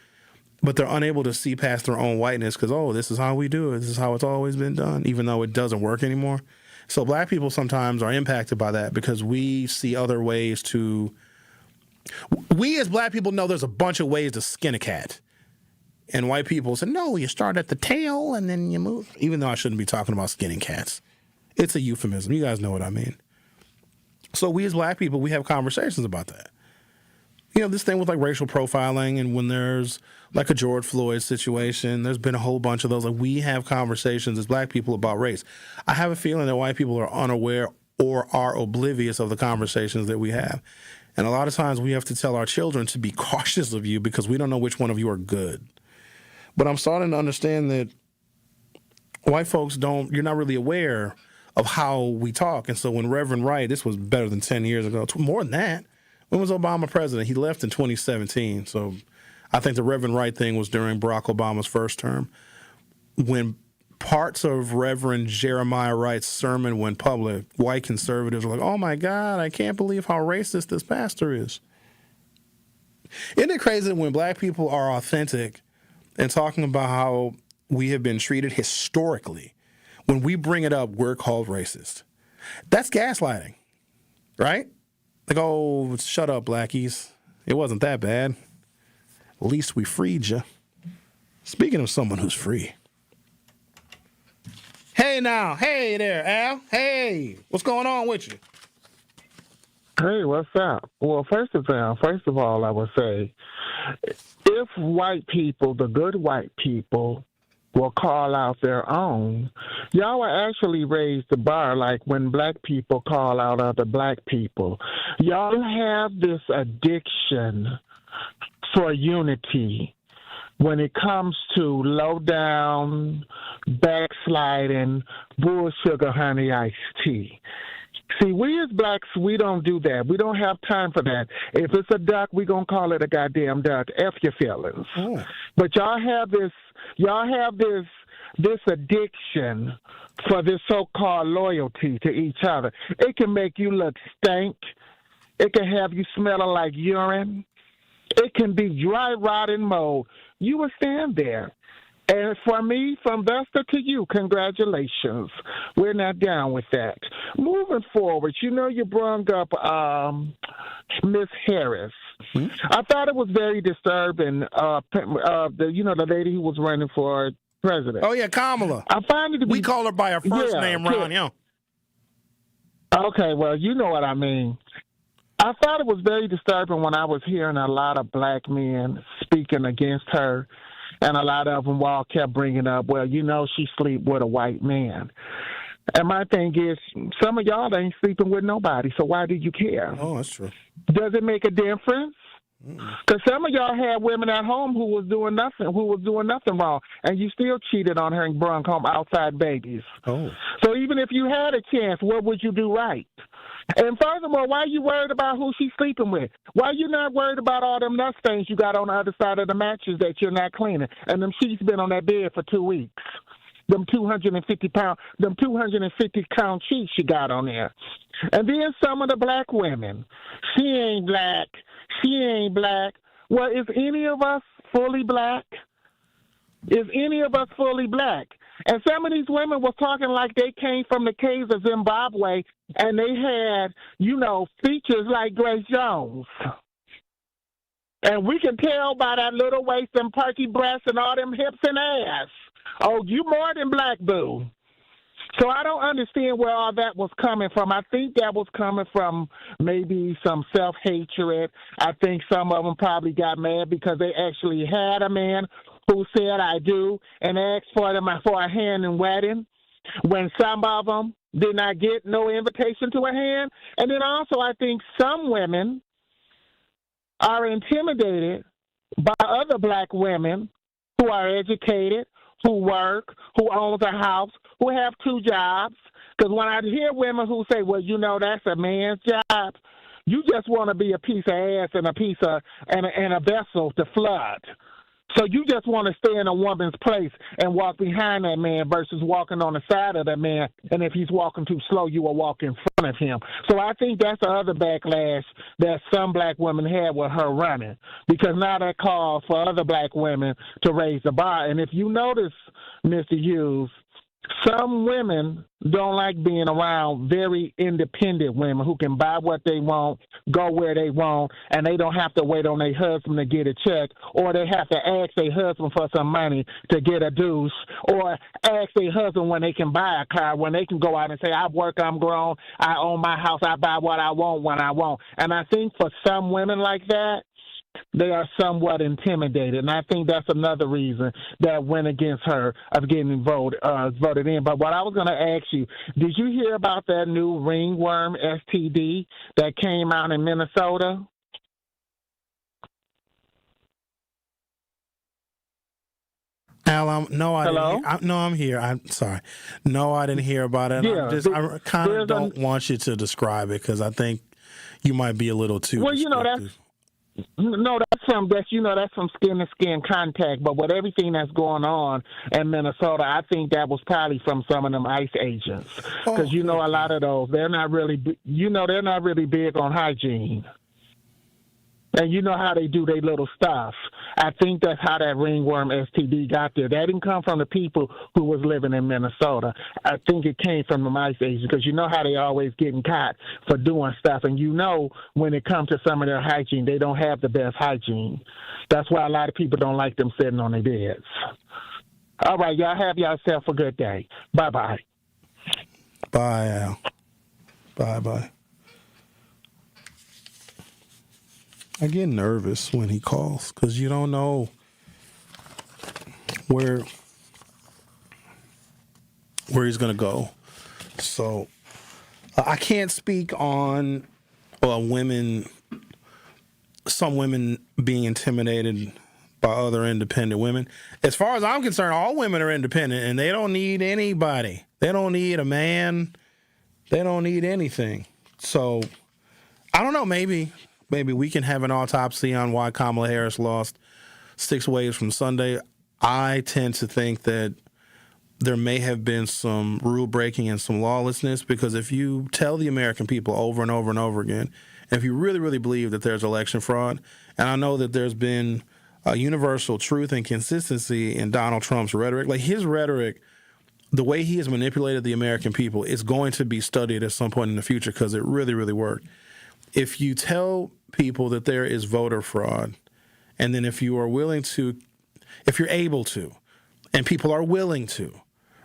but they're unable to see past their own whiteness because, oh, this is how we do it. This is how it's always been done, even though it doesn't work anymore. So black people sometimes are impacted by that, because we see other ways to... We as black people know there's a bunch of ways to skin a cat. And white people say, no, you start at the tail and then you move. Even though I shouldn't be talking about skinning cats. It's a euphemism. You guys know what I mean. So we as black people, we have conversations about that. You know, this thing with like racial profiling, and when there's like a George Floyd situation, there's been a whole bunch of those. Like, we have conversations as black people about race. I have a feeling that white people are unaware or are oblivious of the conversations that we have. And a lot of times we have to tell our children to be cautious of you, because we don't know which one of you are good. But I'm starting to understand that white folks you're not really aware of how we talk. And so when Reverend Wright, this was better than 10 years ago, more than that. When was Obama president? He left in 2017. So I think the Reverend Wright thing was during Barack Obama's first term. When parts of Reverend Jeremiah Wright's sermon went public, white conservatives were like, oh my God, I can't believe how racist this pastor is. Isn't it crazy when black people are authentic and talking about how we have been treated historically, when we bring it up, we're called racist? That's gaslighting, right? Like, oh, shut up, blackies. It wasn't that bad. At least we freed you. Speaking of someone who's free. Hey now. Hey there, Al. Hey. What's going on with you? Hey, what's up? Well, first of all, I would say, if white people, the good white people, will call out their own, y'all will actually raise the bar like when black people call out other black people. Y'all have this addiction for unity when it comes to low down, backsliding, bull sugar honey iced tea. See, we as blacks, we don't do that. We don't have time for that. If it's a duck, we gonna call it a goddamn duck. F your feelings. But y'all have this addiction for this so-called loyalty to each other. It can make you look stank. It can have you smelling like urine. It can be dry, rotten mold. You will stand there. And for me, from Vesta to you, congratulations. We're not down with that. Moving forward, you brought up Miss Harris. I thought it was very disturbing, the lady who was running for president. Oh, yeah, Kamala. I find it to be, we call her by her first name, Ron. Yeah. Okay, well, you know what I mean. I thought it was very disturbing when I was hearing a lot of black men speaking against her, and a lot of them all kept bringing up, well, she sleep with a white man. And my thing is, some of y'all ain't sleeping with nobody, so why do you care? Oh, that's true. Does it make a difference? Because some of y'all had women at home who was doing nothing wrong, and you still cheated on her and brought home outside babies. Oh. So even if you had a chance, what would you do right? And furthermore, why are you worried about who she's sleeping with? Why are you not worried about all them nut stains you got on the other side of the mattress that you're not cleaning? And them sheets been on that bed for 2 weeks. Them 250 count sheets she got on there. And then some of the black women, she ain't black. Well, is any of us fully black? And some of these women were talking like they came from the caves of Zimbabwe and they had, features like Grace Jones. And we can tell by that little waist and perky breasts and all them hips and ass. Oh, you more than black, boo. So I don't understand where all that was coming from. I think that was coming from maybe some self-hatred. I think some of them probably got mad because they actually had a man who said I do and asked for a hand in wedding when some of them did not get no invitation to a hand. And then also I think some women are intimidated by other black women who are educated, who work, who owns a house, who have 2 jobs. Because when I hear women who say, well, that's a man's job, you just want to be a piece of ass and a vessel to flood. So you just want to stay in a woman's place and walk behind that man versus walking on the side of that man. And if he's walking too slow, you will walk in front of him. So I think that's the other backlash that some black women had with her running, because now that calls for other black women to raise the bar. And if you notice, Mr. Hughes, some women don't like being around very independent women who can buy what they want, go where they want, and they don't have to wait on their husband to get a check, or they have to ask their husband for some money to get a douche, or ask their husband when they can buy a car, when they can go out and say, I work, I'm grown, I own my house, I buy what I want when I want. And I think for some women like that, they are somewhat intimidated, and I think that's another reason that went against her of getting voted in. But what I was going to ask you, did you hear about that new ringworm STD that came out in Minnesota? Al, I'm here. I'm sorry. No, I didn't hear about it. Yeah, I kind of don't want you to describe it because I think you might be a little too descriptive. No, that's some skin to skin contact. But with everything that's going on in Minnesota, I think that was probably from some of them ICE agents, because a lot of those they're not really big on hygiene. And you know how they do their little stuff. I think that's how that ringworm STD got there. That didn't come from the people who was living in Minnesota. I think it came from the ICE agents, because you know how they always getting caught for doing stuff. And when it comes to some of their hygiene, they don't have the best hygiene. That's why a lot of people don't like them sitting on their beds. All right, y'all have yourself a good day. Bye-bye. Bye, Al. Bye-bye. I get nervous when he calls because you don't know where he's going to go. So I can't speak on some women being intimidated by other independent women. As far as I'm concerned, all women are independent and they don't need anybody. They don't need a man. They don't need anything. So I don't know, maybe we can have an autopsy on why Kamala Harris lost 6 waves from Sunday. I tend to think that there may have been some rule breaking and some lawlessness, because if you tell the American people over and over and over again, and if you really, really believe that there's election fraud, and I know that there's been a universal truth and consistency in Donald Trump's rhetoric, like his rhetoric, the way he has manipulated the American people is going to be studied at some point in the future because it really, really worked. If you tell people that there is voter fraud, and then if you're able to, and people are willing to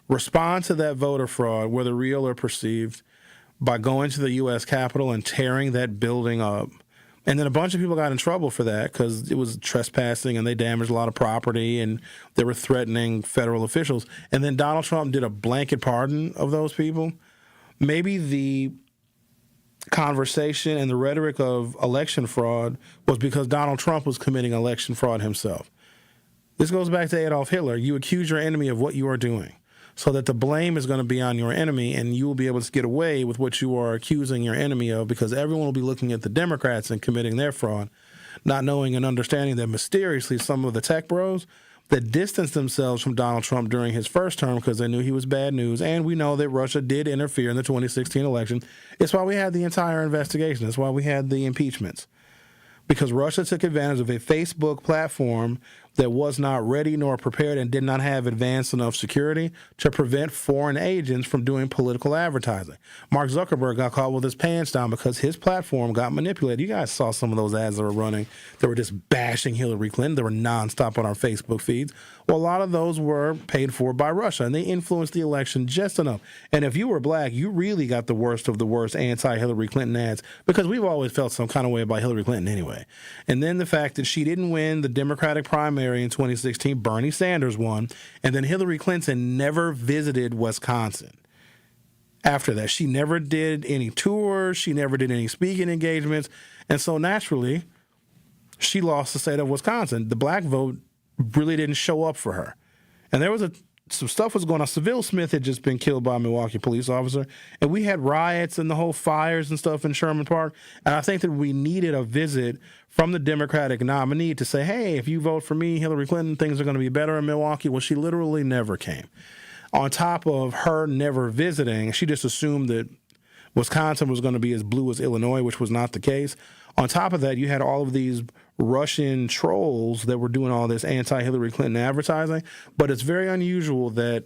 respond to that voter fraud, whether real or perceived, by going to the U.S. Capitol and tearing that building up. And then a bunch of people got in trouble for that because it was trespassing and they damaged a lot of property and they were threatening federal officials. And then Donald Trump did a blanket pardon of those people. Maybe the conversation and the rhetoric of election fraud was because Donald Trump was committing election fraud himself. This goes back to Adolf Hitler. You accuse your enemy of what you are doing so that the blame is going to be on your enemy, and you will be able to get away with what you are accusing your enemy of, because everyone will be looking at the Democrats and committing their fraud, not knowing and understanding that mysteriously some of the tech bros that distanced themselves from Donald Trump during his first term because they knew he was bad news, and we know that Russia did interfere in the 2016 election. It's why we had the entire investigation. It's why we had the impeachments. Because Russia took advantage of a Facebook platform that was not ready nor prepared and did not have advanced enough security to prevent foreign agents from doing political advertising. Mark Zuckerberg got caught with his pants down because his platform got manipulated. You guys saw some of those ads that were running. They were just bashing Hillary Clinton. They were nonstop on our Facebook feeds. Well, a lot of those were paid for by Russia, and they influenced the election just enough. And if you were black, you really got the worst of the worst anti-Hillary Clinton ads, because we've always felt some kind of way about Hillary Clinton anyway. And then the fact that she didn't win the Democratic primary in 2016, Bernie Sanders won, and then Hillary Clinton never visited Wisconsin. After that, she never did any tours, she never did any speaking engagements, and so naturally, she lost the state of Wisconsin. The black vote really didn't show up for her. And there was some stuff was going on. Seville Smith had just been killed by a Milwaukee police officer, and we had riots and the whole fires and stuff in Sherman Park. And I think that we needed a visit from the Democratic nominee to say, hey, if you vote for me, Hillary Clinton, things are going to be better in Milwaukee. Well, she literally never came. On top of her never visiting, she just assumed that Wisconsin was going to be as blue as Illinois, which was not the case. On top of that, you had all of these Russian trolls that were doing all this anti-Hillary Clinton advertising. But it's very unusual that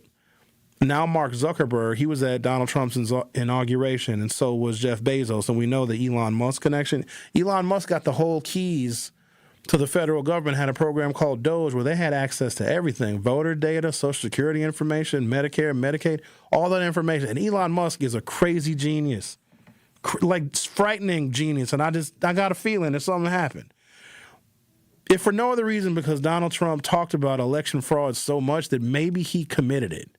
now Mark Zuckerberg, he was at Donald Trump's inauguration, and so was Jeff Bezos. And we know the Elon Musk connection. Elon Musk got the whole keys to the federal government, had a program called Doge where they had access to everything: voter data, Social Security information, Medicare, Medicaid, all that information. And Elon Musk is a crazy genius, like frightening genius. And I got a feeling that something happened. If for no other reason, because Donald Trump talked about election fraud so much that maybe he committed it.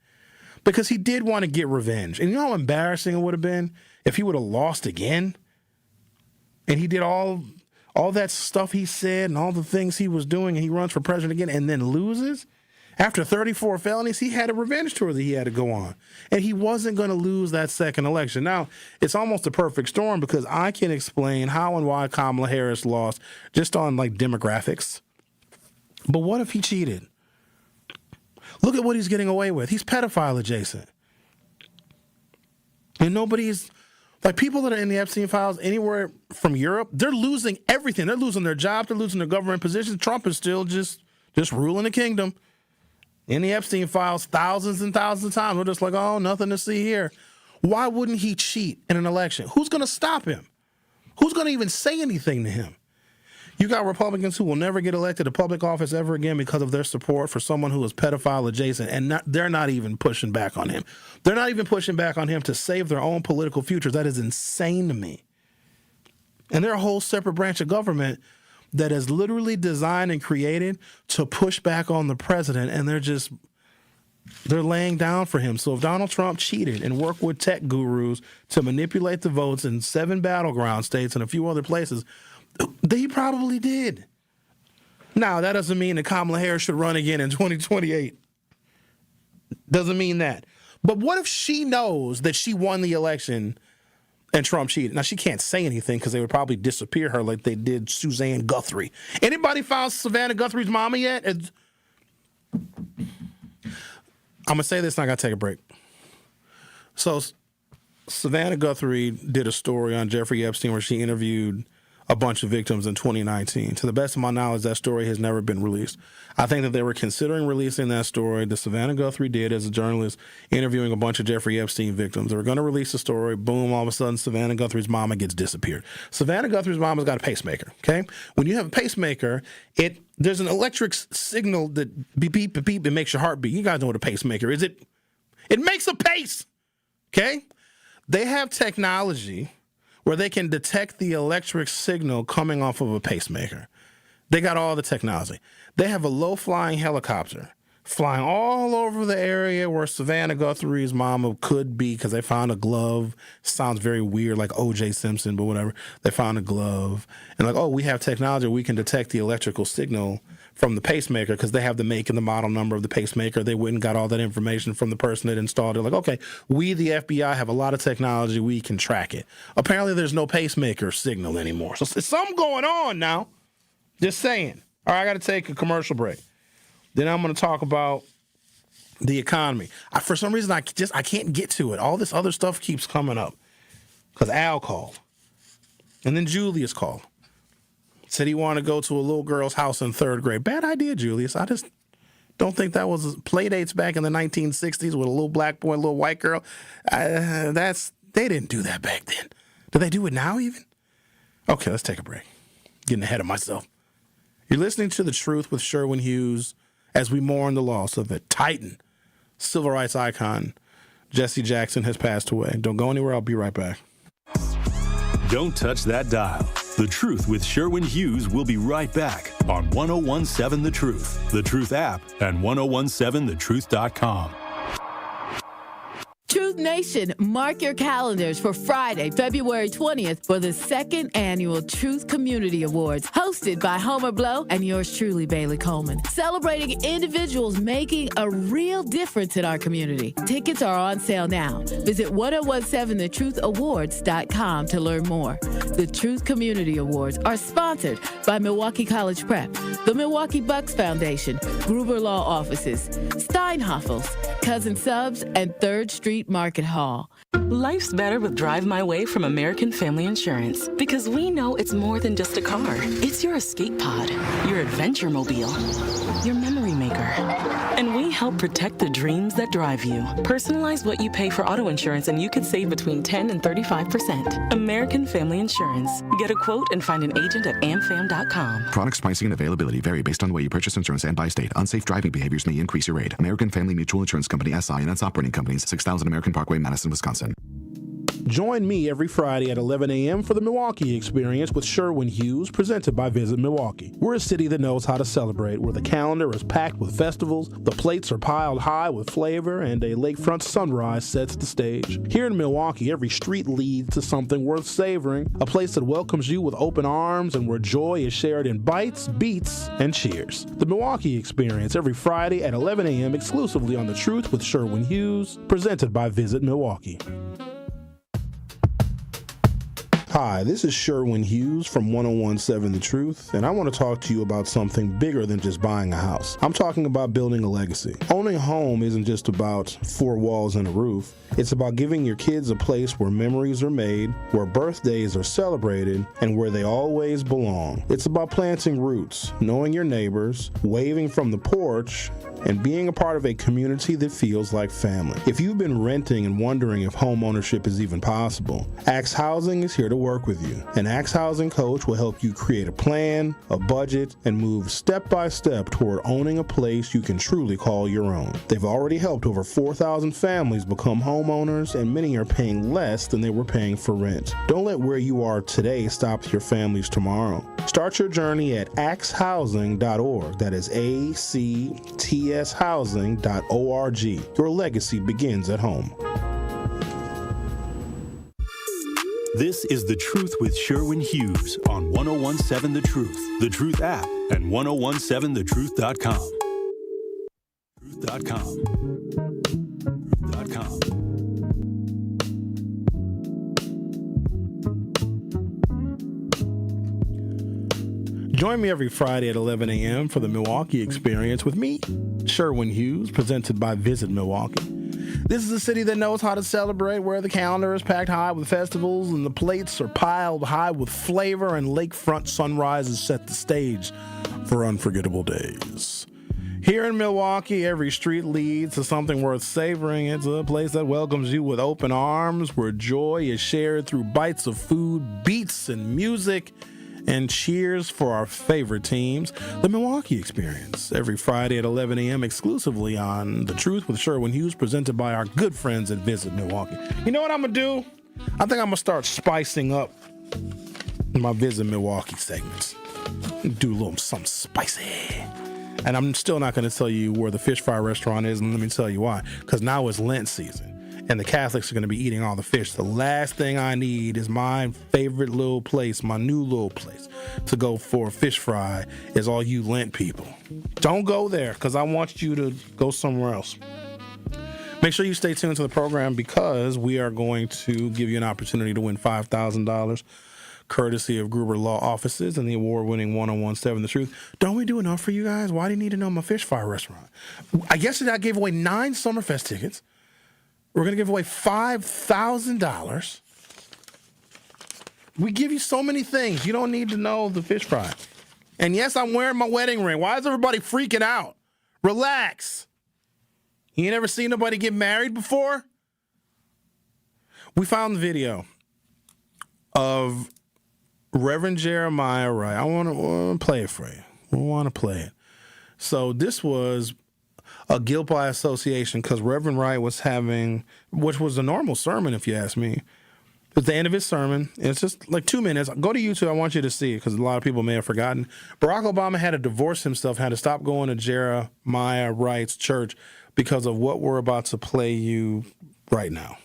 Because he did want to get revenge. And you know how embarrassing it would have been if he would have lost again? And he did all that stuff he said and all the things he was doing, and he runs for president again and then loses? After 34 felonies, he had a revenge tour that he had to go on. And he wasn't going to lose that second election. Now, it's almost a perfect storm because I can explain how and why Kamala Harris lost just on, like, demographics. But what if he cheated? Look at what he's getting away with. He's pedophile adjacent. And nobody's, like, people that are in the Epstein files anywhere from Europe, they're losing everything. They're losing their jobs. They're losing their government positions. Trump is still just ruling the kingdom. In the Epstein files, thousands and thousands of times, we're just like, oh, nothing to see here. Why wouldn't he cheat in an election? Who's going to stop him? Who's going to even say anything to him? You got Republicans who will never get elected to public office ever again because of their support for someone who is pedophile adjacent, and they're not even pushing back on him. They're not even pushing back on him to save their own political futures. That is insane to me. And they're a whole separate branch of government that is literally designed and created to push back on the president, and they're laying down for him. So if Donald Trump cheated and worked with tech gurus to manipulate the votes in 7 battleground states and a few other places, they probably did. Now, that doesn't mean that Kamala Harris should run again in 2028. Doesn't mean that. But what if she knows that she won the election and Trump cheated? Now, she can't say anything because they would probably disappear her like they did Suzanne Guthrie. Anybody found Savannah Guthrie's mama yet? I'm going to say this and I got to take a break. So, Savannah Guthrie did a story on Jeffrey Epstein where she interviewed a bunch of victims in 2019. To the best of my knowledge, that story has never been released. I think that they were considering releasing that story that Savannah Guthrie did as a journalist interviewing a bunch of Jeffrey Epstein victims. They were going to release the story. Boom, all of a sudden, Savannah Guthrie's mama gets disappeared. Savannah Guthrie's mama's got a pacemaker, okay? When you have a pacemaker, there's an electric signal that beep, beep, beep, beep, it makes your heart beat. You guys know what a pacemaker is. It makes a pace, okay? They have technology where they can detect the electric signal coming off of a pacemaker. They got all the technology. They have a low-flying helicopter flying all over the area where Savannah Guthrie's mama could be because they found a glove. Sounds very weird, like O.J. Simpson, but whatever. They found a glove. And like, oh, we have technology. We can detect the electrical signal from the pacemaker because they have the make and the model number of the pacemaker. They went and got all that information from the person that installed it. Like, okay, we, the FBI, have a lot of technology. We can track it. Apparently, there's no pacemaker signal anymore. So it's something going on now. Just saying. All right, I got to take a commercial break. Then I'm going to talk about the economy. For some reason, I can't get to it. All this other stuff keeps coming up because Al called. And then Julius called. Said he wanted to go to a little girl's house in 3rd grade. Bad idea, Julius. I just don't think that was play dates back in the 1960s with a little black boy and a little white girl. They didn't do that back then. Do they do it now even? Okay, let's take a break. Getting ahead of myself. You're listening to The Truth with Sherwin Hughes as we mourn the loss of a titan, civil rights icon. Jesse Jackson has passed away. Don't go anywhere. I'll be right back. Don't touch that dial. The Truth with Sherwin Hughes will be right back on 1017 The Truth, The Truth app, and 1017thetruth.com. Truth Nation, mark your calendars for Friday, February 20th for the 2nd Annual Truth Community Awards, hosted by Homer Blow and yours truly, Bailey Coleman. Celebrating individuals making a real difference in our community. Tickets are on sale now. Visit 1017thetruthAwards.com to learn more. The Truth Community Awards are sponsored by Milwaukee College Prep, the Milwaukee Bucks Foundation, Gruber Law Offices, Steinhoffels, Cousin Subs, and 3rd Street Market Hall. Life's better with Drive My Way from American Family Insurance because we know it's more than just a car. It's your escape pod, your adventure mobile, your memory maker. And we help protect the dreams that drive you. Personalize what you pay for auto insurance and you could save between 10 and 35%. American Family Insurance. Get a quote and find an agent at amfam.com. Products, pricing, and availability vary based on the way you purchase insurance and by state. Unsafe driving behaviors may increase your rate. American Family Mutual Insurance Company, SI, and its operating companies, 6000 American Parkway, Madison, Wisconsin. Join me every Friday at 11 a.m. for the Milwaukee Experience with Sherwin Hughes, presented by Visit Milwaukee. We're a city that knows how to celebrate, where the calendar is packed with festivals, the plates are piled high with flavor, and a lakefront sunrise sets the stage. Here in Milwaukee, every street leads to something worth savoring, a place that welcomes you with open arms and where joy is shared in bites, beats, and cheers. The Milwaukee Experience every Friday at 11 a.m. exclusively on The Truth with Sherwin Hughes, presented by Visit Milwaukee. Hi, this is Sherwin Hughes from 1017 The Truth, and I want to talk to you about something bigger than just buying a house. I'm talking about building a legacy. Owning a home isn't just about four walls and a roof. It's about giving your kids a place where memories are made, where birthdays are celebrated, and where they always belong. It's about planting roots, knowing your neighbors, waving from the porch, and being a part of a community that feels like family. If you've been renting and wondering if home ownership is even possible, Axe Housing is here to work with you. An Axe Housing coach will help you create a plan, a budget, and move step by step toward owning a place you can truly call your own. They've already helped over 4,000 families become homeowners, and many are paying less than they were paying for rent. Don't let where you are today stop your families tomorrow. Start your journey at axehousing.org. That is ACTShousing.org. Your legacy begins at home. This is The Truth with Sherwin Hughes on 1017 The Truth, The Truth app, and 1017thetruth.com. Truth.com. Join me every Friday at 11 a.m. for the Milwaukee Experience with me, Sherwin Hughes, presented by Visit Milwaukee. This is a city that knows how to celebrate, where the calendar is packed high with festivals and the plates are piled high with flavor, and lakefront sunrises set the stage for unforgettable days. Here in Milwaukee, every street leads to something worth savoring. It's a place that welcomes you with open arms, where joy is shared through bites of food, beats, and music, and cheers for our favorite teams. The Milwaukee Experience, every Friday at 11 a.m. exclusively on The Truth with Sherwin Hughes, presented by our good friends at Visit Milwaukee. You know what I'm going to do? I think I'm going to start spicing up my Visit Milwaukee segments. Do a little something spicy. And I'm still not going to tell you where the fish fry restaurant is, and let me tell you why. Because now it's Lent season, and the Catholics are going to be eating all the fish. The last thing I need is my favorite little place, my new little place, to go for a fish fry is all you Lent people. Don't go there, because I want you to go somewhere else. Make sure you stay tuned to the program, because we are going to give you an opportunity to win $5,000, courtesy of Gruber Law Offices and the award-winning 1017 The Truth. Don't we do enough for you guys? Why do you need to know my fish fry restaurant? Yesterday I gave away 9 Summerfest tickets. We're going to give away $5,000. We give you so many things. You don't need to know the fish fry. And yes, I'm wearing my wedding ring. Why is everybody freaking out? Relax. You ain't ever seen nobody get married before? We found the video of Reverend Jeremiah Wright. I want to play it for you. We want to play it. So this was a guilt by association, because Reverend Wright was having, which was a normal sermon if you ask me. At the end of his sermon, it's just like 2 minutes. Go to YouTube. I want you to see it, because a lot of people may have forgotten. Barack Obama had to divorce himself, had to stop going to Jeremiah Wright's church because of what we're about to play you right now.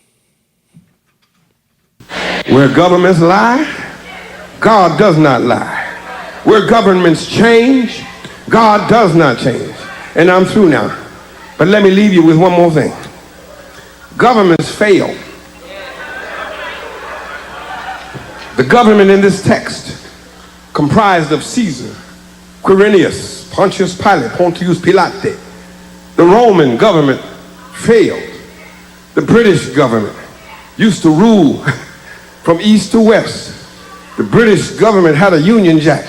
Where governments lie, God does not lie. Where governments change, God does not change. And I'm through now. But let me leave you with one more thing. Governments fail. The government in this text, comprised of Caesar, Quirinius, Pontius Pilate, Pontius Pilate. The Roman government failed. The British government used to rule from east to west. The British government had a Union Jack.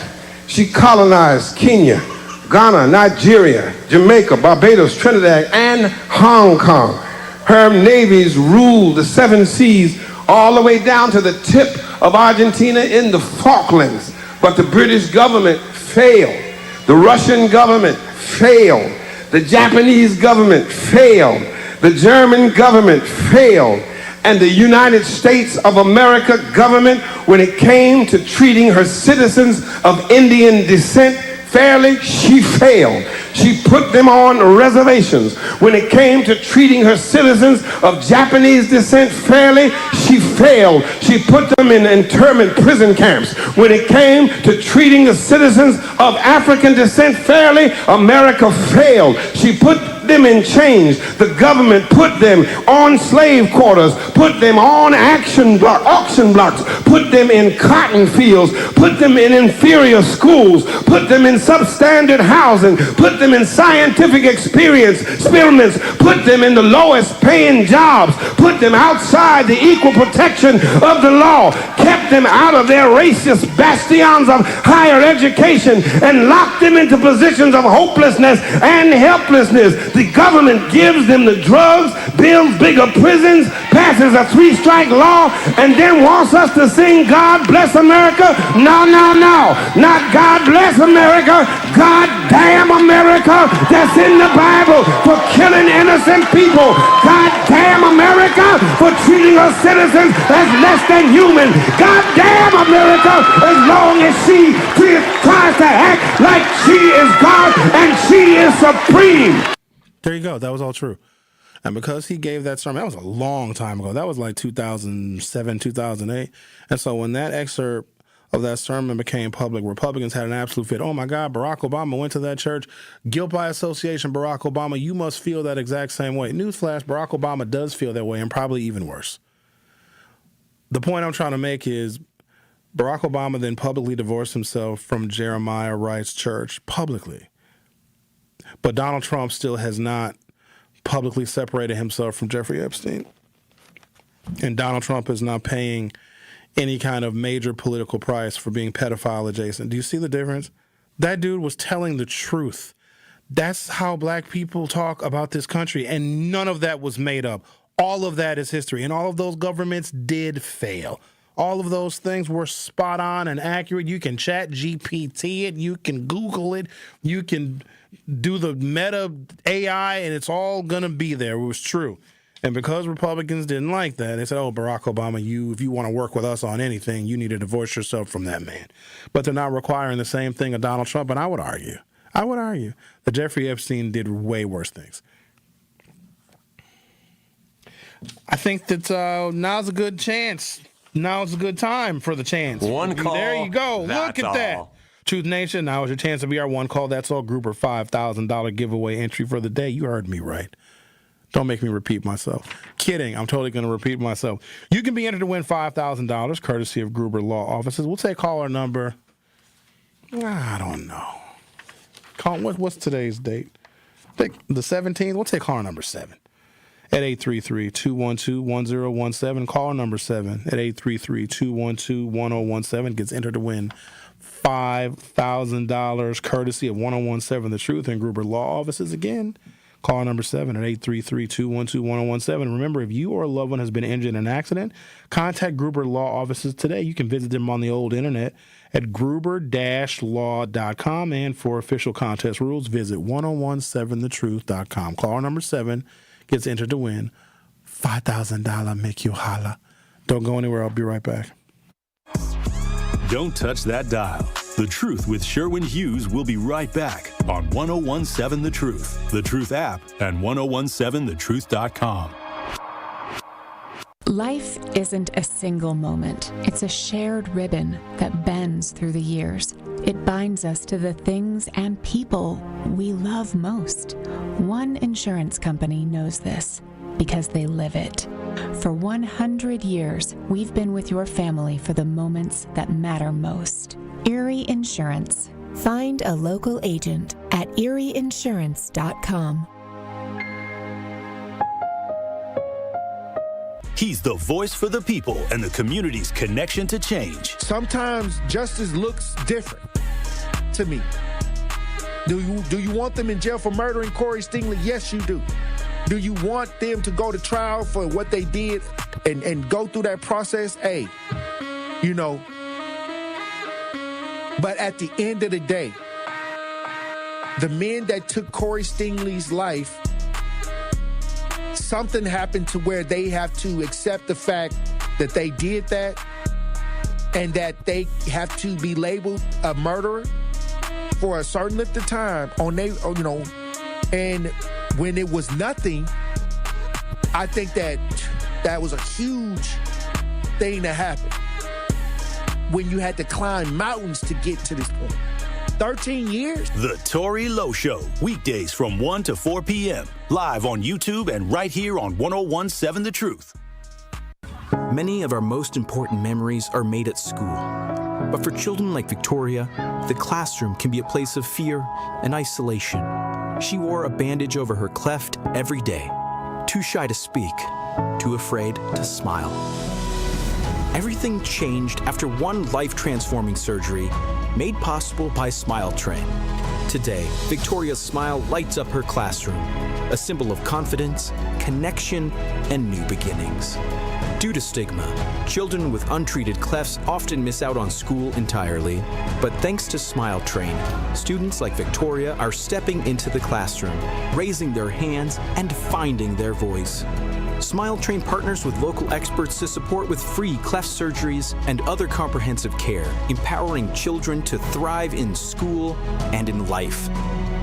She colonized Kenya, Ghana, Nigeria, Jamaica, Barbados, Trinidad, and Hong Kong. Her navies ruled the 7 seas all the way down to the tip of Argentina in the Falklands. But the British government failed. The Russian government failed. The Japanese government failed. The German government failed. and the United States of America government when it came to treating her citizens of Indian descent fairly, she failed. She put them on reservations. When it came to treating her citizens of Japanese descent fairly, she failed. She put them in internment prison camps. When it came to treating the citizens of African descent fairly, America failed. She put them in chains. The government put them on slave quarters, put them on auction blocks, put them in cotton fields, put them in inferior schools, put them in substandard housing, put them in scientific experiments, put them in the lowest paying jobs, put them outside the equal protection of the law, kept them out of their racist bastions of higher education, and locked them into positions of hopelessness and helplessness. The government gives them the drugs, builds bigger prisons, passes a 3-strike law, and then wants us to sing God Bless America? No, no, no. Not God Bless America. God damn America that's in the Bible for killing innocent people. God damn America for treating her citizens as less than human. God damn America as long as she tries to act like she is God and she is supreme. There you go. That was all true. And because he gave that sermon, that was a long time ago. That was like 2007, 2008. And so when that excerpt of that sermon became public, Republicans had an absolute fit. Oh, my God, Barack Obama went to that church. Guilt by association, Barack Obama, you must feel that exact same way. Newsflash, Barack Obama does feel that way, and probably even worse. The point I'm trying to make is Barack Obama then publicly divorced himself from Jeremiah Wright's church, publicly. But Donald Trump still has not publicly separated himself from Jeffrey Epstein. And Donald Trump is not paying any kind of major political price for being pedophile adjacent. Do you see the difference? That dude was telling the truth. That's how black people talk about this country, and none of that was made up. All of that is history, and all of those governments did fail. All of those things were spot on and accurate. You can chat GPT it, you can Google it, you can do the meta AI, and it's all going to be there. It was true. And because Republicans didn't like that, they said, oh, Barack Obama, if you want to work with us on anything, you need to divorce yourself from that man. But they're not requiring the same thing of Donald Trump. And I would argue that Jeffrey Epstein did way worse things. I think that now's a good chance. Now's a good time for the chance. One call. There you go. Look at all. that. Truth Nation, now is your chance to be our One Call That's All Grouper $5,000 giveaway entry for the day. You heard me right. Don't make me repeat myself. Kidding. I'm totally going to repeat myself. You can be entered to win $5,000 courtesy of Gruber Law Offices. We'll take caller number. I don't know. What's today's date? The 17th? We'll take caller number 7 at 833-212-1017. Caller number 7 at 833-212-1017 gets entered to win $5,000 courtesy of 1017 The Truth and Gruber Law Offices. Again, call number 7 at 833-212-1017. Remember, if you or a loved one has been injured in an accident, contact Gruber Law Offices today. You can visit them on the old internet at gruber-law.com. And for official contest rules, visit 1017thetruth.com. Call number 7 gets entered to win $5,000 make you holla. Don't go anywhere. I'll be right back. Don't touch that dial. The Truth with Sherwin Hughes will be right back on 1017 The Truth, The Truth app, and 1017thetruth.com. Life isn't a single moment. It's a shared ribbon that bends through the years. It binds us to the things and people we love most. One insurance company knows this because they live it. For 100 years, we've been with your family for the moments that matter most. Erie Insurance. Find a local agent at erieinsurance.com. He's the voice for the people and the community's connection to change. Sometimes justice looks different to me. Do you want them in jail for murdering Corey Stingley? Yes, you do. Do you want them to go to trial for what they did and go through that process? Hey, you know. But at the end of the day, the men that took Corey Stingley's life something happened to where they have to accept the fact that they did that and that they have to be labeled a murderer for a certain length of time and when it was nothing, I think that was a huge thing that happened when you had to climb mountains to get to this point. 13 years? The Tory Lowe Show, weekdays from 1 to 4 p.m., live on YouTube and right here on 101.7 The Truth. Many of our most important memories are made at school. But for children like Victoria, the classroom can be a place of fear and isolation. She wore a bandage over her cleft every day, too shy to speak, too afraid to smile. Everything changed after one life-transforming surgery made possible by Smile Train. Today, Victoria's smile lights up her classroom, a symbol of confidence, connection, and new beginnings. Due to stigma, children with untreated clefts often miss out on school entirely. But thanks to Smile Train, students like Victoria are stepping into the classroom, raising their hands, and finding their voice. Smile Train partners with local experts to support with free cleft surgeries and other comprehensive care, empowering children to thrive in school and in life.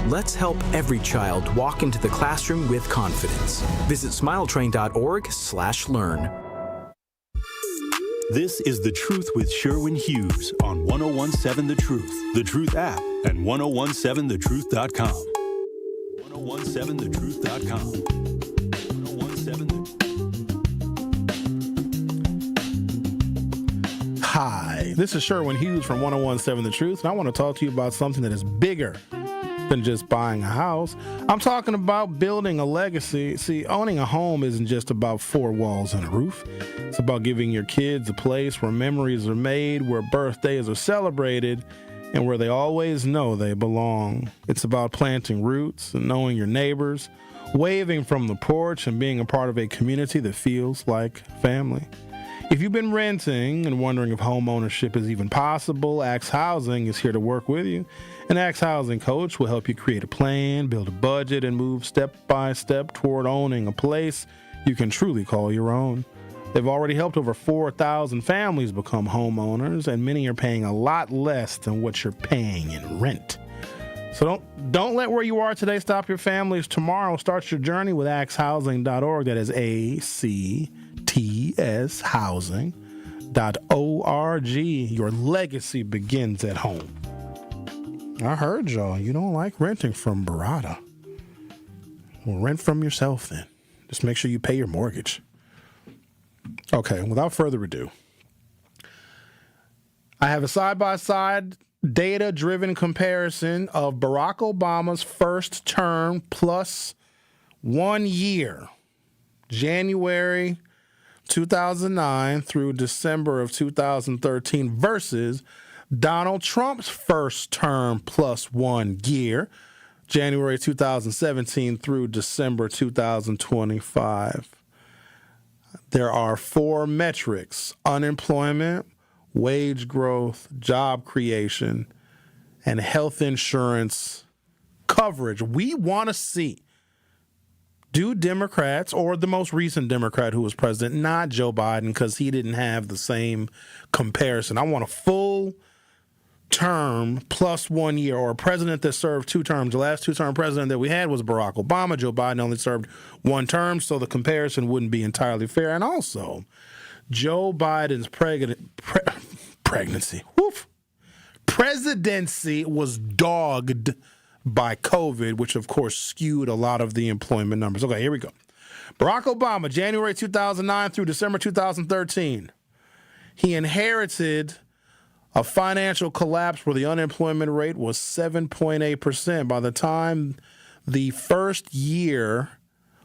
Let's help every child walk into the classroom with confidence. Visit smiletrain.org/learn. This is The Truth with Sherwin Hughes on 101.7 The Truth, The Truth app, and 101.7thetruth.com. 101.7thetruth.com. 101.7. Hi, this is Sherwin Hughes from 101.7 The Truth, and I want to talk to you about something that is bigger than just buying a house. I'm talking about building a legacy. See, owning a home isn't just about four walls and a roof. It's about giving your kids a place where memories are made, where birthdays are celebrated, and where they always know they belong. It's about planting roots and knowing your neighbors, waving from the porch, and being a part of a community that feels like family. If you've been renting and wondering if home ownership is even possible, Axe Housing is here to work with you. An Axe Housing coach will help you create a plan, build a budget, and move step by step toward owning a place you can truly call your own. They've already helped over 4,000 families become homeowners, and many are paying a lot less than what you're paying in rent. So don't let where you are today stop your families tomorrow. Start your journey with axehousing.org. That is ACTShousing.org. Your legacy begins at home. I heard y'all. You don't like renting from Barada. Well, rent from yourself then. Just make sure you pay your mortgage. Okay, without further ado, I have a side-by-side data-driven comparison of Barack Obama's first term plus 1 year, January 2009 through December of 2013 versus Donald Trump's first term plus 1 year, January 2017 through December 2025. There are four metrics: unemployment, wage growth, job creation, and health insurance coverage. We want to see, do Democrats, or the most recent Democrat who was president, not Joe Biden, because he didn't have the same comparison. I want a full term plus 1 year, or a president that served two terms. The last two-term president that we had was Barack Obama. Joe Biden only served one term, so the comparison wouldn't be entirely fair. And also, Joe Biden's presidency was dogged by COVID, which of course skewed a lot of the employment numbers. Okay, here we go. Barack Obama, January 2009 through December 2013. He inherited a financial collapse where the unemployment rate was 7.8%. By the time the first year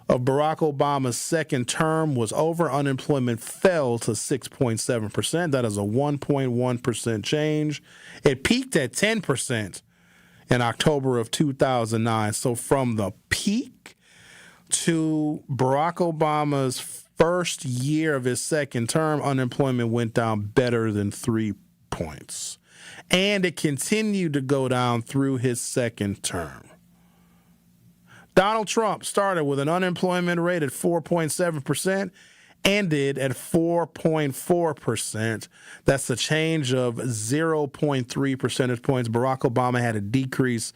of Barack Obama's second term was over, unemployment fell to 6.7%. That is a 1.1% change. It peaked at 10% in October of 2009. So from the peak to Barack Obama's first year of his second term, unemployment went down better than 3 points. And it continued to go down through his second term. Donald Trump started with an unemployment rate at 4.7%, ended at 4.4%. That's a change of 0.3 percentage points. Barack Obama had a decrease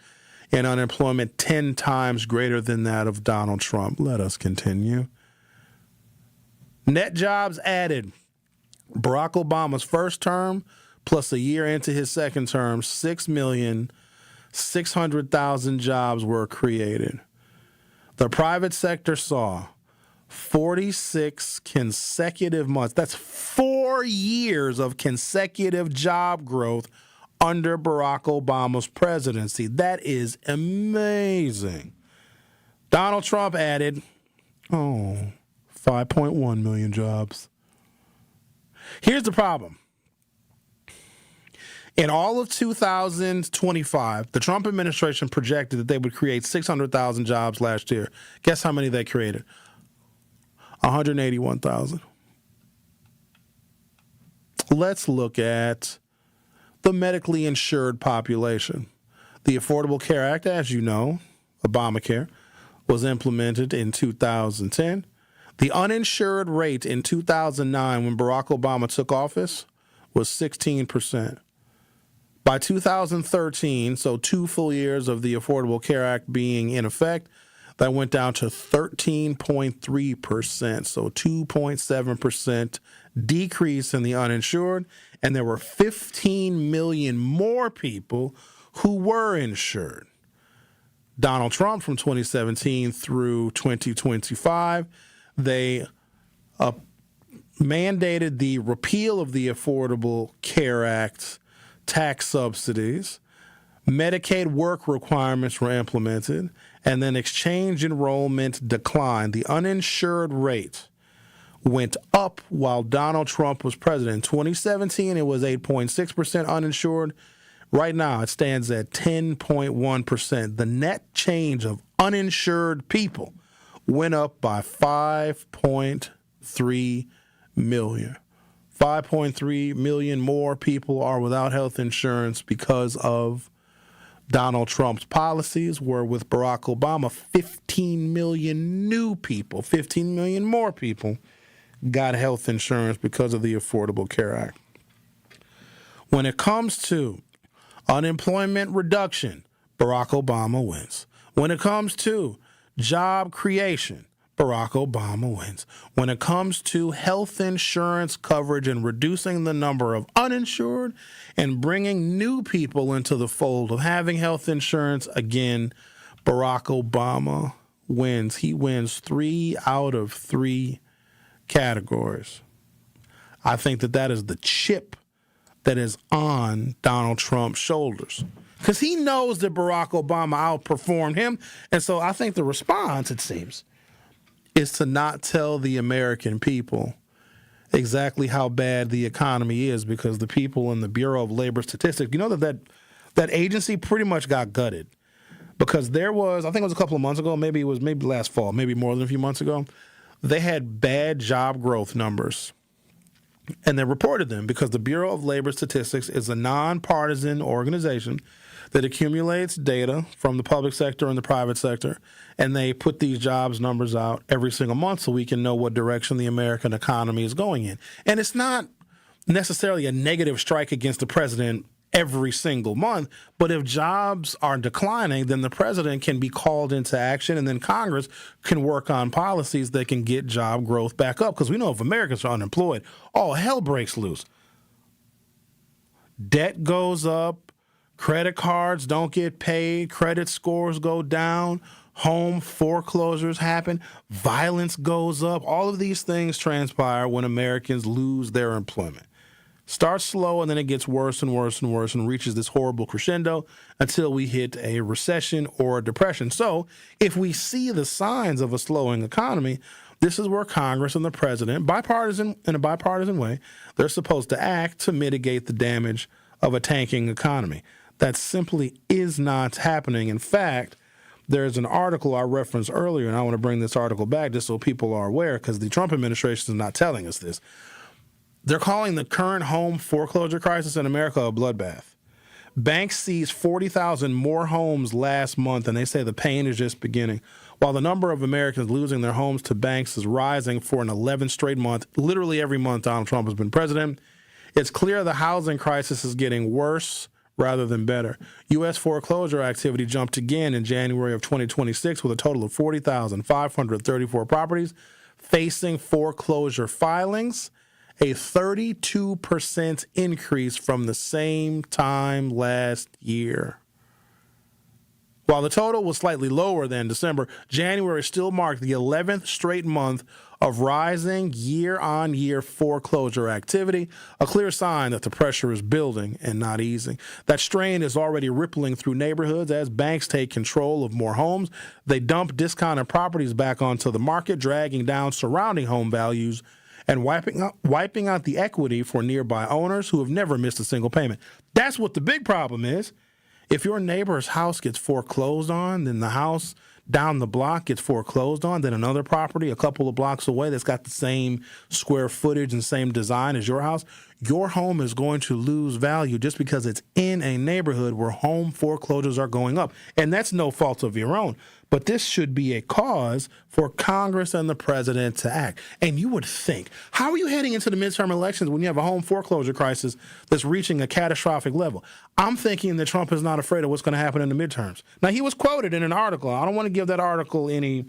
in unemployment 10 times greater than that of Donald Trump. Let us continue. Net jobs added. Barack Obama's first term plus a year into his second term, 6,600,000 jobs were created. The private sector saw 46 consecutive months. That's 4 years of consecutive job growth under Barack Obama's presidency. That is amazing. Donald Trump added, 5.1 million jobs. Here's the problem. In all of 2025, the Trump administration projected that they would create 600,000 jobs last year. Guess how many they created? 181,000. Let's look at the medically insured population. The Affordable Care Act, as you know, Obamacare, was implemented in 2010. The uninsured rate in 2009, when Barack Obama took office, was 16%. By 2013, so 2 full years of the Affordable Care Act being in effect, that went down to 13.3%, so 2.7% decrease in the uninsured, and there were 15 million more people who were insured. Donald Trump, from 2017 through 2025, they mandated the repeal of the Affordable Care Act tax subsidies. Medicaid work requirements were implemented, and then exchange enrollment declined. The uninsured rate went up while Donald Trump was president. In 2017, it was 8.6% uninsured. Right now, it stands at 10.1%. The net change of uninsured people went up by 5.3 million. 5.3 million more people are without health insurance because of Donald Trump's policies, where with Barack Obama, 15 million new people, 15 million more people got health insurance because of the Affordable Care Act. When it comes to unemployment reduction, Barack Obama wins. When it comes to job creation, Barack Obama wins. When it comes to health insurance coverage and reducing the number of uninsured and bringing new people into the fold of having health insurance, again, Barack Obama wins. He wins 3 out of 3 categories. I think that is the chip that is on Donald Trump's shoulders, because he knows that Barack Obama outperformed him. And so I think the response, it seems, is to not tell the American people exactly how bad the economy is, because the people in the Bureau of Labor Statistics, you know, that agency pretty much got gutted, because there was, I think it was a couple of months ago, maybe last fall, maybe more than a few months ago, they had bad job growth numbers. And they reported them because the Bureau of Labor Statistics is a nonpartisan organization that accumulates data from the public sector and the private sector, and they put these jobs numbers out every single month so we can know what direction the American economy is going in. And it's not necessarily a negative strike against the president every single month, but if jobs are declining, then the president can be called into action, and then Congress can work on policies that can get job growth back up. Because we know if Americans are unemployed, all hell breaks loose. Debt goes up, credit cards don't get paid, credit scores go down, home foreclosures happen, violence goes up. All of these things transpire when Americans lose their employment. Starts slow, and then it gets worse and worse and worse and reaches this horrible crescendo until we hit a recession or a depression. So if we see the signs of a slowing economy, this is where Congress and the president, in a bipartisan way, they're supposed to act to mitigate the damage of a tanking economy. That simply is not happening. In fact, there's an article I referenced earlier, and I want to bring this article back just so people are aware, because the Trump administration is not telling us this. They're calling the current home foreclosure crisis in America a bloodbath. Banks seized 40,000 more homes last month, and they say the pain is just beginning. While the number of Americans losing their homes to banks is rising for an 11th straight month, literally every month Donald Trump has been president, it's clear the housing crisis is getting worse rather than better. U.S. foreclosure activity jumped again in January of 2026 with a total of 40,534 properties facing foreclosure filings, a 32% increase from the same time last year. While the total was slightly lower than December, January still marked the 11th straight month of rising year-on-year foreclosure activity, a clear sign that the pressure is building and not easing. That strain is already rippling through neighborhoods as banks take control of more homes. They dump discounted properties back onto the market, dragging down surrounding home values and wiping out the equity for nearby owners who have never missed a single payment. That's what the big problem is. If your neighbor's house gets foreclosed on, then the house down the block gets foreclosed on, then another property a couple of blocks away that's got the same square footage and same design as your house, your home is going to lose value just because it's in a neighborhood where home foreclosures are going up. And that's no fault of your own. But this should be a cause for Congress and the president to act. And you would think, how are you heading into the midterm elections when you have a home foreclosure crisis that's reaching a catastrophic level? I'm thinking that Trump is not afraid of what's going to happen in the midterms. Now, he was quoted in an article. I don't want to give that article any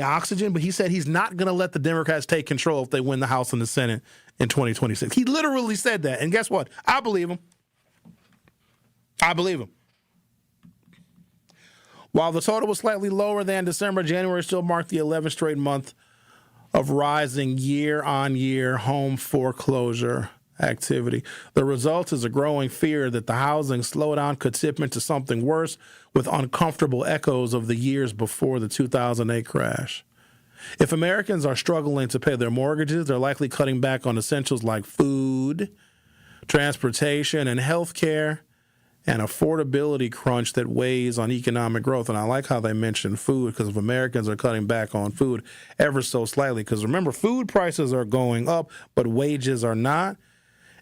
oxygen, but he said he's not going to let the Democrats take control if they win the House and the Senate in 2026. He literally said that. And guess what? I believe him. I believe him. While the total was slightly lower than December, January still marked the 11th straight month of rising year-on-year home foreclosure activity. The result is a growing fear that the housing slowdown could tip into something worse, with uncomfortable echoes of the years before the 2008 crash. If Americans are struggling to pay their mortgages, they're likely cutting back on essentials like food, transportation, and health care, an affordability crunch that weighs on economic growth. And I like how they mentioned food, because if Americans are cutting back on food ever so slightly, because remember, food prices are going up, but wages are not.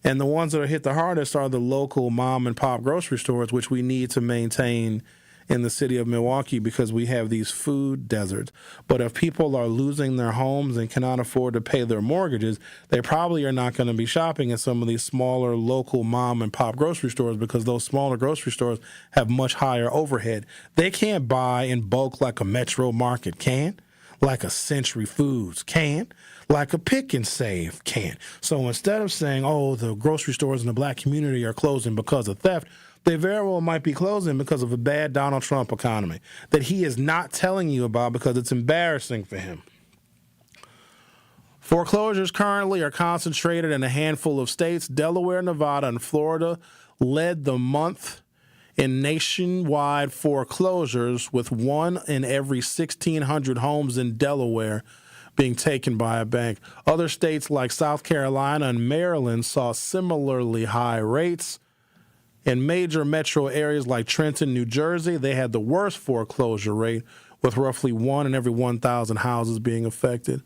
And the ones that are hit the hardest are the local mom and pop grocery stores, which we need to maintain in the city of Milwaukee because we have these food deserts. But if people are losing their homes and cannot afford to pay their mortgages, they probably are not going to be shopping at some of these smaller local mom and pop grocery stores, because those smaller grocery stores have much higher overhead. They can't buy in bulk like a Metro Market can, like a Century Foods can, like a Pick and Save can. So instead of saying, oh, the grocery stores in the black community are closing because of theft, they very well might be closing because of a bad Donald Trump economy that he is not telling you about because it's embarrassing for him. Foreclosures currently are concentrated in a handful of states. Delaware, Nevada, and Florida led the month in nationwide foreclosures, with 1 in every 1,600 homes in Delaware being taken by a bank. Other states like South Carolina and Maryland saw similarly high rates. In major metro areas like Trenton, New Jersey, they had the worst foreclosure rate, with roughly 1 in every 1,000 houses being affected.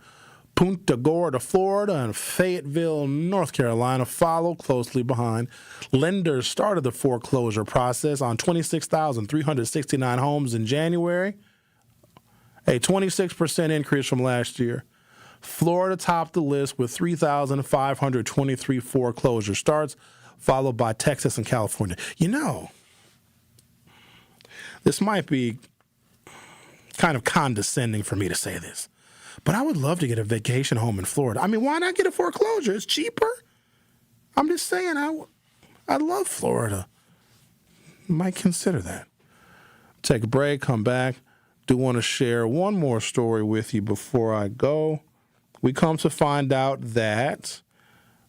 Punta Gorda, Florida, and Fayetteville, North Carolina followed closely behind. Lenders started the foreclosure process on 26,369 homes in January, a 26% increase from last year. Florida topped the list with 3,523 foreclosure starts, followed by Texas and California. You know, this might be kind of condescending for me to say this, but I would love to get a vacation home in Florida. I mean, why not get a foreclosure? It's cheaper. I'm just saying, I love Florida. Might consider that. Take a break, come back. Do want to share one more story with you before I go. We come to find out that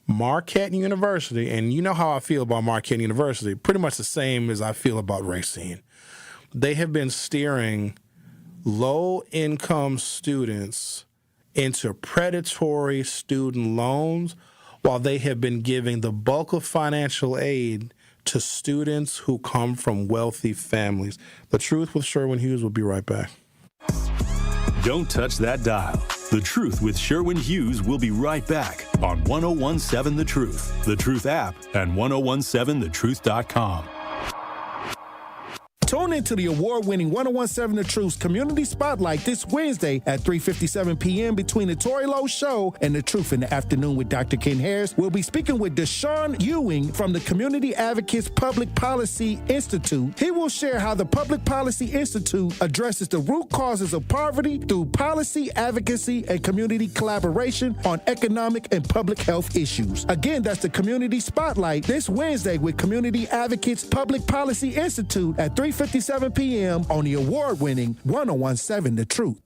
Marquette University, and you know how I feel about Marquette University, pretty much the same as I feel about Racine. They have been steering low-income students into predatory student loans, while they have been giving the bulk of financial aid to students who come from wealthy families. The Truth with Sherwin Hughes will be right back. Don't touch that dial. The Truth with Sherwin Hughes will be right back on 1017 The Truth, The Truth app, and 1017thetruth.com. Tune into the award-winning 1017 The Truth's Community Spotlight this Wednesday at 3:57 p.m. between the Tory Lowe Show and The Truth in the Afternoon with Dr. Ken Harris. We'll be speaking with Deshaun Ewing from the Community Advocates Public Policy Institute. He will share how the Public Policy Institute addresses the root causes of poverty through policy, advocacy, and community collaboration on economic and public health issues. Again, that's the Community Spotlight this Wednesday with Community Advocates Public Policy Institute at 3:57 p.m. on the award-winning 1017 The Truth.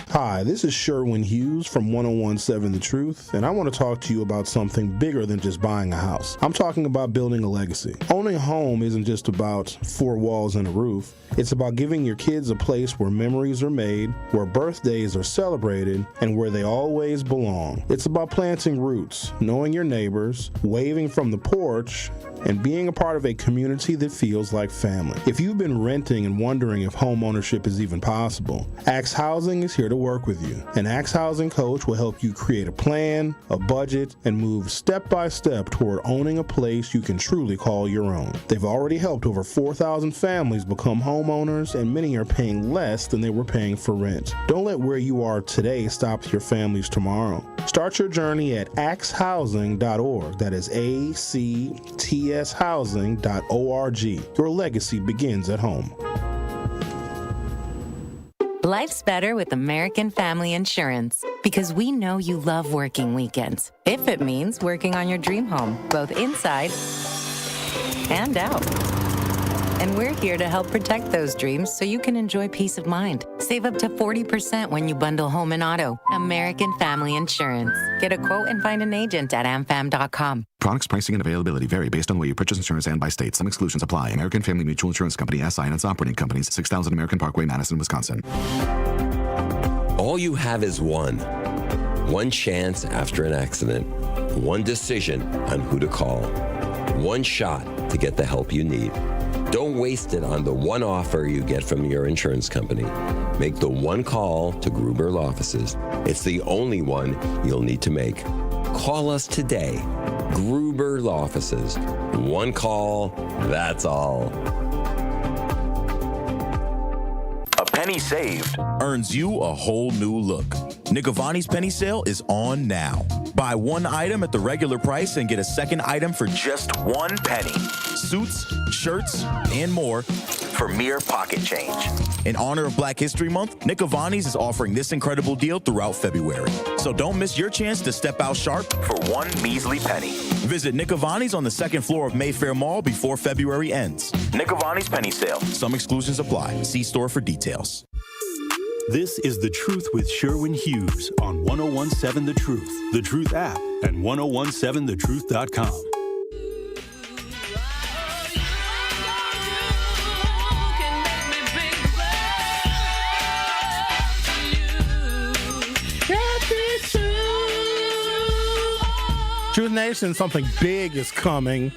Hi, this is Sherwin Hughes from 1017 The Truth, and I want to talk to you about something bigger than just buying a house. I'm talking about building a legacy. Owning a home isn't just about four walls and a roof. It's about giving your kids a place where memories are made, where birthdays are celebrated, and where they always belong. It's about planting roots, knowing your neighbors, waving from the porch, and being a part of a community that feels like family. If you've been renting and wondering if home ownership is even possible, Axe Housing is here to work with you. An Axe Housing coach will help you create a plan, a budget, and move step by step toward owning a place you can truly call your own. They've already helped over 4,000 families become homeowners, and many are paying less than they were paying for rent. Don't let where you are today stop your family's tomorrow. Start your journey at axehousing.org. That is ACTShousing.org. Your legacy begins at home. Life's better with American Family Insurance because we know you love working weekends. If it means working on your dream home, both inside and out. And we're here to help protect those dreams so you can enjoy peace of mind. Save up to 40% when you bundle home and auto. American Family Insurance. Get a quote and find an agent at amfam.com. Products, pricing, and availability vary based on where you purchase insurance and by state. Some exclusions apply. American Family Mutual Insurance Company, SI, and its operating companies, 6000 American Parkway, Madison, Wisconsin. All you have is one chance after an accident, one decision on who to call, one shot to get the help you need. Don't waste it on the one offer you get from your insurance company. Make the one call to Gruber Law Offices. It's the only one you'll need to make. Call us today. Gruber Law Offices. One call, that's all. A penny saved earns you a whole new look. Nick Avani's penny sale is on now. Buy one item at the regular price and get a second item for just 1 penny. Suits, shirts, and more for mere pocket change. In honor of Black History Month, Nick Avani's is offering this incredible deal throughout February. So don't miss your chance to step out sharp for 1 measly penny. Visit Nick Avani's on the 2nd floor of Mayfair Mall before February ends. Nick Avani's penny sale. Some exclusions apply. See store for details. This is The Truth with Sherwin Hughes on 1017 The Truth, The Truth app, and 1017thetruth.com. Truth Nation, something big is coming.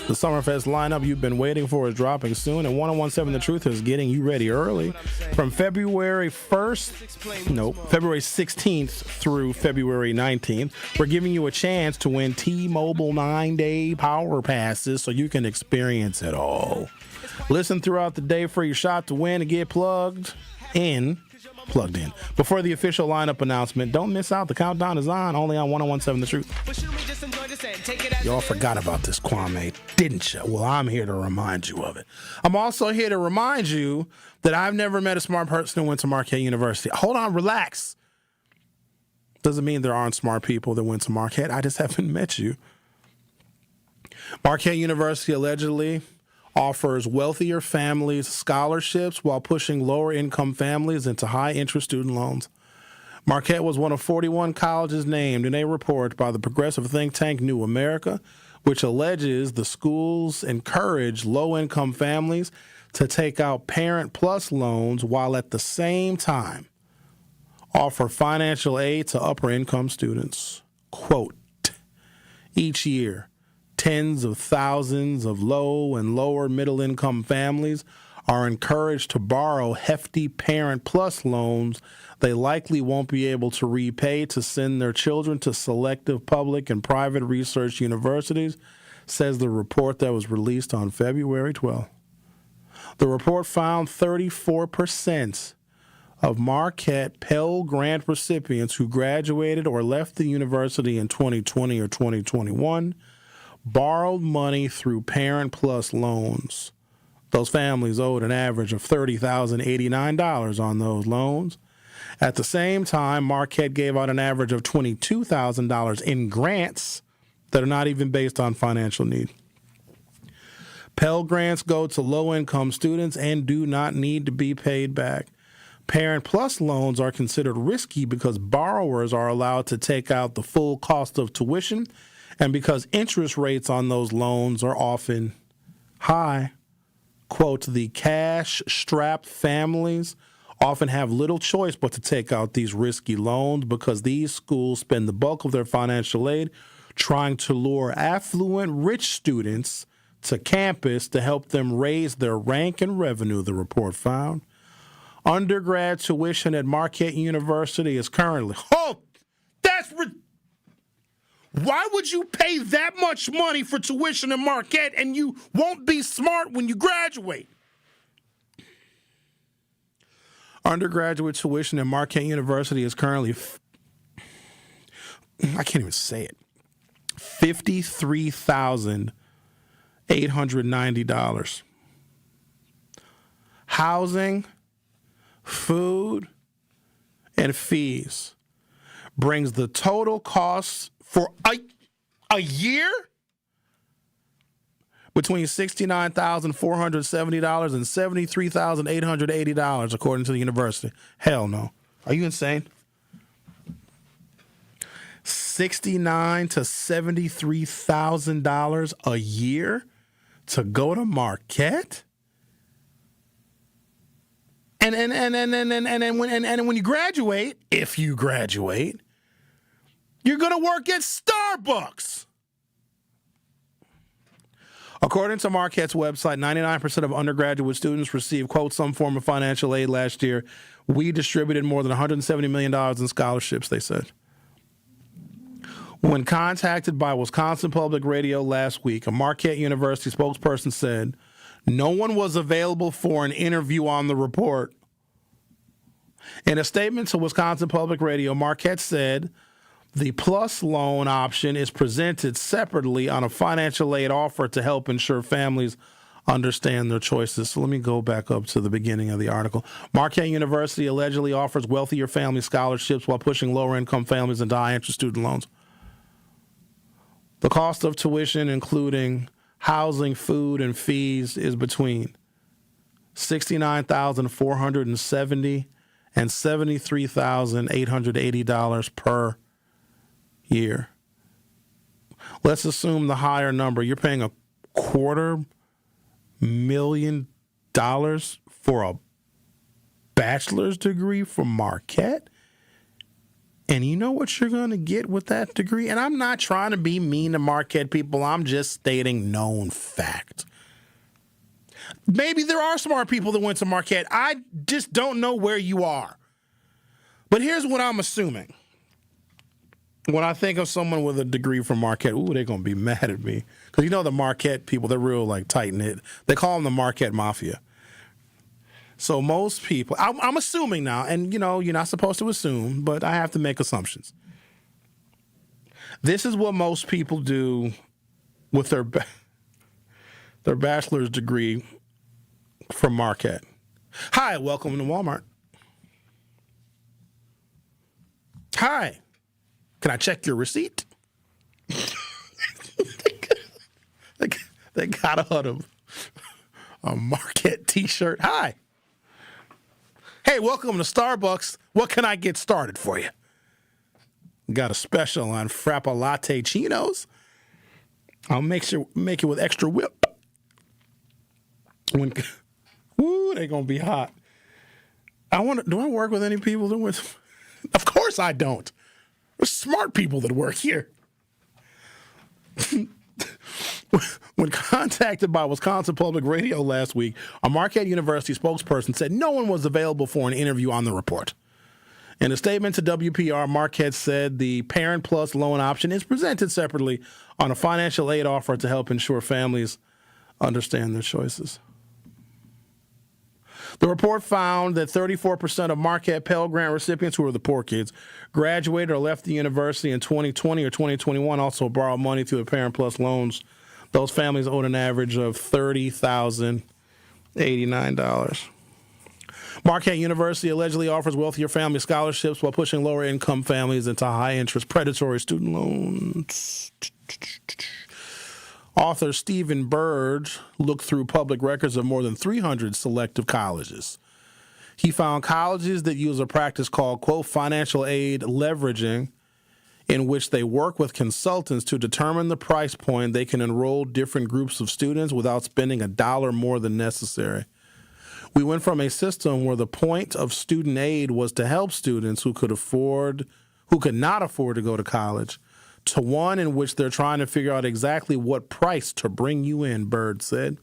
The Summerfest lineup you've been waiting for is dropping soon, and 1017 The Truth is getting you ready early. From February 16th through February 19th, we're giving you a chance to win T-Mobile 9-day power passes so you can experience it all. Listen throughout the day for your shot to win and get plugged in. Before the official lineup announcement, don't miss out. The countdown is on, only on 1017 The Truth. Y'all forgot about this, Kwame, didn't you? Well, I'm here to remind you of it. I'm also here to remind you that I've never met a smart person who went to Marquette University. Hold on, relax. Doesn't mean there aren't smart people that went to Marquette. I just haven't met you. Marquette University allegedly offers wealthier families scholarships while pushing lower-income families into high-interest student loans. Marquette was one of 41 colleges named in a report by the progressive think tank New America, which alleges the schools encourage low-income families to take out Parent Plus loans while at the same time offer financial aid to upper-income students. Quote, each year, tens of thousands of low and lower middle-income families are encouraged to borrow hefty Parent Plus loans they likely won't be able to repay to send their children to selective public and private research universities, says the report that was released on February 12th. The report found 34% of Marquette Pell Grant recipients who graduated or left the university in 2020 or 2021 borrowed money through Parent Plus loans. Those families owed an average of $30,089 on those loans. At the same time, Marquette gave out an average of $22,000 in grants that are not even based on financial need. Pell Grants go to low-income students and do not need to be paid back. Parent Plus loans are considered risky because borrowers are allowed to take out the full cost of tuition and because interest rates on those loans are often high. Quote, the cash-strapped families often have little choice but to take out these risky loans because these schools spend the bulk of their financial aid trying to lure affluent rich students to campus to help them raise their rank and revenue, the report found. Undergrad tuition at Marquette University is currently... Why would you pay that much money for tuition at Marquette and you won't be smart when you graduate? Undergraduate tuition at Marquette University is currently... I can't even say it. $53,890. Housing, food, and fees brings the total costs for a year between $69,470 and $73,880, according to the university. Hell no. Are you insane? $69,000 to $73,000 a year to go to Marquette? And when you graduate, if you graduate, you're going to work at Starbucks. According to Marquette's website, 99% of undergraduate students received, quote, some form of financial aid last year. We distributed more than $170 million in scholarships, they said. When contacted by Wisconsin Public Radio last week, a Marquette University spokesperson said no one was available for an interview on the report. In a statement to Wisconsin Public Radio, Marquette said the Plus loan option is presented separately on a financial aid offer to help ensure families understand their choices. So let me go back up to the beginning of the article. Marquette University allegedly offers wealthier family scholarships while pushing lower-income families into high-interest student loans. The cost of tuition, including housing, food, and fees, is between $69,470 and $73,880 per year. Let's assume the higher number. You're paying $250,000 for a bachelor's degree from Marquette? And you know what you're going to get with that degree? And I'm not trying to be mean to Marquette people. I'm just stating known fact. Maybe there are smart people that went to Marquette. I just don't know where you are. But here's what I'm assuming. When I think of someone with a degree from Marquette, ooh, they're going to be mad at me. Because you know the Marquette people, they're real like tight-knit. They call them the Marquette Mafia. So most people, I'm assuming now, and you know, you're not supposed to assume, but I have to make assumptions. This is what most people do with their bachelor's degree from Marquette. Hi, welcome to Walmart. Hi, can I check your receipt? They got on a Marquette t-shirt. Hi. Hey, welcome to Starbucks. What can I get started for you? Got a special on Frappa Latte Chinos. I'll make it with extra whip. Woo, they're gonna be hot. Do I work with any people that went? Of course I don't. There's smart people that work here. When contacted by Wisconsin Public Radio last week, a Marquette University spokesperson said no one was available for an interview on the report. In a statement to WPR, Marquette said the Parent Plus loan option is presented separately on a financial aid offer to help ensure families understand their choices. The report found that 34% of Marquette Pell Grant recipients, who are the poor kids, graduated or left the university in 2020 or 2021, also borrowed money through the Parent Plus loans. Those families owed an average of $30,089. Marquette University allegedly offers wealthier family scholarships while pushing lower-income families into high-interest predatory student loans. Author Stephen Bird looked through public records of more than 300 selective colleges. He found colleges that use a practice called, quote, financial aid leveraging, in which they work with consultants to determine the price point they can enroll different groups of students without spending $1 more than necessary. We went from a system where the point of student aid was to help students who could not afford to go to college, to one in which they're trying to figure out exactly what price to bring you in, Bird said.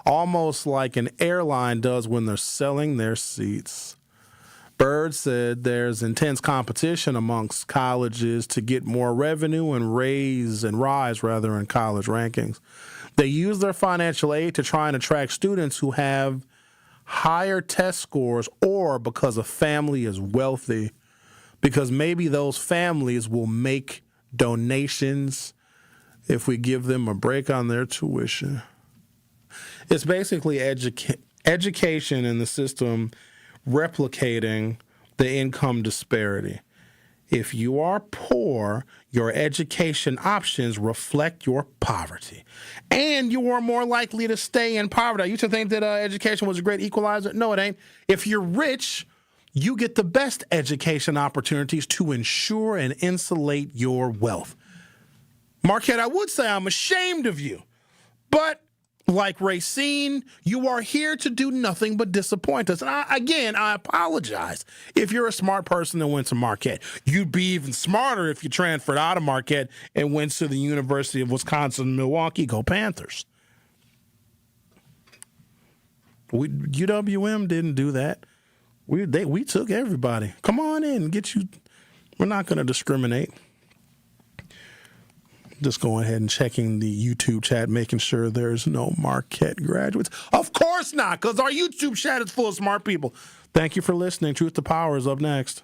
Almost like an airline does when they're selling their seats. Bird said there's intense competition amongst colleges to get more revenue and rise in college rankings. They use their financial aid to try and attract students who have higher test scores or because a family is wealthy, because maybe those families will make donations if we give them a break on their tuition. It's basically education in the system replicating the income disparity. If you are poor, your education options reflect your poverty. And you are more likely to stay in poverty. I used to think that education was a great equalizer. No, it ain't. If you're rich, you get the best education opportunities to ensure and insulate your wealth. Marquette, I would say I'm ashamed of you. But like Racine, you are here to do nothing but disappoint us. And I apologize if you're a smart person and went to Marquette. You'd be even smarter if you transferred out of Marquette and went to the University of Wisconsin-Milwaukee. Go Panthers. UWM didn't do that. We took everybody. Come on in, get you. We're not going to discriminate. Just going ahead and checking the YouTube chat, making sure there's no Marquette graduates. Of course not, because our YouTube chat is full of smart people. Thank you for listening. Truth to Power is up next.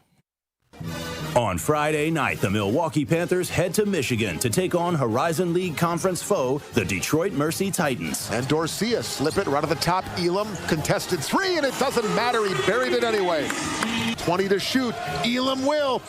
On Friday night, the Milwaukee Panthers head to Michigan to take on Horizon League Conference foe, the Detroit Mercy Titans. And Dorcia slip it right at the top. Elam contested three, and it doesn't matter. He buried it anyway. 20 to shoot. Elam will.